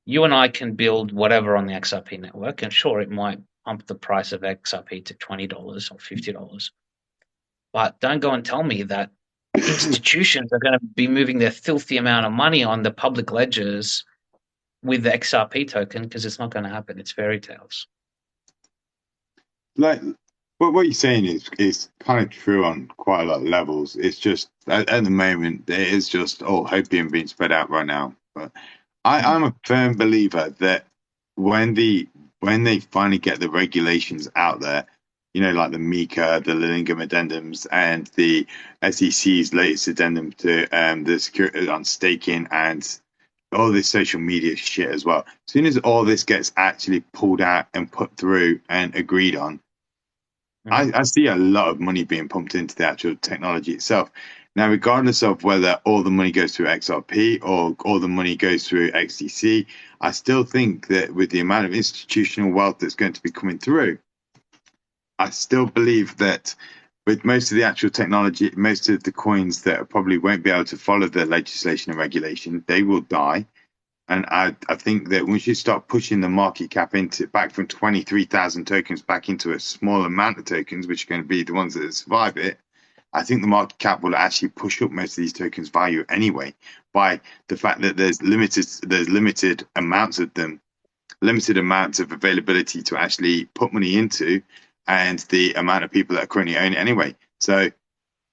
you and I can build whatever on the XRP network, and sure, it might pump the price of XRP to $20 or $50. But don't go and tell me that institutions are going to be moving their filthy amount of money on the public ledgers with the XRP token, because it's not going to happen. It's fairy tales. Like what you're saying is kind of true on quite a lot of levels. It's just at the moment it is just all hopium being spread out right now. But I'm a firm believer that when they finally get the regulations out there, you know, like the MiCA, the Lillingham addendums, and the SEC's latest addendum to the security on staking and all this social media shit as well. As soon as all this gets actually pulled out and put through and agreed on, I see a lot of money being pumped into the actual technology itself. Now, regardless of whether all the money goes through XRP or all the money goes through XDC, I still think that with the amount of institutional wealth that's going to be coming through, I still believe that with most of the actual technology, most of the coins that probably won't be able to follow the legislation and regulation, they will die. And I think that once you start pushing the market cap back from 23,000 tokens back into a small amount of tokens, which are going to be the ones that survive it, I think the market cap will actually push up most of these tokens' value anyway, by the fact that there's limited amounts of them, limited amounts of availability to actually put money into, and the amount of people that are currently own it anyway. So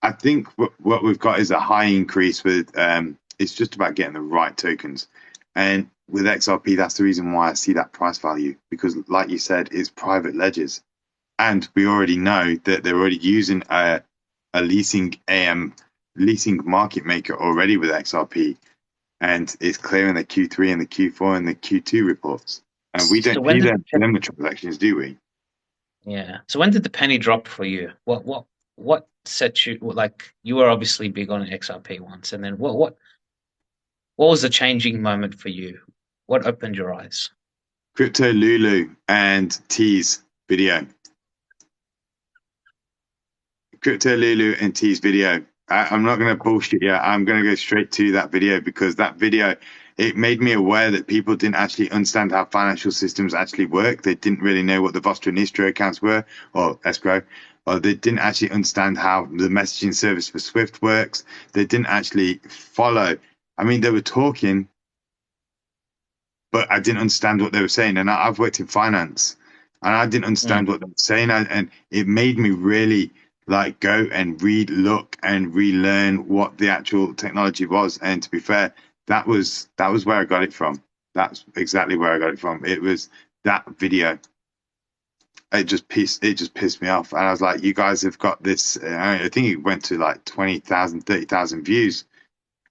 I think what we've got is a high increase with it's just about getting the right tokens. And with XRP, that's the reason why I see that price value, because like you said, it's private ledgers. And we already know that they're already using a leasing market maker already with XRP. And it's clear in the Q3 and the Q4 and the Q2 reports. And we don't see them in the transactions, do we? Yeah. So when did the penny drop for you? What set you, like, you were obviously big on XRP once, and then what was the changing moment for you? What opened your eyes? Crypto Lulu and T's video. Crypto Lulu and T's video. I'm not going to bullshit you. I'm going to go straight to that video, because that video, it made me aware that people didn't actually understand how financial systems actually work. They didn't really know what the Vostro and Istro accounts were, or escrow, or they didn't actually understand how the messaging service for Swift works. They didn't actually follow. I mean, they were talking, but I didn't understand what they were saying. And I've worked in finance, and I didn't understand what they were saying. And it made me really like go and read, look, and relearn what the actual technology was. And to be fair, that was where I got it from. That's exactly where I got it from. It was that video. It just pissed me off. And I was like, you guys have got this. I think it went to like 20,000, 30,000 views.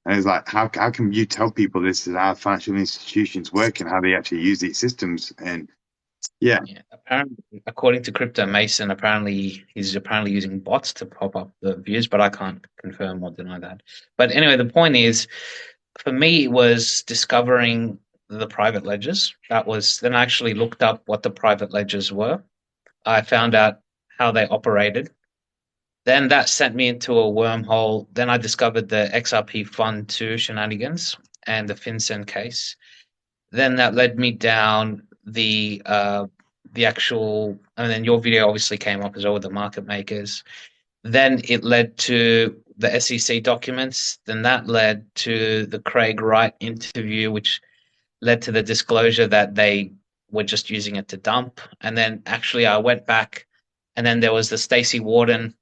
And it's like, how can you tell people this is how financial institutions work and how they actually use these systems? And yeah. Apparently, according to Crypto Mason, he's using bots to pop up the views, but I can't confirm or deny that. But anyway, the point is, for me, it was discovering the private ledgers. Then I actually looked up what the private ledgers were. I found out how they operated. Then that sent me into a wormhole. Then I discovered the XRP Fund 2 shenanigans and the FinCEN case. Then that led me down the actual, and then your video obviously came up as well with the market makers. Then it led to the SEC documents. Then that led to the Craig Wright interview, which led to the disclosure that they were just using it to dump. And then actually I went back, and then there was the Stacey Warden,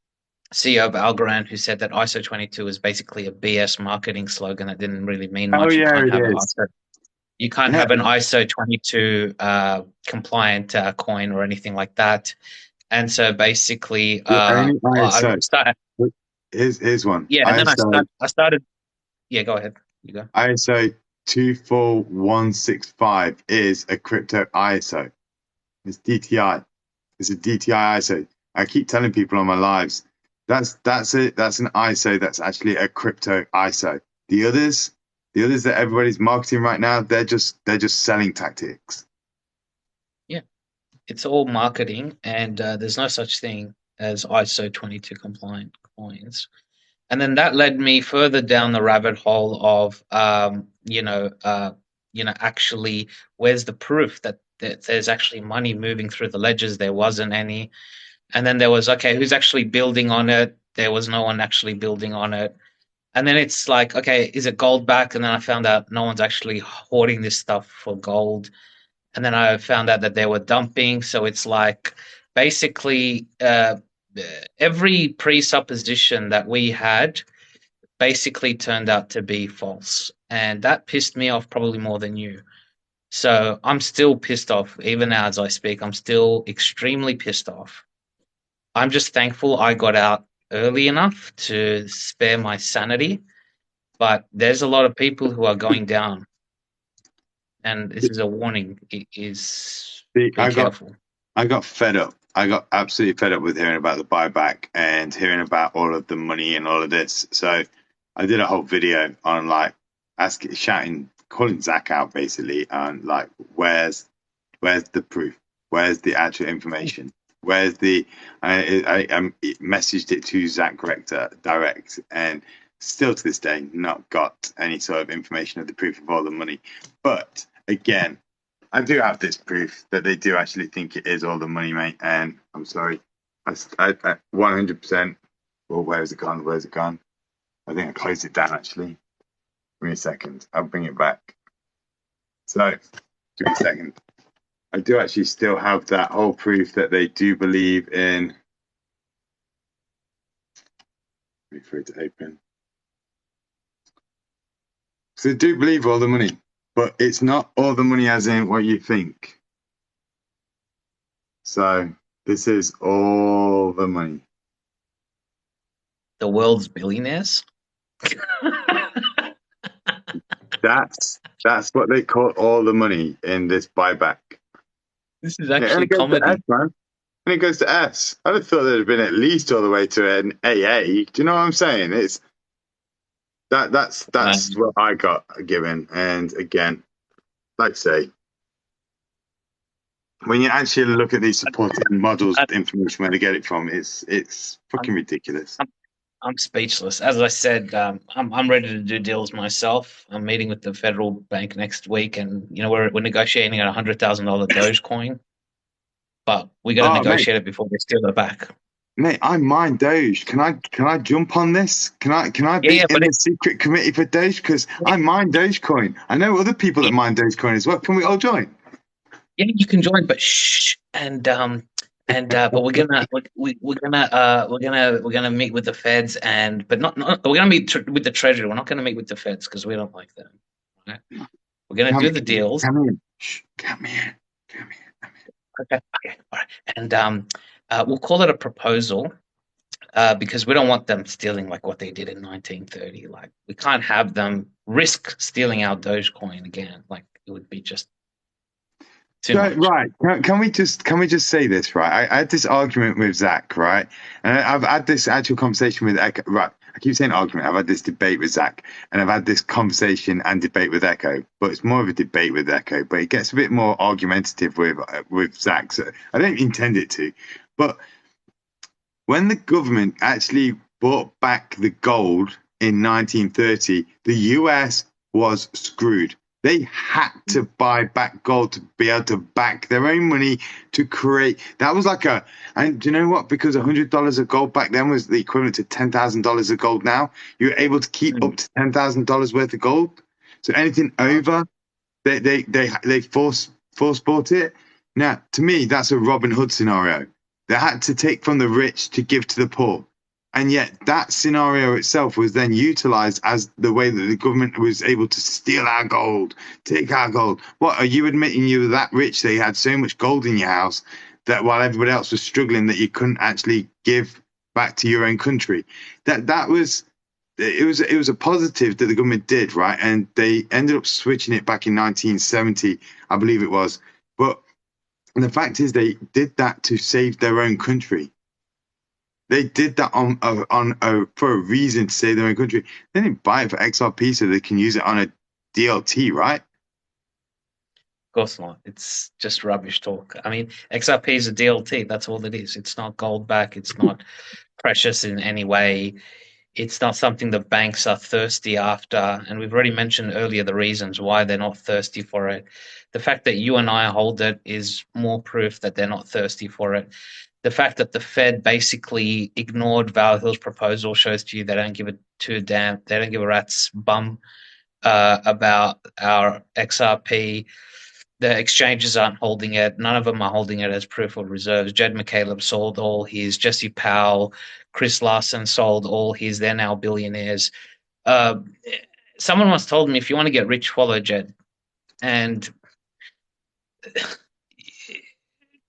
CEO of Algorand, who said that ISO 22 is basically a BS marketing slogan that didn't really mean much. Oh yeah, it is. You can't have an ISO 22 compliant coin or anything like that. And so basically, here's one. Yeah, and ISO, then I started. Yeah, go ahead. You go. ISO 24165 is a crypto ISO. It's DTI. It's a DTI ISO. I keep telling people on my lives, that's it. That's an ISO. That's actually a crypto ISO. The others that everybody's marketing right now, they're just selling tactics. Yeah, it's all marketing, and there's no such thing as ISO 22 compliant coins. And then that led me further down the rabbit hole of actually, where's the proof that there's actually money moving through the ledgers? There wasn't any. And then there was, okay, who's actually building on it? There was no one actually building on it. And then it's like, okay, is it gold back? And then I found out no one's actually hoarding this stuff for gold. And then I found out that they were dumping. So it's like basically every presupposition that we had basically turned out to be false. And that pissed me off probably more than you. So I'm still pissed off. Even now as I speak, I'm still extremely pissed off. I'm just thankful I got out early enough to spare my sanity. But there's a lot of people who are going down. And this is a warning. It is be careful. I got fed up. I got absolutely fed up with hearing about the buyback and hearing about all of the money and all of this. So I did a whole video on like shouting, calling Zach out basically, on like where's the proof? Where's the actual information? Where's the? I messaged it to Zach Rector direct, and still to this day not got any sort of information of the proof of all the money. But again, I do have this proof that they do actually think it is all the money, mate. And I'm sorry, I 100%. Well, where's it gone? Where's it gone? I think I closed it down actually. Give me a second. I'll bring it back. So, give me a second. I do actually still have that whole proof that they do believe in. Wait for it to open. So they do believe all the money, but it's not all the money as in what you think. So this is all the money. The world's billionaires? That's what they call all the money in this buyback. This is actually comedy. S, man. And it goes to S. I'd have thought there'd have been at least all the way to an AA. Do you know what I'm saying? It's that's what I got given. And again, like I say, when you actually look at these supporting models, information where they get it from, it's fucking ridiculous. I'm speechless. As I said, I'm ready to do deals myself. I'm meeting with the federal bank next week, and we're negotiating a $100,000 Dogecoin, but we got to negotiate it before they steal it back. Mate, I mine Doge. Can I jump on this? Can I be in the secret committee for Doge? Because I mine Dogecoin. I know other people that mine Dogecoin as well. Can we all join? Yeah, you can join, but shh. And but we're gonna meet with the feds, but not we're gonna meet with the Treasury. We're not gonna meet with the feds because we don't like them. Right? We're gonna do the deals. Come in. Shh, come here. Okay. All right. And we'll call it a proposal because we don't want them stealing like what they did in 1930. Like we can't have them risk stealing our Dogecoin again. Like it would be just. Right. Can we just say this, right? I had this argument with Zach, right? And I've had this actual conversation with Echo. Right. I keep saying argument. I've had this debate with Zach, and I've had this conversation and debate with Echo. But it's more of a debate with Echo. But it gets a bit more argumentative with Zach. So I don't intend it to. But when the government actually bought back the gold in 1930, the US was screwed. They had to buy back gold to be able to back their own money to create. That was like and do you know what? Because $100 of gold back then was the equivalent to $10,000 of gold now. You were able to keep up to $10,000 worth of gold. So anything over, they force bought it. Now, to me, that's a Robin Hood scenario. They had to take from the rich to give to the poor. And yet that scenario itself was then utilized as the way that the government was able to steal our gold, take our gold. What, are you admitting you were that rich that you had so much gold in your house that while everybody else was struggling that you couldn't actually give back to your own country? It was a positive that the government did, right? And they ended up switching it back in 1970, I believe it was. But the fact is they did that to save their own country. They did that for a reason to save their own country. They didn't buy it for XRP so they can use it on a DLT, right? Of course not. It's just rubbish talk. I mean, XRP is a DLT. That's all it is. It's not gold back. It's not precious in any way. It's not something the banks are thirsty after. And we've already mentioned earlier the reasons why they're not thirsty for it. The fact that you and I hold it is more proof that they're not thirsty for it. The fact that the Fed basically ignored Val Hill's proposal shows to you they don't give a they don't give a rat's bum about our XRP. The exchanges aren't holding it. None of them are holding it as proof of reserves. Jed McCaleb sold all his. Jesse Powell, Chris Larson sold all his. They're now billionaires. Someone once told me, if you want to get rich, follow Jed. And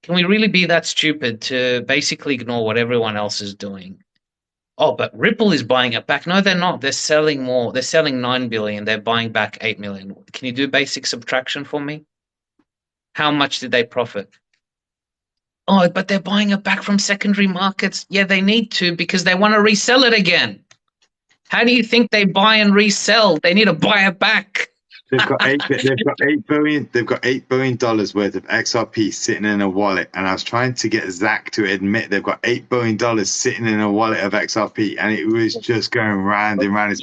can we really be that stupid to basically ignore what everyone else is doing? Oh, but Ripple is buying it back. No, they're not. They're selling more. They're selling 9 billion. They're buying back 8 million. Can you do basic subtraction for me? How much did they profit? Oh, but they're buying it back from secondary markets. Yeah, they need to because they want to resell it again. How do you think they buy and resell? They need to buy it back. They've got $8 billion. They've got $8 billion worth of XRP sitting in a wallet, and I was trying to get Zach to admit they've got $8 billion sitting in a wallet of XRP, and it was just going round and round.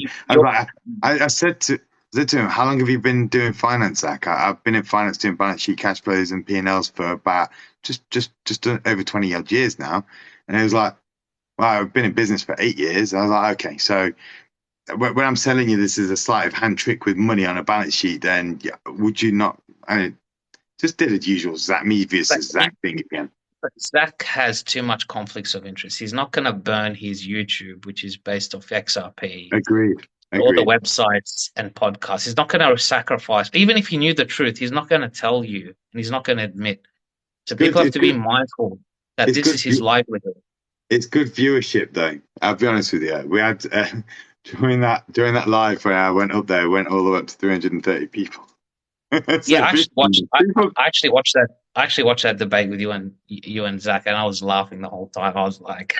I said to him, "How long have you been doing finance, Zach?" I've been in finance doing balance sheet cash flows and P&Ls for about just over 20 odd years now, and he was like, "Well, I've been in business for 8 years." I was like, "Okay, so." When I'm telling you this is a sleight of hand trick with money on a balance sheet, then would you not? I mean, just did as usual, Zach, me versus Zach thing again. But Zach has too much conflicts of interest. He's not going to burn his YouTube, which is based off XRP. Agreed. All the websites and podcasts. He's not going to sacrifice. Even if he knew the truth, he's not going to tell you, and he's not going to admit. So people have to be mindful that this is his livelihood. It's good viewership, though. I'll be honest with you. We had. During that live where I went up there, went all the way up to 330 people. Yeah, I actually watched that. I actually watched that debate with you and Zach, and I was laughing the whole time. I was like,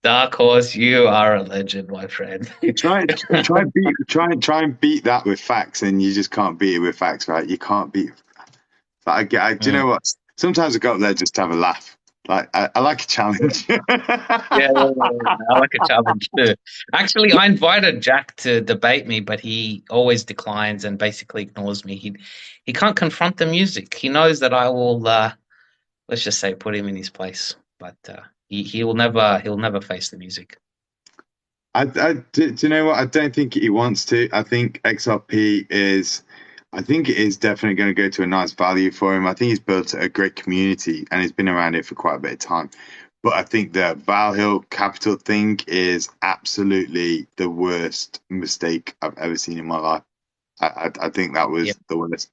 "Dark Horse, you are a legend, my friend." try and beat that with facts, and you just can't beat it with facts, right? You can't beat it. But do you know what? Sometimes I go up there just to have a laugh. Like I like a challenge. Yeah, I like a challenge too. Actually, I invited Jack to debate me, but he always declines and basically ignores me. He can't confront the music. He knows that I will, let's just say, put him in his place. But he'll never face the music. Do you know what? I don't think he wants to. I think XRP is. I think it is definitely going to go to a nice value for him. I think he's built a great community and he's been around it for quite a bit of time. But I think the Val Hill Capital thing is absolutely the worst mistake I've ever seen in my life. I think that was the worst.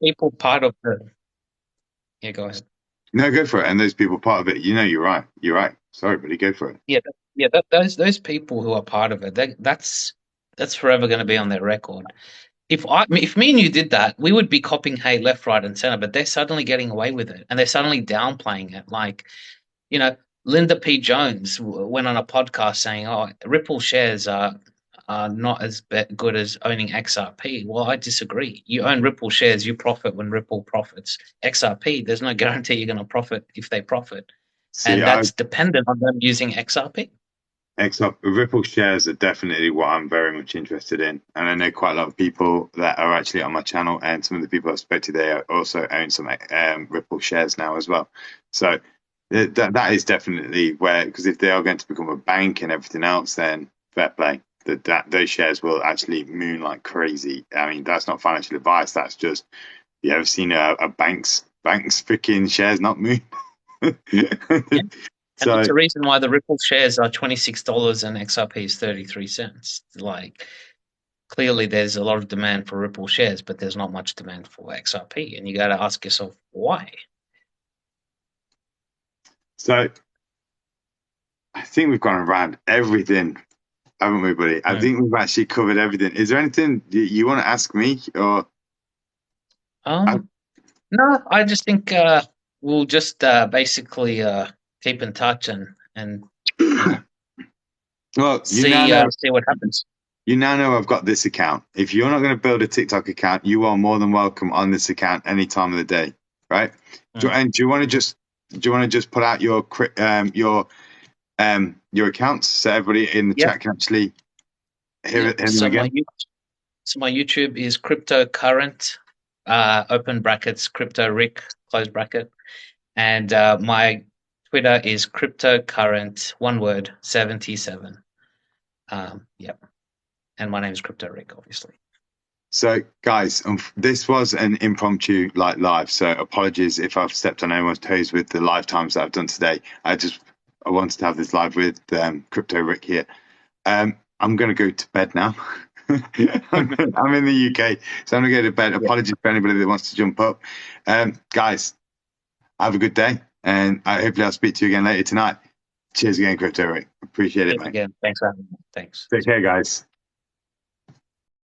People part of the... Yeah, go ahead. No, go for it. And those people part of it, you're right. You're right. Sorry, buddy, go for it. Those people who are part of it, that's forever going to be on their record. If me and you did that, we would be copying hate left, right, and center. But they're suddenly getting away with it, and they're suddenly downplaying it. Like, Linda P. Jones went on a podcast saying, "Oh, Ripple shares are not as good as owning XRP." Well, I disagree. You own Ripple shares, you profit when Ripple profits. XRP, there's no guarantee you're going to profit if they profit, and that's dependent on them using XRP. Ripple shares are definitely what I'm very much interested in, and I know quite a lot of people that are actually on my channel, and some of the people I've spoke to, they also own some Ripple shares now as well. So that is definitely where, because if they are going to become a bank and everything else, then fair play. Those shares will actually moon like crazy. I mean, that's not financial advice. That's just, you ever seen a bank's freaking shares not moon? Yeah. And that's the reason why the Ripple shares are $26 and XRP is 33 cents. Like, clearly there's a lot of demand for Ripple shares, but there's not much demand for XRP. And you got to ask yourself, why? So I think we've gone around everything, haven't we, buddy? I think we've actually covered everything. Is there anything you want to ask me? Or no, I just think we'll just basically... keep in touch and well, see what happens. You now know I've got this account. If you're not going to build a TikTok account, you are more than welcome on this account any time of the day, right? And do you want to just put out your your accounts so everybody in the Yep. chat can actually hear Yep. them So again? my YouTube is cryptocurrent, open brackets, crypto Rick, close bracket. And my Twitter is cryptocurrent, one word, 77. Yep. And my name is Crypto Rick, obviously. So, guys, this was an impromptu live. So, apologies if I've stepped on anyone's toes with the live times that I've done today. I wanted to have this live with Crypto Rick here. I'm going to go to bed now. I'm in the UK, so I'm going to go to bed. Apologies for anybody that wants to jump up. Guys, have a good day, and hopefully I'll speak to you again later tonight. Cheers again, Crypto Rick. Appreciate it, mate. Again, thanks for having me. Thanks. Take care, guys.